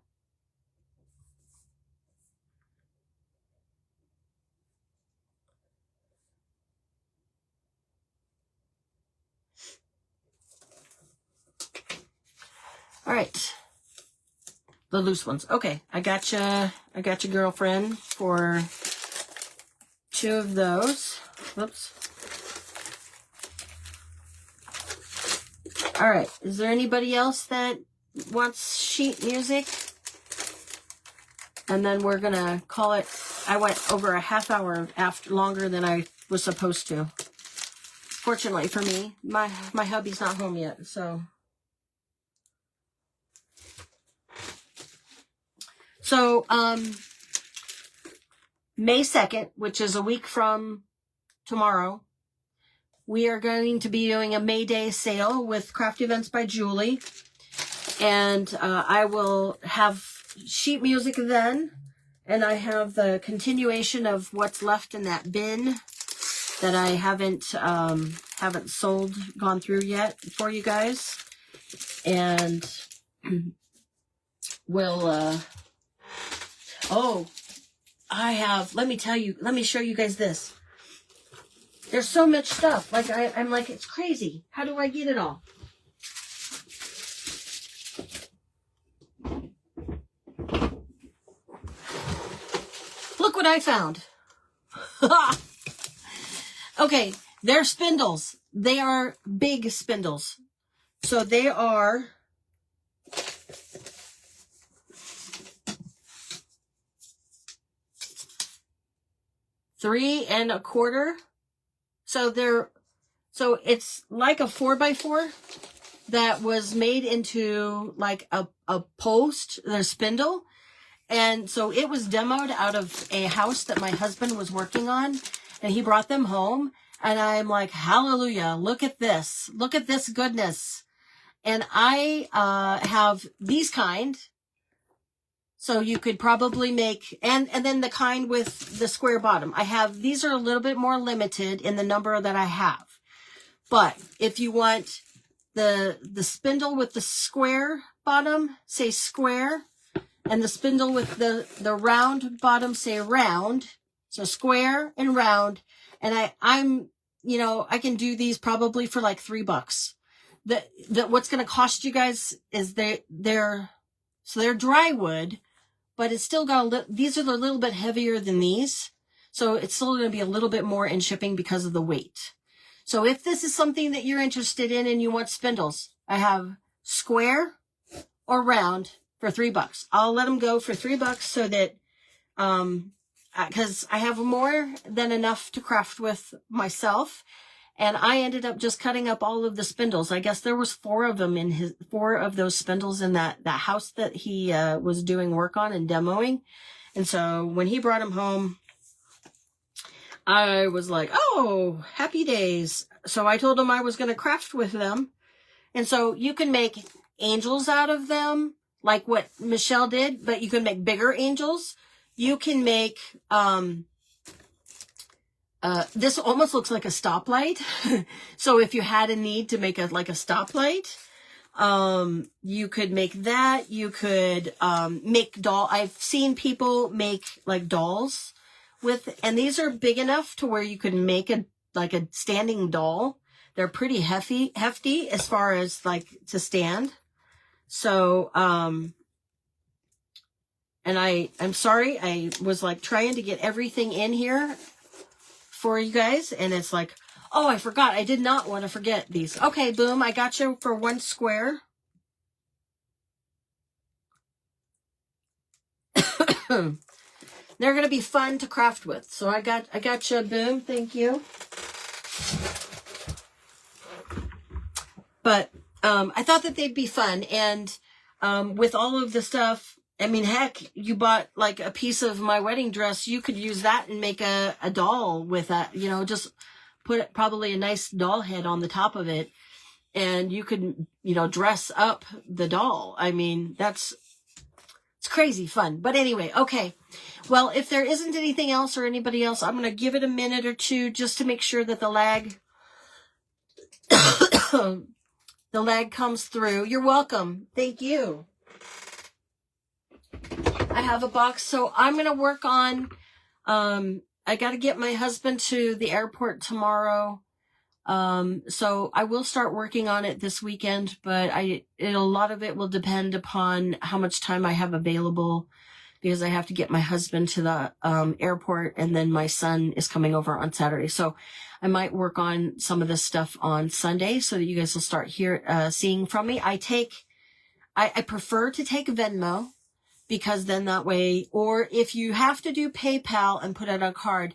All right. The loose ones. Okay, I got your girlfriend for 2 of those. Whoops. All right. Is there anybody else that wants sheet music? And then we're gonna call it. I went over a half hour longer than I was supposed to. Fortunately for me, my hubby's not home yet, so. So, May 2nd, which is a week from tomorrow, we are going to be doing a May Day sale with Craft Events by Julie. And I will have sheet music then. And I have the continuation of what's left in that bin that I haven't gone through yet for you guys. And we'll... let me show you guys this. There's so much stuff. Like, I'm like, it's crazy. How do I get it all? Look what I found. Okay, they're spindles. They are big spindles. So they are... $3 1/4. So it's like a 4x4 that was made into like a post, the spindle. And so it was demoed out of a house that my husband was working on, and he brought them home. And I'm like, hallelujah, look at this. Look at this goodness. And I have these kind. So you could probably make, and then the kind with the square bottom. These are a little bit more limited in the number that I have. But if you want the spindle with the square bottom, say square. And the spindle with the round bottom, say round. So square and round. And I can do these probably for like $3. What's going to cost you guys is they're dry wood. But it's still got these are a little bit heavier than these. So it's still going to be a little bit more in shipping because of the weight. So if this is something that you're interested in and you want spindles, I have square or round for $3. I'll let them go for $3 so that, because I have more than enough to craft with myself. And I ended up just cutting up all of the spindles. I guess there was 4 of those spindles in that house that he was doing work on and demoing. And so when he brought them home, I was like, oh, happy days. So I told him I was going to craft with them. And so you can make angels out of them, like what Michelle did, but you can make bigger angels. You can make, this almost looks like a stoplight. So if you had a need to make a stoplight, you could make that. You could, make I've seen people make like dolls with, and these are big enough to where you could make a standing doll. They're pretty hefty as far as like to stand. So, and I'm sorry, I was like trying to get everything in here for you guys, and it's like, oh, I forgot. I did not want to forget these. Okay, boom, I got you for 1 square. They're gonna be fun to craft with. So I got you, boom, thank you. But I thought that they'd be fun, and with all of the stuff, I mean, heck, you bought like a piece of my wedding dress. You could use that and make a doll with that, you know, just put probably a nice doll head on the top of it, and you could, you know, dress up the doll. I mean, it's crazy fun. But anyway, okay. Well, if there isn't anything else or anybody else, I'm going to give it a minute or two just to make sure that the lag the lag comes through. You're welcome. Thank you. I have a box, so I'm going to work on, I got to get my husband to the airport tomorrow. So I will start working on it this weekend, but a lot of it will depend upon how much time I have available, because I have to get my husband to the, airport, and then my son is coming over on Saturday. So I might work on some of this stuff on Sunday so that you guys will start seeing from me. I prefer to take Venmo, because then that way, or if you have to do PayPal and put it on a card,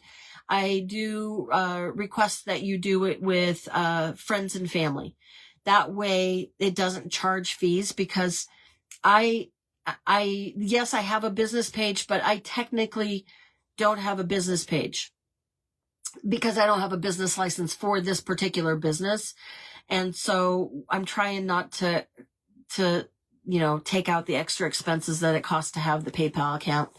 I do request that you do it with friends and family. That way it doesn't charge fees, because yes, I have a business page, but I technically don't have a business page because I don't have a business license for this particular business. And so I'm trying not to, you know, take out the extra expenses that it costs to have the PayPal account.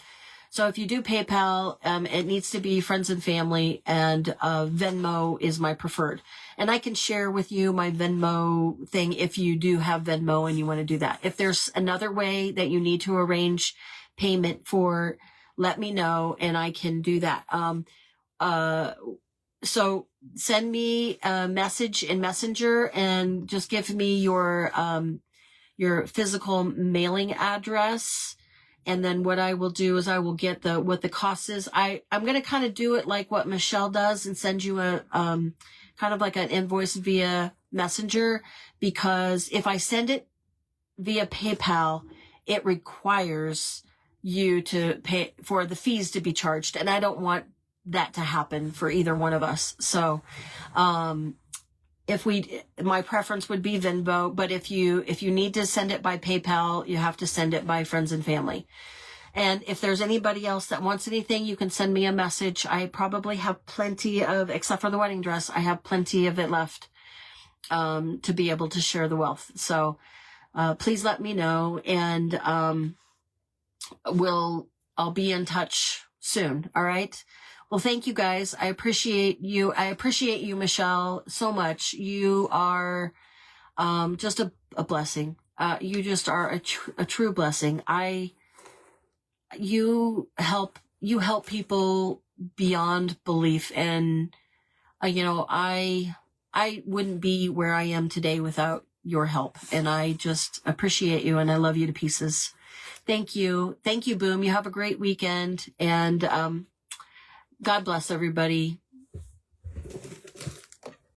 So if you do PayPal, it needs to be friends and family, and Venmo is my preferred. And I can share with you my Venmo thing if you do have Venmo and you want to do that. If there's another way that you need to arrange payment for, let me know and I can do that. So send me a message in Messenger and just give me your physical mailing address. And then what I will do is I will get what the cost is. I'm going to kind of do it like what Michelle does and send you a, kind of like an invoice via Messenger, because if I send it via PayPal, it requires you to pay for the fees to be charged. And I don't want that to happen for either one of us. So, my preference would be Venmo, but if you need to send it by PayPal, you have to send it by friends and family. And if there's anybody else that wants anything, you can send me a message. I probably have plenty of, except for the wedding dress, I have plenty of it left, to be able to share the wealth. So, please let me know, and, I'll be in touch soon. All right. Well, thank you guys. I appreciate you. I appreciate you, Michelle, so much. You are just a blessing. You just are a true blessing. You help people beyond belief. And, I wouldn't be where I am today without your help. And I just appreciate you, and I love you to pieces. Thank you. Thank you, Boom. You have a great weekend, and God bless everybody.